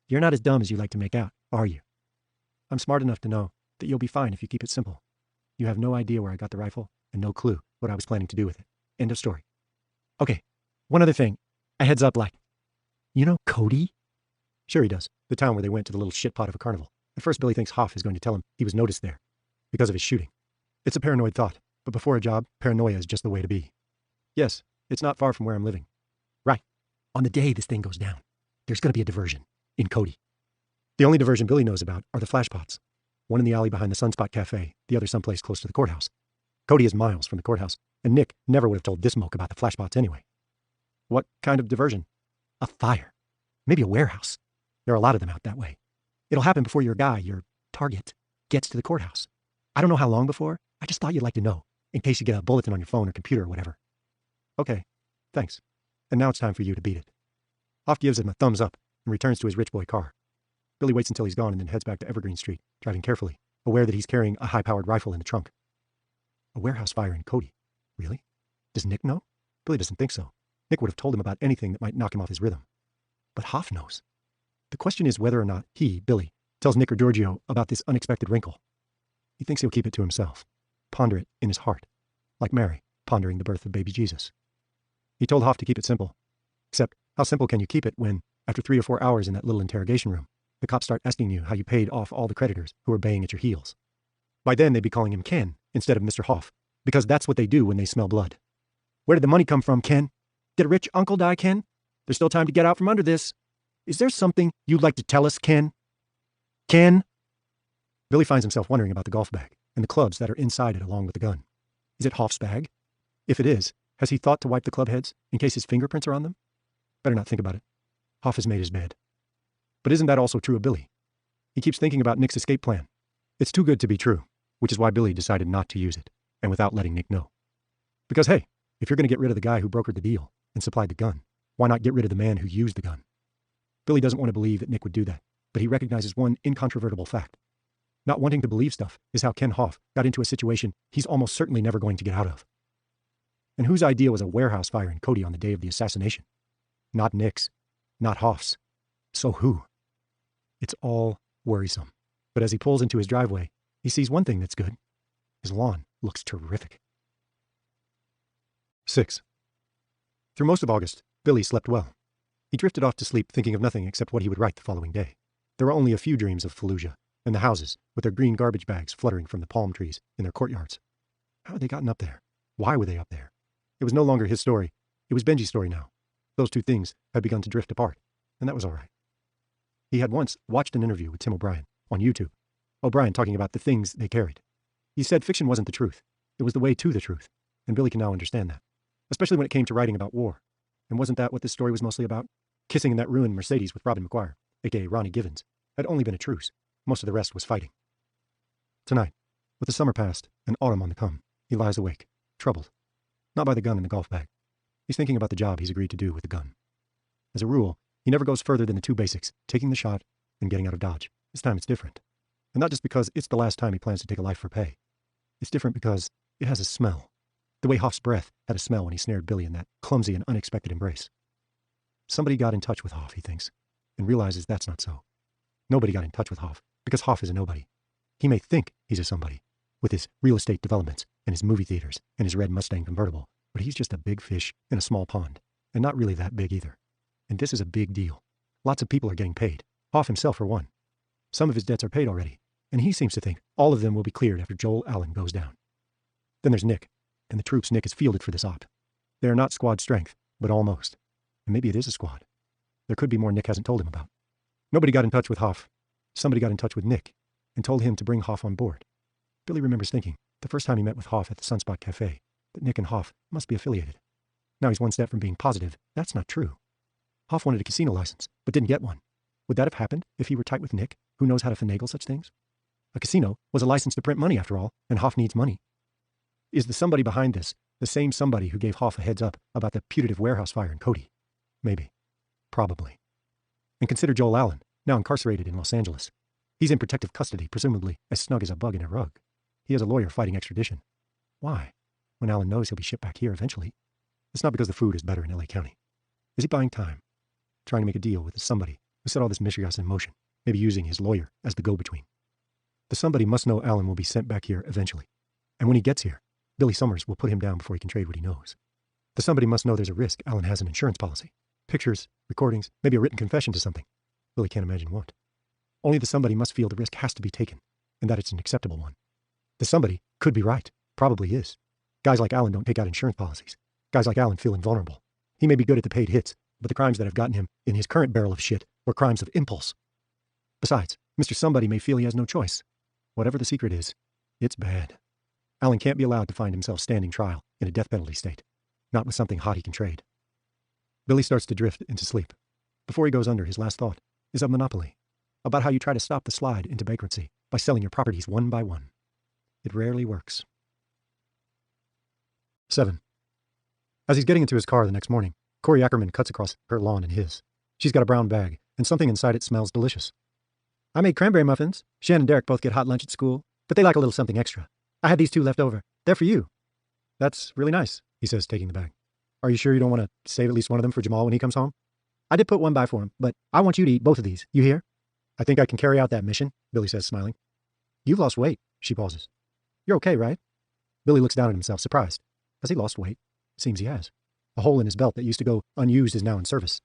You're not as dumb as you like to make out, are you? I'm smart enough to know that you'll be fine if you keep it simple. You have no idea where I got the rifle and no clue what I was planning to do with it. End of story. Okay, one other thing. A heads up like, you know Cody? Sure he does. The town where they went to the little shit pot of a carnival. At first Billy thinks Hoff is going to tell him he was noticed there because of his shooting. It's a paranoid thought, but before a job, paranoia is just the way to be. Yes, it's not far from where I'm living. Right. On the day this thing goes down, there's going to be a diversion in Cody. The only diversion Billy knows about are the flashpots. One in the alley behind the Sunspot Cafe, the other someplace close to the courthouse. Cody is miles from the courthouse, and Nick never would have told this moke about the flashpots anyway. What kind of diversion? A fire. Maybe a warehouse. There are a lot of them out that way. It'll happen before your guy, your target, gets to the courthouse. I don't know how long before. I just thought you'd like to know, in case you get a bulletin on your phone or computer or whatever. Okay, thanks. And now it's time for you to beat it. Hoff gives him a thumbs up and returns to his rich boy car. Billy waits until he's gone and then heads back to Evergreen Street, driving carefully, aware that he's carrying a high-powered rifle in the trunk. A warehouse fire in Cody. Really? Does Nick know? Billy doesn't think so. Nick would have told him about anything that might knock him off his rhythm. But Hoff knows. The question is whether or not he, Billy, tells Nick or Giorgio about this unexpected wrinkle. He thinks he'll keep it to himself, ponder it in his heart, like Mary pondering the birth of baby Jesus. He told Hoff to keep it simple. Except, how simple can you keep it when, after 3 or 4 hours in that little interrogation room, the cops start asking you how you paid off all the creditors who were baying at your heels? By then, they'd be calling him Ken instead of Mr. Hoff, because that's what they do when they smell blood. Where did the money come from, Ken? Did a rich uncle die, Ken? There's still time to get out from under this. Is there something you'd like to tell us, Ken? Ken? Billy finds himself wondering about the golf bag and the clubs that are inside it along with the gun. Is it Hoff's bag? If it is, has he thought to wipe the club heads in case his fingerprints are on them? Better not think about it. Hoff has made his bed. But isn't that also true of Billy? He keeps thinking about Nick's escape plan. It's too good to be true, which is why Billy decided not to use it, and without letting Nick know. Because hey, if you're going to get rid of the guy who brokered the deal and supplied the gun, why not get rid of the man who used the gun? Billy doesn't want to believe that Nick would do that, but he recognizes one incontrovertible fact. Not wanting to believe stuff is how Ken Hoff got into a situation he's almost certainly never going to get out of. And whose idea was a warehouse fire in Cody on the day of the assassination? Not Nick's, not Hoff's. So who? It's all worrisome. But as he pulls into his driveway, he sees one thing that's good. His lawn looks terrific. 6. Through most of August, Billy slept well. He drifted off to sleep thinking of nothing except what he would write the following day. There were only a few dreams of Fallujah, and the houses, with their green garbage bags fluttering from the palm trees in their courtyards. How had they gotten up there? Why were they up there? It was no longer his story. It was Benji's story now. Those two things had begun to drift apart, and that was all right. He had once watched an interview with Tim O'Brien on YouTube. O'Brien talking about the things they carried. He said fiction wasn't the truth. It was the way to the truth, and Billy can now understand that, especially when it came to writing about war. And wasn't that what this story was mostly about? Kissing in that ruined Mercedes with Robin McGuire, a.k.a. Ronnie Givens, had only been a truce. Most of the rest was fighting. Tonight, with the summer past and autumn on the come, he lies awake, troubled. Not by the gun in the golf bag. He's thinking about the job he's agreed to do with the gun. As a rule, he never goes further than the two basics, taking the shot and getting out of Dodge. This time it's different. And not just because it's the last time he plans to take a life for pay. It's different because it has a smell. The way Hoff's breath had a smell when he snared Billy in that clumsy and unexpected embrace. Somebody got in touch with Hoff, he thinks, and realizes that's not so. Nobody got in touch with Hoff, because Hoff is a nobody. He may think he's a somebody, with his real estate developments, and his movie theaters, and his red Mustang convertible, but he's just a big fish in a small pond, and not really that big either. And this is a big deal. Lots of people are getting paid. Hoff himself for one. Some of his debts are paid already, and he seems to think all of them will be cleared after Joel Allen goes down. Then there's Nick, and the troops Nick has fielded for this op. They are not squad strength, but almost. And maybe it is a squad. There could be more Nick hasn't told him about. Nobody got in touch with Hoff. Somebody got in touch with Nick and told him to bring Hoff on board. Billy remembers thinking, the first time he met with Hoff at the Sunspot Cafe, that Nick and Hoff must be affiliated. Now he's one step from being positive that's not true. Hoff wanted a casino license, but didn't get one. Would that have happened if he were tight with Nick, who knows how to finagle such things? A casino was a license to print money, after all, and Hoff needs money. Is the somebody behind this the same somebody who gave Hoff a heads up about the putative warehouse fire in Cody? Maybe. Probably. And consider Joel Allen, now incarcerated in Los Angeles. He's in protective custody, presumably as snug as a bug in a rug. He has a lawyer fighting extradition. Why? When Allen knows he'll be shipped back here eventually. It's not because the food is better in LA County. Is he buying time? Trying to make a deal with the somebody who set all this mischievous in motion, maybe using his lawyer as the go-between. The somebody must know Allen will be sent back here eventually. And when he gets here, Billy Summers will put him down before he can trade what he knows. The somebody must know there's a risk Allen has an insurance policy. Pictures, recordings, maybe a written confession to something. Billy can't imagine what. Only the somebody must feel the risk has to be taken, and that it's an acceptable one. The somebody could be right, probably is. Guys like Allen don't take out insurance policies. Guys like Allen feel invulnerable. He may be good at the paid hits, but the crimes that have gotten him in his current barrel of shit were crimes of impulse. Besides, Mr. Somebody may feel he has no choice. Whatever the secret is, it's bad. Allen can't be allowed to find himself standing trial in a death penalty state, not with something hot he can trade. Billy starts to drift into sleep. Before he goes under, his last thought is of Monopoly, about how you try to stop the slide into bankruptcy by selling your properties one by one. It rarely works. 7. As he's getting into his car the next morning, Corey Ackerman cuts across her lawn and his. She's got a brown bag, and something inside it smells delicious. I made cranberry muffins. Shan and Derek both get hot lunch at school, but they like a little something extra. I had these 2 left over. They're for you. That's really nice, he says, taking the bag. Are you sure you don't want to save at least one of them for Jamal when he comes home? I did put one by for him, but I want you to eat both of these. You hear? I think I can carry out that mission, Billy says, smiling. You've lost weight. She pauses. You're okay, right? Billy looks down at himself, surprised. Has he lost weight? Seems he has. A hole in his belt that used to go unused is now in service.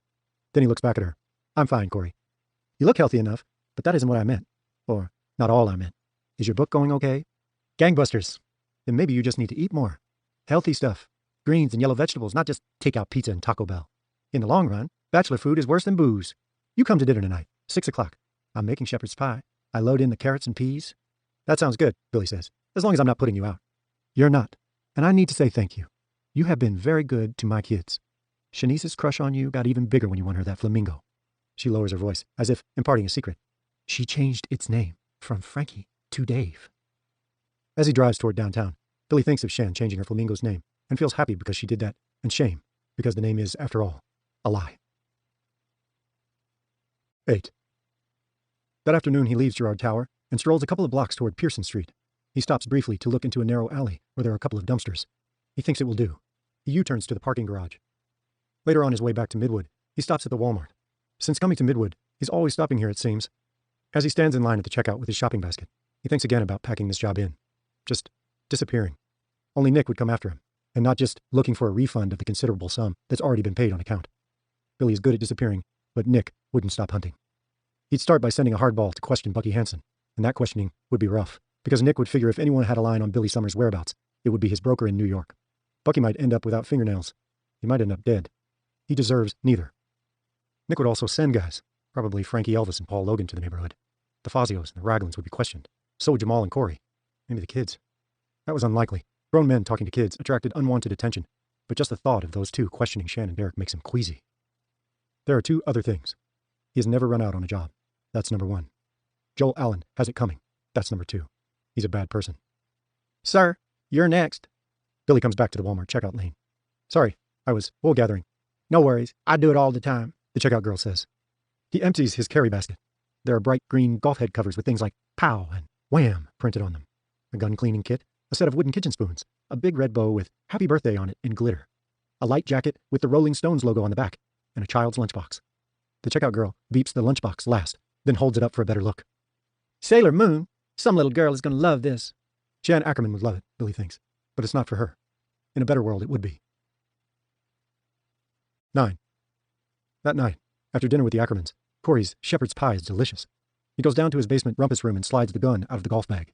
Then he looks back at her. I'm fine, Corey. You look healthy enough, but that isn't what I meant. Or, not all I meant. Is your book going okay? Gangbusters. Then maybe you just need to eat more. Healthy stuff. Greens and yellow vegetables, not just takeout pizza and Taco Bell. In the long run, bachelor food is worse than booze. You come to dinner tonight, 6 o'clock. I'm making shepherd's pie. I load in the carrots and peas. That sounds good, Billy says, as long as I'm not putting you out. You're not. And I need to say thank you. You have been very good to my kids. Shanice's crush on you got even bigger when you won her that flamingo. She lowers her voice, as if imparting a secret. She changed its name from Frankie to Dave. As he drives toward downtown, Billy thinks of Shan changing her flamingo's name and feels happy because she did that, and shame because the name is, after all, a lie. 8. That afternoon he leaves Girard Tower and strolls a couple of blocks toward Pearson Street. He stops briefly to look into a narrow alley where there are a couple of dumpsters. He thinks it will do. He U-turns to the parking garage. Later on his way back to Midwood, he stops at the Walmart. Since coming to Midwood, he's always stopping here, it seems. As he stands in line at the checkout with his shopping basket, he thinks again about packing this job in. Just disappearing. Only Nick would come after him, and not just looking for a refund of the considerable sum that's already been paid on account. Billy is good at disappearing, but Nick wouldn't stop hunting. He'd start by sending a hardball to question Bucky Hansen, and that questioning would be rough, because Nick would figure if anyone had a line on Billy Summers' whereabouts, it would be his broker in New York. Bucky might end up without fingernails. He might end up dead. He deserves neither. Nick would also send guys, probably Frankie Elvis and Paul Logan, to the neighborhood. The Fazios and the Raglins would be questioned. So would Jamal and Corey. Maybe the kids. That was unlikely. Grown men talking to kids attracted unwanted attention, but just the thought of those two questioning Shan and Derek makes him queasy. There are 2 other things. He has never run out on a job. That's number 1. Joel Allen has it coming. That's number 2. He's a bad person. Sir, you're next. Billy comes back to the Walmart checkout lane. Sorry, I was wool gathering. No worries. I do it all the time, the checkout girl says. He empties his carry basket. There are bright green golf head covers with things like POW and WHAM printed on them. A gun cleaning kit, a set of wooden kitchen spoons, a big red bow with Happy Birthday on it in glitter, a light jacket with the Rolling Stones logo on the back, and a child's lunchbox. The checkout girl beeps the lunchbox last, then holds it up for a better look. Sailor Moon. Some little girl is going to love this. Shan Ackerman would love it, Billy thinks, but it's not for her. In a better world, it would be. 9. That night, after dinner with the Ackermans, Corey's shepherd's pie is delicious. He goes down to his basement rumpus room and slides the gun out of the golf bag.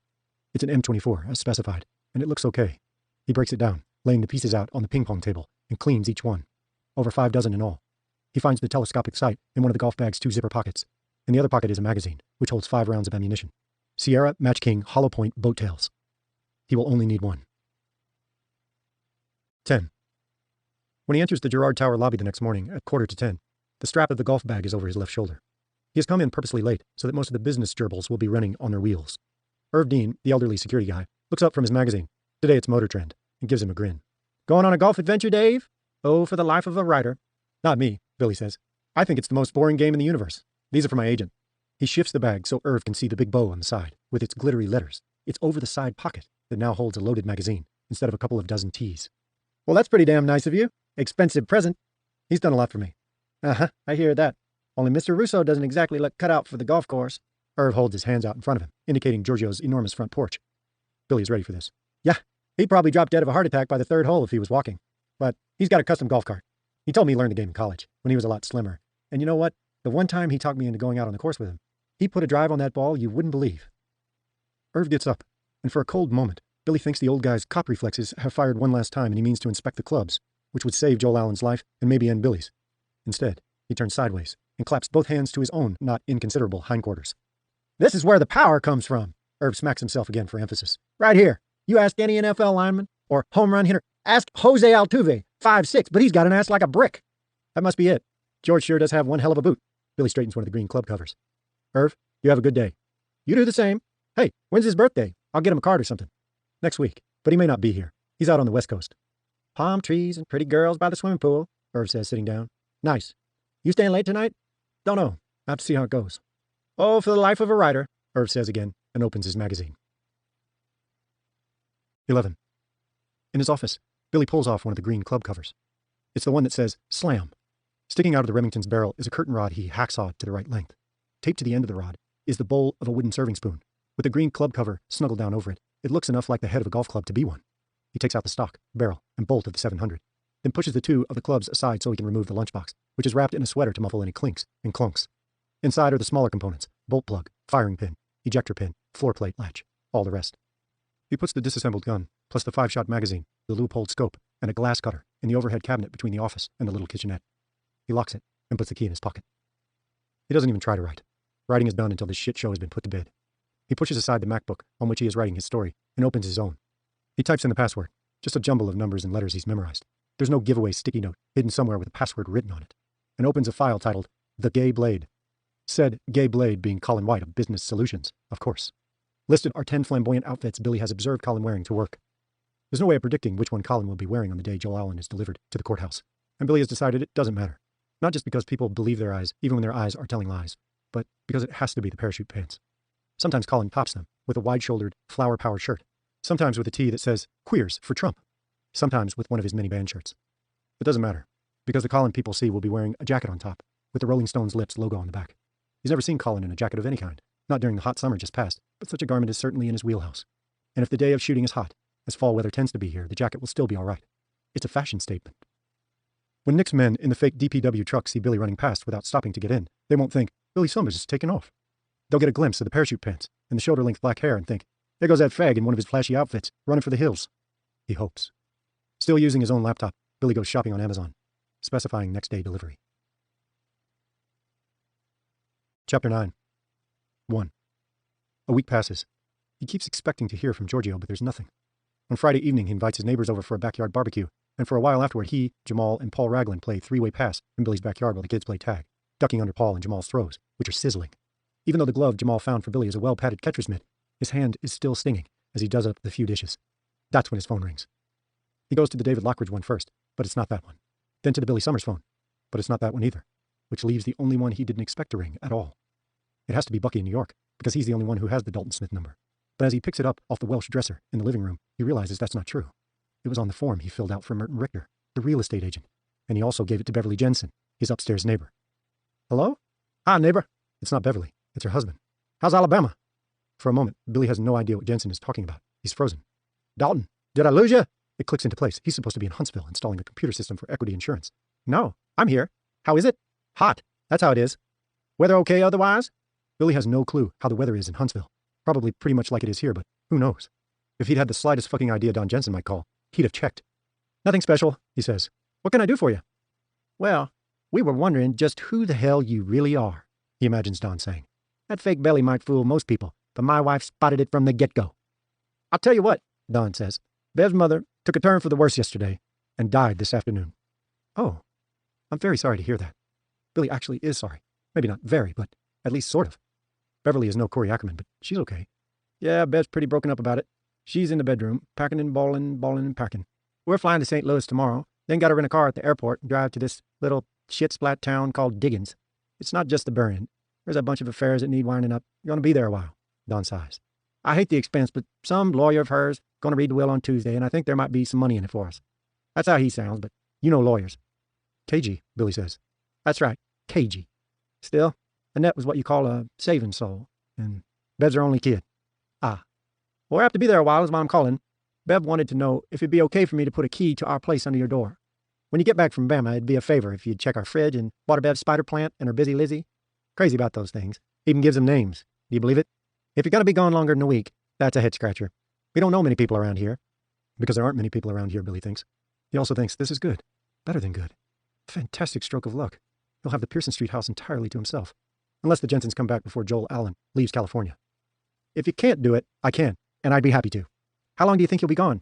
It's an M24, as specified, and it looks okay. He breaks it down, laying the pieces out on the ping-pong table, and cleans each one. Over 5 dozen in all. He finds the telescopic sight in one of the golf bag's 2 zipper pockets. In the other pocket is a magazine, which holds 5 rounds of ammunition. Sierra Match King Hollow Point boat tails. He will only need 1. 10. When he enters the Gerard Tower lobby the next morning at 9:45, the strap of the golf bag is over his left shoulder. He has come in purposely late so that most of the business gerbils will be running on their wheels. Irv Dean, the elderly security guy, looks up from his magazine. Today it's Motor Trend, and gives him a grin. Going on a golf adventure, Dave? Oh, for the life of a writer. Not me, Billy says. I think it's the most boring game in the universe. These are for my agent. He shifts the bag so Irv can see the big bow on the side, with its glittery letters. It's over the side pocket that now holds a loaded magazine, instead of a couple of dozen tees. Well, that's pretty damn nice of you. Expensive present. He's done a lot for me. Uh-huh, I hear that. Only Mr. Russo doesn't exactly look cut out for the golf course. Irv holds his hands out in front of him, indicating Giorgio's enormous front porch. Billy is ready for this. Yeah, he'd probably drop dead of a heart attack by the 3rd hole if he was walking. But he's got a custom golf cart. He told me he learned the game in college, when he was a lot slimmer. And you know what? The one time he talked me into going out on the course with him, he put a drive on that ball you wouldn't believe. Irv gets up, and for a cold moment, Billy thinks the old guy's cop reflexes have fired one last time and he means to inspect the clubs, which would save Joel Allen's life and maybe end Billy's. Instead, he turns sideways and claps both hands to his own not inconsiderable hindquarters. This is where the power comes from. Irv smacks himself again for emphasis. Right here. You ask any NFL lineman or home run hitter. Ask Jose Altuve, 5'6", but he's got an ass like a brick. That must be it. George sure does have one hell of a boot. Billy straightens one of the green club covers. Irv, you have a good day. You do the same. Hey, when's his birthday? I'll get him a card or something. Next week, but he may not be here. He's out on the West Coast. Palm trees and pretty girls by the swimming pool, Irv says, sitting down. Nice. You staying late tonight? Don't know. I have to see how it goes. Oh, for the life of a writer, Irv says again, and opens his magazine. 11. In his office, Billy pulls off one of the green club covers. It's the one that says, Slam. Sticking out of the Remington's barrel is a curtain rod he hacksawed to the right length. Taped to the end of the rod is the bowl of a wooden serving spoon. With the green club cover snuggled down over it, it looks enough like the head of a golf club to be one. He takes out the stock, barrel, and bolt of the 700, then pushes the 2 of the clubs aside so he can remove the lunchbox, which is wrapped in a sweater to muffle any clinks and clunks. Inside are the smaller components, bolt plug, firing pin, ejector pin, floor plate latch, all the rest. He puts the disassembled gun, plus the 5-shot magazine, the loop-holed scope, and a glass cutter in the overhead cabinet between the office and the little kitchenette. He locks it and puts the key in his pocket. He doesn't even try to write. Writing is done until this shit show has been put to bed. He pushes aside the MacBook on which he is writing his story and opens his own. He types in the password, just a jumble of numbers and letters he's memorized. There's no giveaway sticky note hidden somewhere with a password written on it, and opens a file titled The Gay Blade. Said Gay Blade being Colin White of Business Solutions, of course. Listed are 10 flamboyant outfits Billy has observed Colin wearing to work. There's no way of predicting which one Colin will be wearing on the day Joel Allen is delivered to the courthouse, and Billy has decided it doesn't matter. Not just because people believe their eyes, even when their eyes are telling lies, but because it has to be the parachute pants. Sometimes Colin tops them with a wide-shouldered, flower power shirt. Sometimes with a tee that says, Queers for Trump. Sometimes with one of his many band shirts. It doesn't matter, because the Colin people see will be wearing a jacket on top, with the Rolling Stones Lips logo on the back. He's never seen Colin in a jacket of any kind, not during the hot summer just past, but such a garment is certainly in his wheelhouse. And if the day of shooting is hot, as fall weather tends to be here, the jacket will still be all right. It's a fashion statement. When Nick's men in the fake DPW truck see Billy running past without stopping to get in, they won't think, Billy Summers is taking off. They'll get a glimpse of the parachute pants and the shoulder-length black hair and think, there goes that fag in one of his flashy outfits, running for the hills. He hopes. Still using his own laptop, Billy goes shopping on Amazon, specifying next day delivery. Chapter 9. 1. A week passes. He keeps expecting to hear from Giorgio, but there's nothing. On Friday evening, he invites his neighbors over for a backyard barbecue, and for a while afterward, he, Jamal, and Paul Raglan play three-way pass in Billy's backyard while the kids play tag, ducking under Paul and Jamal's throws, which are sizzling. Even though the glove Jamal found for Billy is a well-padded catcher's mitt, his hand is still stinging as he does up the few dishes. That's when his phone rings. He goes to the David Lockridge one first, but it's not that one. Then to the Billy Summers phone, but it's not that one either, which leaves the only one he didn't expect to ring at all. It has to be Bucky in New York, because he's the only one who has the Dalton Smith number. But as he picks it up off the Welsh dresser in the living room, he realizes that's not true. It was on the form he filled out for Merton Richter, the real estate agent, and he also gave it to Beverly Jensen, his upstairs neighbor. Hello? Hi, neighbor. It's not Beverly. It's her husband. How's Alabama? For a moment, Billy has no idea what Jensen is talking about. He's frozen. Dalton, did I lose you? It clicks into place. He's supposed to be in Huntsville installing a computer system for equity insurance. No, I'm here. How is it? Hot. That's how it is. Weather okay otherwise? Billy has no clue how the weather is in Huntsville. Probably pretty much like it is here, but who knows? If he'd had the slightest fucking idea Don Jensen might call, he'd have checked. Nothing special, he says. What can I do for you? Well, we were wondering just who the hell you really are, he imagines Don saying. That fake belly might fool most people, but my wife spotted it from the get-go. I'll tell you what, Don says. Bev's mother took a turn for the worse yesterday and died this afternoon. Oh, I'm very sorry to hear that. Billy actually is sorry. Maybe not very, but at least sort of. Beverly is no Corey Ackerman, but she's okay. Yeah, Bev's pretty broken up about it. She's in the bedroom, packing and balling and packing. We're flying to St. Louis tomorrow, then gotta rent a car at the airport and drive to this little shit-splat town called Diggins. It's not just the burying. There's a bunch of affairs that need winding up. You're gonna be there a while, Don sighs. I hate the expense, but some lawyer of hers gonna read the will on Tuesday, and I think there might be some money in it for us. That's how he sounds, but you know lawyers. Cagey, Billy says. That's right, cagey. Still, Annette was what you call a saving soul, and Bev's her only kid. Ah. Well, we're apt to be there a while is why I'm calling. Bev wanted to know if it'd be okay for me to put a key to our place under your door. When you get back from Bama, it'd be a favor if you'd check our fridge and water Bev's spider plant and her busy Lizzie. Crazy about those things. Even gives them names. Do you believe it? If you're going to be gone longer than a week, that's a head-scratcher. We don't know many people around here. Because there aren't many people around here, Billy thinks. He also thinks this is good. Better than good. Fantastic stroke of luck. He'll have the Pearson Street house entirely to himself. Unless the Jensens come back before Joel Allen leaves California. If you can't do it, I can, and I'd be happy to. How long do you think you'll be gone?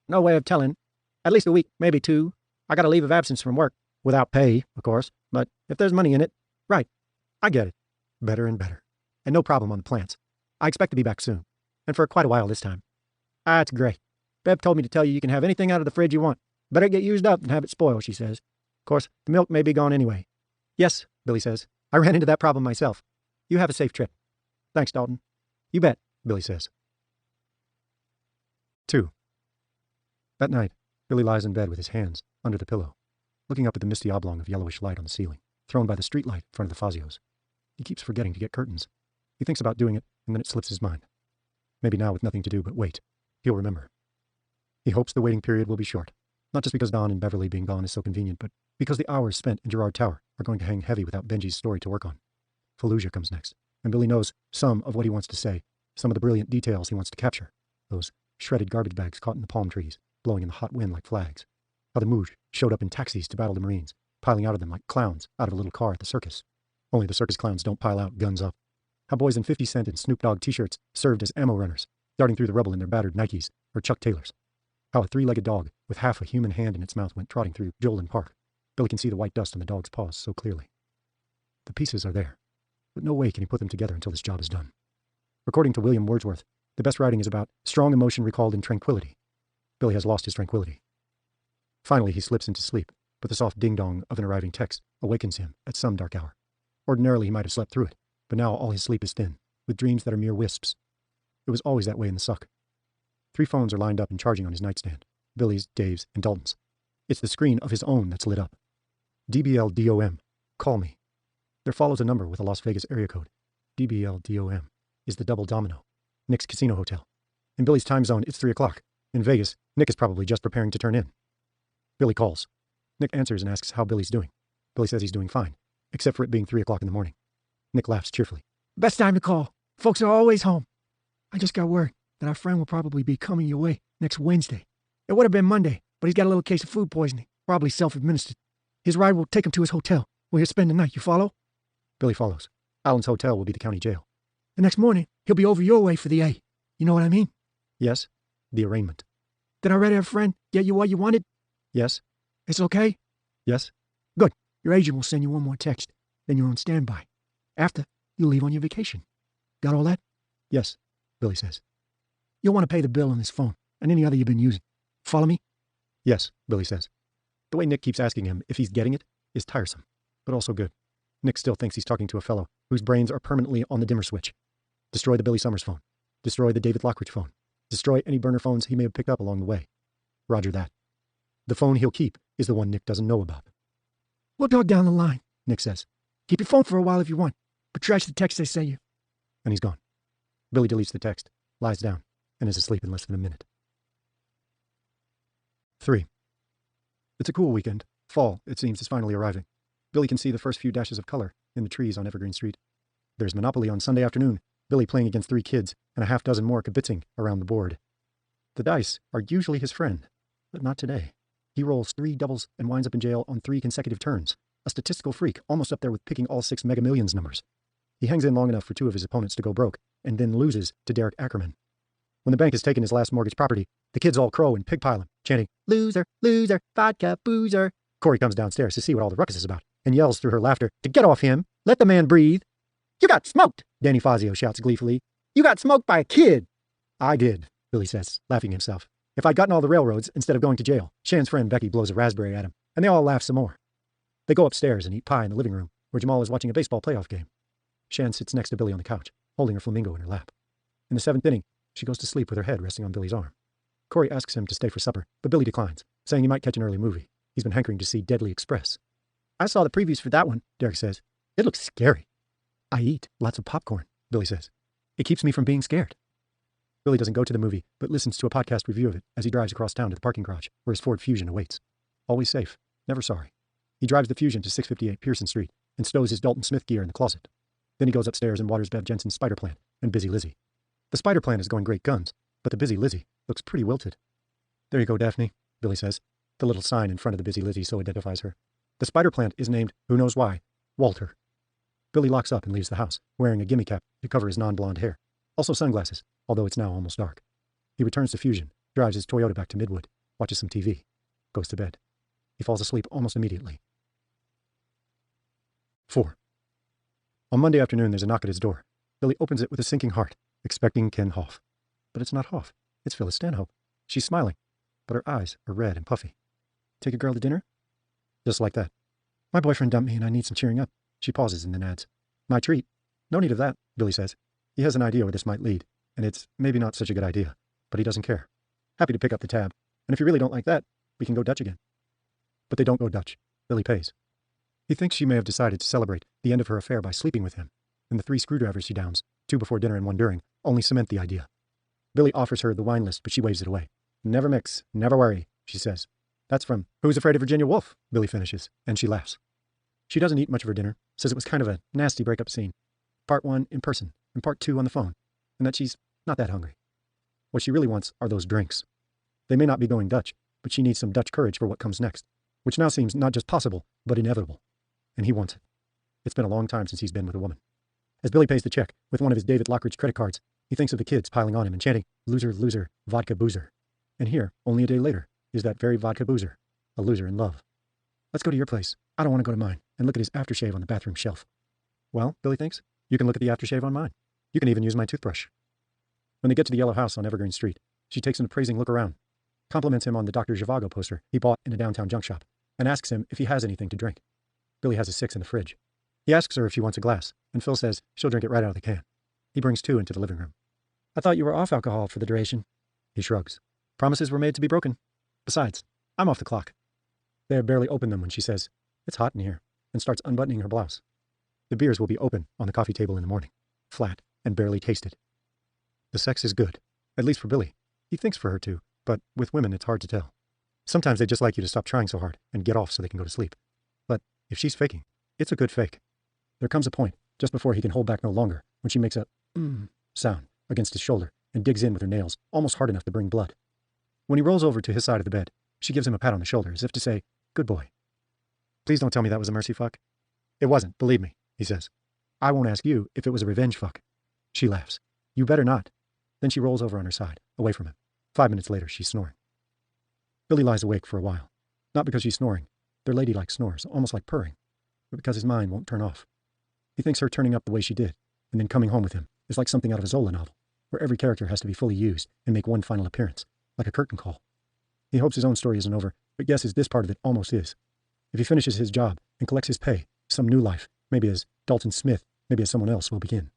No way of telling. At least a week, maybe 2. I got a leave of absence from work. Without pay, of course. But if there's money in it, right. I get it. Better and better. And no problem on the plants. I expect to be back soon. And for quite a while this time. That's great. Bev told me to tell you can have anything out of the fridge you want. Better get used up than have it spoil, she says. Of course, the milk may be gone anyway. Yes, Billy says. I ran into that problem myself. You have a safe trip. Thanks, Dalton. You bet, Billy says. 2. That night, Billy lies in bed with his hands under the pillow, looking up at the misty oblong of yellowish light on the ceiling, thrown by the street light in front of the Fazios. He keeps forgetting to get curtains. He thinks about doing it, and then it slips his mind. Maybe now, with nothing to do but wait, he'll remember. He hopes the waiting period will be short, not just because Don and Beverly being gone is so convenient, but because the hours spent in Girard Tower are going to hang heavy without Benji's story to work on. Fallujah comes next, and Billy knows some of what he wants to say, some of the brilliant details he wants to capture. Those shredded garbage bags caught in the palm trees, blowing in the hot wind like flags. How the Mooj showed up in taxis to battle the Marines, piling out of them like clowns out of a little car at the circus. Only the circus clowns don't pile out guns up. How boys in 50 Cent and Snoop Dogg t-shirts served as ammo runners, darting through the rubble in their battered Nikes or Chuck Taylors. How a 3-legged dog with half a human hand in its mouth went trotting through Joland Park. Billy can see the white dust on the dog's paws so clearly. The pieces are there, but no way can he put them together until this job is done. According to William Wordsworth, the best writing is about strong emotion recalled in tranquility. Billy has lost his tranquility. Finally, he slips into sleep, but the soft ding-dong of an arriving text awakens him at some dark hour. Ordinarily, he might have slept through it, but now all his sleep is thin, with dreams that are mere wisps. It was always that way in the suck. 3 phones are lined up and charging on his nightstand. Billy's, Dave's, and Dalton's. It's the screen of his own that's lit up. DBLDOM. Call me. There follows a number with a Las Vegas area code. DBLDOM is the double domino. Nick's casino hotel. In Billy's time zone, it's 3 o'clock. In Vegas, Nick is probably just preparing to turn in. Billy calls. Nick answers and asks how Billy's doing. Billy says he's doing fine, except for it being 3 o'clock in the morning. Nick laughs cheerfully. Best time to call. Folks are always home. I just got word that our friend will probably be coming your way next Wednesday. It would have been Monday, but he's got a little case of food poisoning, probably self-administered. His ride will take him to his hotel, where he'll spend the night. You follow? Billy follows. Allen's hotel will be the county jail. The next morning, he'll be over your way for the A. You know what I mean? Yes, the arraignment. Did I already have a friend get you what you wanted? Yes. It's okay? Yes. Good. Your agent will send you one more text. Then you're on standby. After, you'll leave on your vacation. Got all that? Yes, Billy says. You'll want to pay the bill on this phone and any other you've been using. Follow me? Yes, Billy says. The way Nick keeps asking him if he's getting it is tiresome, but also good. Nick still thinks he's talking to a fellow whose brains are permanently on the dimmer switch. Destroy the Billy Summers phone. Destroy the David Lockridge phone. Destroy any burner phones he may have picked up along the way. Roger that. The phone he'll keep is the one Nick doesn't know about. We'll talk down the line, Nick says. Keep your phone for a while if you want, but trash the text they send you. And he's gone. Billy deletes the text, lies down, and is asleep in less than a minute. 3. It's a cool weekend. Fall, it seems, is finally arriving. Billy can see the first few dashes of color in the trees on Evergreen Street. There's Monopoly on Sunday afternoon, Billy playing against 3 kids and a half dozen more kibitzing around the board. The dice are usually his friend, but not today. He rolls 3 doubles and winds up in jail on 3 consecutive turns. A statistical freak, almost up there with picking all 6 Mega Millions numbers. He hangs in long enough for 2 of his opponents to go broke, and then loses to Derek Ackerman. When the bank has taken his last mortgage property, the kids all crow and pigpile him, chanting, "Loser, loser, vodka, boozer." Corey comes downstairs to see what all the ruckus is about, and yells through her laughter to get off him, let the man breathe. "You got smoked," Danny Fazio shouts gleefully. "You got smoked by a kid." "I did," Billy says, laughing himself. "If I'd gotten all the railroads instead of going to jail." Shan's friend Becky blows a raspberry at him, and they all laugh some more. They go upstairs and eat pie in the living room, where Jamal is watching a baseball playoff game. Shan sits next to Billy on the couch, holding her flamingo in her lap. In the 7th inning, she goes to sleep with her head resting on Billy's arm. Corey asks him to stay for supper, but Billy declines, saying he might catch an early movie. He's been hankering to see Deadly Express. "I saw the previews for that one," Derek says. "It looks scary." "I eat lots of popcorn," Billy says. "It keeps me from being scared." Billy doesn't go to the movie, but listens to a podcast review of it as he drives across town to the parking garage, where his Ford Fusion awaits. Always safe, never sorry. He drives the Fusion to 658 Pearson Street and stows his Dalton Smith gear in the closet. Then he goes upstairs and waters Bev Jensen's Spider Plant and Busy Lizzie. The Spider Plant is going great guns, but the Busy Lizzie looks pretty wilted. "There you go, Daphne," Billy says. The little sign in front of the Busy Lizzie so identifies her. The Spider Plant is named, who knows why, Walter. Billy locks up and leaves the house, wearing a gimme cap to cover his non-blonde hair. Also sunglasses, although it's now almost dark. He returns to Fusion, drives his Toyota back to Midwood, watches some TV, goes to bed. He falls asleep almost immediately. 4. On Monday afternoon, there's a knock at his door. Billy opens it with a sinking heart, expecting Ken Hoff. But it's not Hoff. It's Phyllis Stanhope. She's smiling, but her eyes are red and puffy. "Take a girl to dinner?" Just like that. "My boyfriend dumped me and I need some cheering up." She pauses and then adds, "My treat." "No need of that," Billy says. He has an idea where this might lead, and it's maybe not such a good idea, but he doesn't care. Happy to pick up the tab, and if you really don't like that, we can go Dutch again. But they don't go Dutch. Billy pays. He thinks she may have decided to celebrate the end of her affair by sleeping with him, and the 3 screwdrivers she downs, 2 before dinner and 1 during, only cement the idea. Billy offers her the wine list, but she waves it away. "Never mix, never worry," she says. "That's from Who's Afraid of Virginia Woolf?" Billy finishes, and she laughs. She doesn't eat much of her dinner, says it was kind of a nasty breakup scene. Part 1 in person, and part 2 on the phone, and that she's not that hungry. What she really wants are those drinks. They may not be going Dutch, but she needs some Dutch courage for what comes next, which now seems not just possible, but inevitable. And he wants it. It's been a long time since he's been with a woman. As Billy pays the check with one of his David Lockridge credit cards, he thinks of the kids piling on him and chanting, "Loser, loser, vodka boozer." And here, only a day later, is that very vodka boozer, a loser in love. "Let's go to your place. I don't want to go to mine," and look at his aftershave on the bathroom shelf. Well, Billy thinks, you can look at the aftershave on mine. You can even use my toothbrush. When they get to the yellow house on Evergreen Street, she takes an appraising look around, compliments him on the Dr. Zhivago poster he bought in a downtown junk shop, and asks him if he has anything to drink. Billy has a 6 in the fridge. He asks her if she wants a glass, and Phil says she'll drink it right out of the can. He brings 2 into the living room. "I thought you were off alcohol for the duration." He shrugs. "Promises were made to be broken. Besides, I'm off the clock." They have barely opened them when she says, "It's hot in here," and starts unbuttoning her blouse. The beers will be open on the coffee table in the morning, flat and barely tasted. The sex is good, at least for Billy. He thinks for her too, but with women it's hard to tell. Sometimes they just like you to stop trying so hard and get off so they can go to sleep. But if she's faking, it's a good fake. There comes a point, just before he can hold back no longer, when she makes a sound against his shoulder and digs in with her nails, almost hard enough to bring blood. When he rolls over to his side of the bed, she gives him a pat on the shoulder as if to say, "Good boy." "Please don't tell me that was a mercy fuck." "It wasn't, believe me," he says. "I won't ask you if it was a revenge fuck." She laughs. "You better not." Then she rolls over on her side, away from him. 5 minutes later, she's snoring. Billy lies awake for a while. Not because she's snoring. They're ladylike snores, almost like purring. But because his mind won't turn off. He thinks her turning up the way she did, and then coming home with him, is like something out of a Zola novel, where every character has to be fully used and make one final appearance, like a curtain call. He hopes his own story isn't over, but guesses this part of it almost is. If he finishes his job and collects his pay, some new life, maybe as Dalton Smith, maybe as someone else, will begin.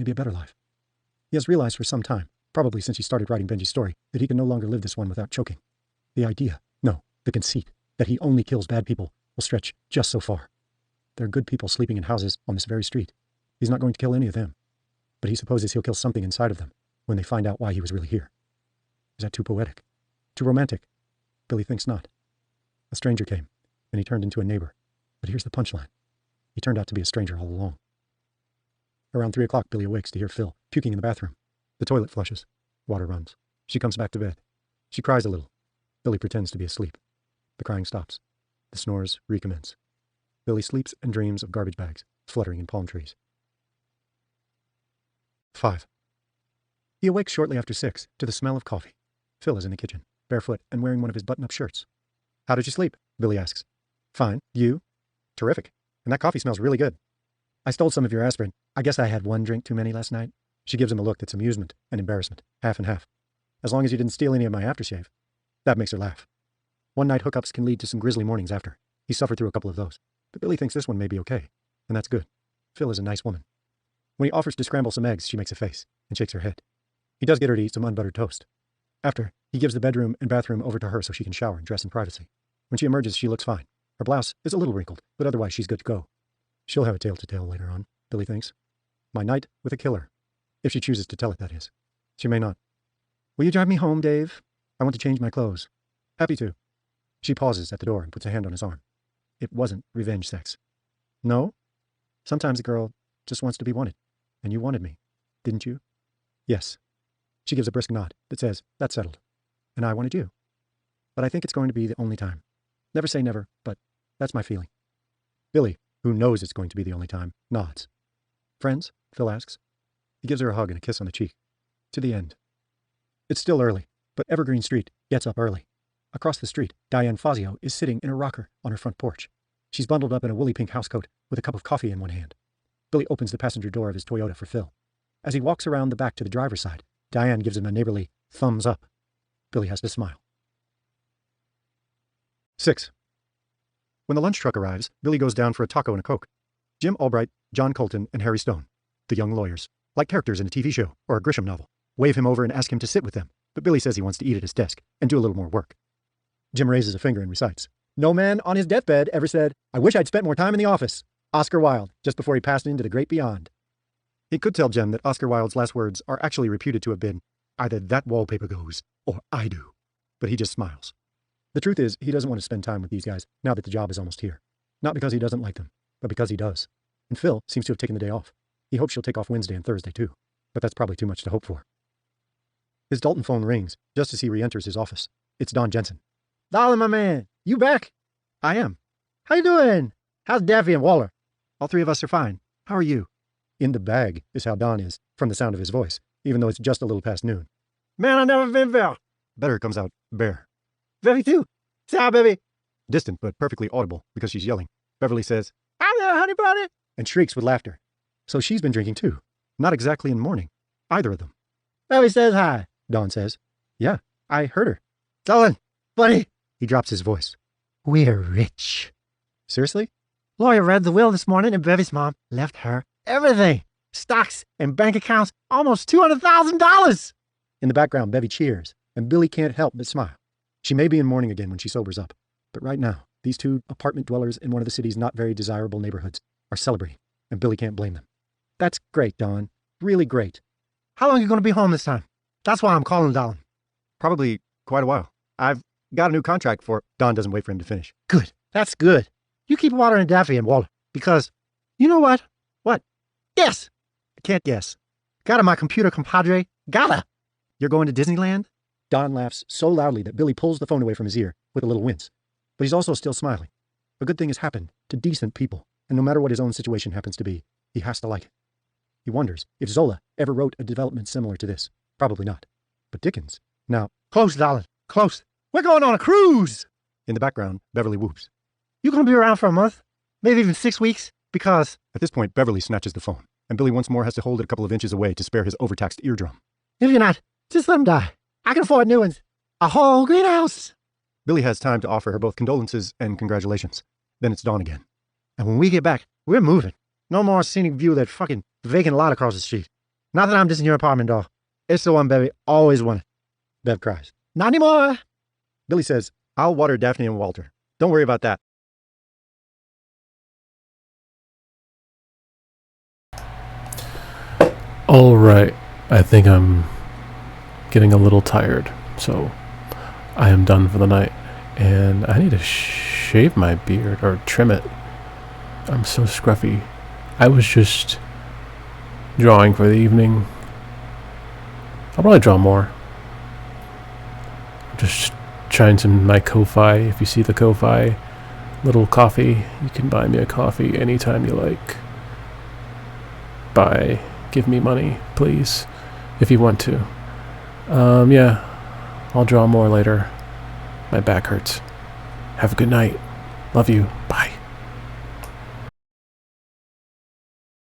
maybe a better life. He has realized for some time, probably since he started writing Benji's story, that he can no longer live this one without choking. The idea, no, the conceit, that he only kills bad people will stretch just so far. There are good people sleeping in houses on this very street. He's not going to kill any of them, but he supposes he'll kill something inside of them when they find out why he was really here. Is that too poetic? Too romantic? Billy thinks not. A stranger came, and he turned into a neighbor. But here's the punchline. He turned out to be a stranger all along. Around 3 o'clock, Billy awakes to hear Phil puking in the bathroom. The toilet flushes. Water runs. She comes back to bed. She cries a little. Billy pretends to be asleep. The crying stops. The snores recommence. Billy sleeps and dreams of garbage bags fluttering in palm trees. 5. He awakes shortly after 6 to the smell of coffee. Phil is in the kitchen, barefoot and wearing one of his button-up shirts. How did you sleep? Billy asks. Fine. You? Terrific. And that coffee smells really good. I stole some of your aspirin. I guess I had one drink too many last night. She gives him a look that's amusement and embarrassment, half and half. As long as you didn't steal any of my aftershave. That makes her laugh. One night hookups can lead to some grisly mornings after. He suffered through a couple of those. But Billy thinks this one may be okay. And that's good. Phil is a nice woman. When he offers to scramble some eggs, she makes a face and shakes her head. He does get her to eat some unbuttered toast. After, he gives the bedroom and bathroom over to her so she can shower and dress in privacy. When she emerges, she looks fine. Her blouse is a little wrinkled, but otherwise she's good to go. She'll have a tale to tell later on, Billy thinks. My night with a killer. If she chooses to tell it, that is. She may not. Will you drive me home, Dave? I want to change my clothes. Happy to. She pauses at the door and puts a hand on his arm. It wasn't revenge sex. No? Sometimes a girl just wants to be wanted. And you wanted me, didn't you? Yes. She gives a brisk nod that says, that's settled. And I wanted you. But I think it's going to be the only time. Never say never, but that's my feeling. Billy, who knows it's going to be the only time, nods. Friends? Phil asks. He gives her a hug and a kiss on the cheek. To the end. It's still early, but Evergreen Street gets up early. Across the street, Diane Fazio is sitting in a rocker on her front porch. She's bundled up in a woolly pink housecoat with a cup of coffee in one hand. Billy opens the passenger door of his Toyota for Phil. As he walks around the back to the driver's side, Diane gives him a neighborly thumbs up. Billy has to smile. 6. When the lunch truck arrives, Billy goes down for a taco and a Coke. Jim Albright, John Colton, and Harry Stone, the young lawyers, like characters in a TV show or a Grisham novel, wave him over and ask him to sit with them, but Billy says he wants to eat at his desk and do a little more work. Jim raises a finger and recites, No man on his deathbed ever said, I wish I'd spent more time in the office. Oscar Wilde, just before he passed into the great beyond. He could tell Jim that Oscar Wilde's last words are actually reputed to have been, either that wallpaper goes, or I do. But he just smiles. The truth is, he doesn't want to spend time with these guys now that the job is almost here. Not because he doesn't like them, but because he does. And Phil seems to have taken the day off. He hopes she'll take off Wednesday and Thursday too, but that's probably too much to hope for. His Dalton phone rings just as he re-enters his office. It's Don Jensen. Darling, my man, you back? I am. How you doing? How's Daffy and Waller? All three of us are fine. How are you? In the bag is how Don is, from the sound of his voice, even though it's just a little past noon. Man, I never been there. Better comes out bear. Very too. Say hi, baby. Distant but perfectly audible because she's yelling. Beverly says, Hi there, honey bunny. And shrieks with laughter. So she's been drinking too. Not exactly in mourning. Either of them. Baby says hi. Don says. Yeah, I heard her. Darling, buddy. He drops his voice. We're rich. Seriously? Lawyer read the will this morning and Bevy's mom left her everything. Stocks and bank accounts, almost $200,000. In the background, Bevy cheers, and Billy can't help but smile. She may be in mourning again when she sobers up, but right now, these two apartment dwellers in one of the city's not very desirable neighborhoods are celebrating, and Billy can't blame them. That's great, Don. Really great. How long are you going to be home this time? That's why I'm calling, darling. Probably quite a while. I've got a new contract for... Don doesn't wait for him to finish. Good. That's good. You keep watering Daffy and Waller, because... You know what? What? Guess. I can't guess. Got it, my computer compadre. Gotta. You're going to Disneyland? Don laughs so loudly that Billy pulls the phone away from his ear with a little wince. But he's also still smiling. A good thing has happened to decent people, and no matter what his own situation happens to be, he has to like it. He wonders if Zola ever wrote a development similar to this. Probably not. But Dickens. Now, close, darling. Close. We're going on a cruise. In the background, Beverly whoops. You gonna be around for a month? Maybe even 6 weeks? Because... At this point, Beverly snatches the phone, and Billy once more has to hold it a couple of inches away to spare his overtaxed eardrum. If you're not, just let him die. I can afford new ones. A whole greenhouse. Billy has time to offer her both condolences and congratulations. Then it's dawn again. And when we get back, we're moving. No more scenic view of that fucking vacant lot across the street. Not that I'm just in your apartment, doll. It's the one Bevy always wanted. Bev cries. Not anymore. Billy says, I'll water Daphne and Walter. Don't worry about that. All right. I think I'm getting a little tired, so I am done for the night. And I need to shave my beard or trim it. I'm so scruffy. I was just drawing for the evening. I'll probably draw more. Just trying some my Ko-Fi. If you see the Ko-Fi little coffee, you can buy me a coffee anytime you like. Give me money, please, if you want to. Yeah, I'll draw more later. My back hurts. Have a good night. Love you. Bye.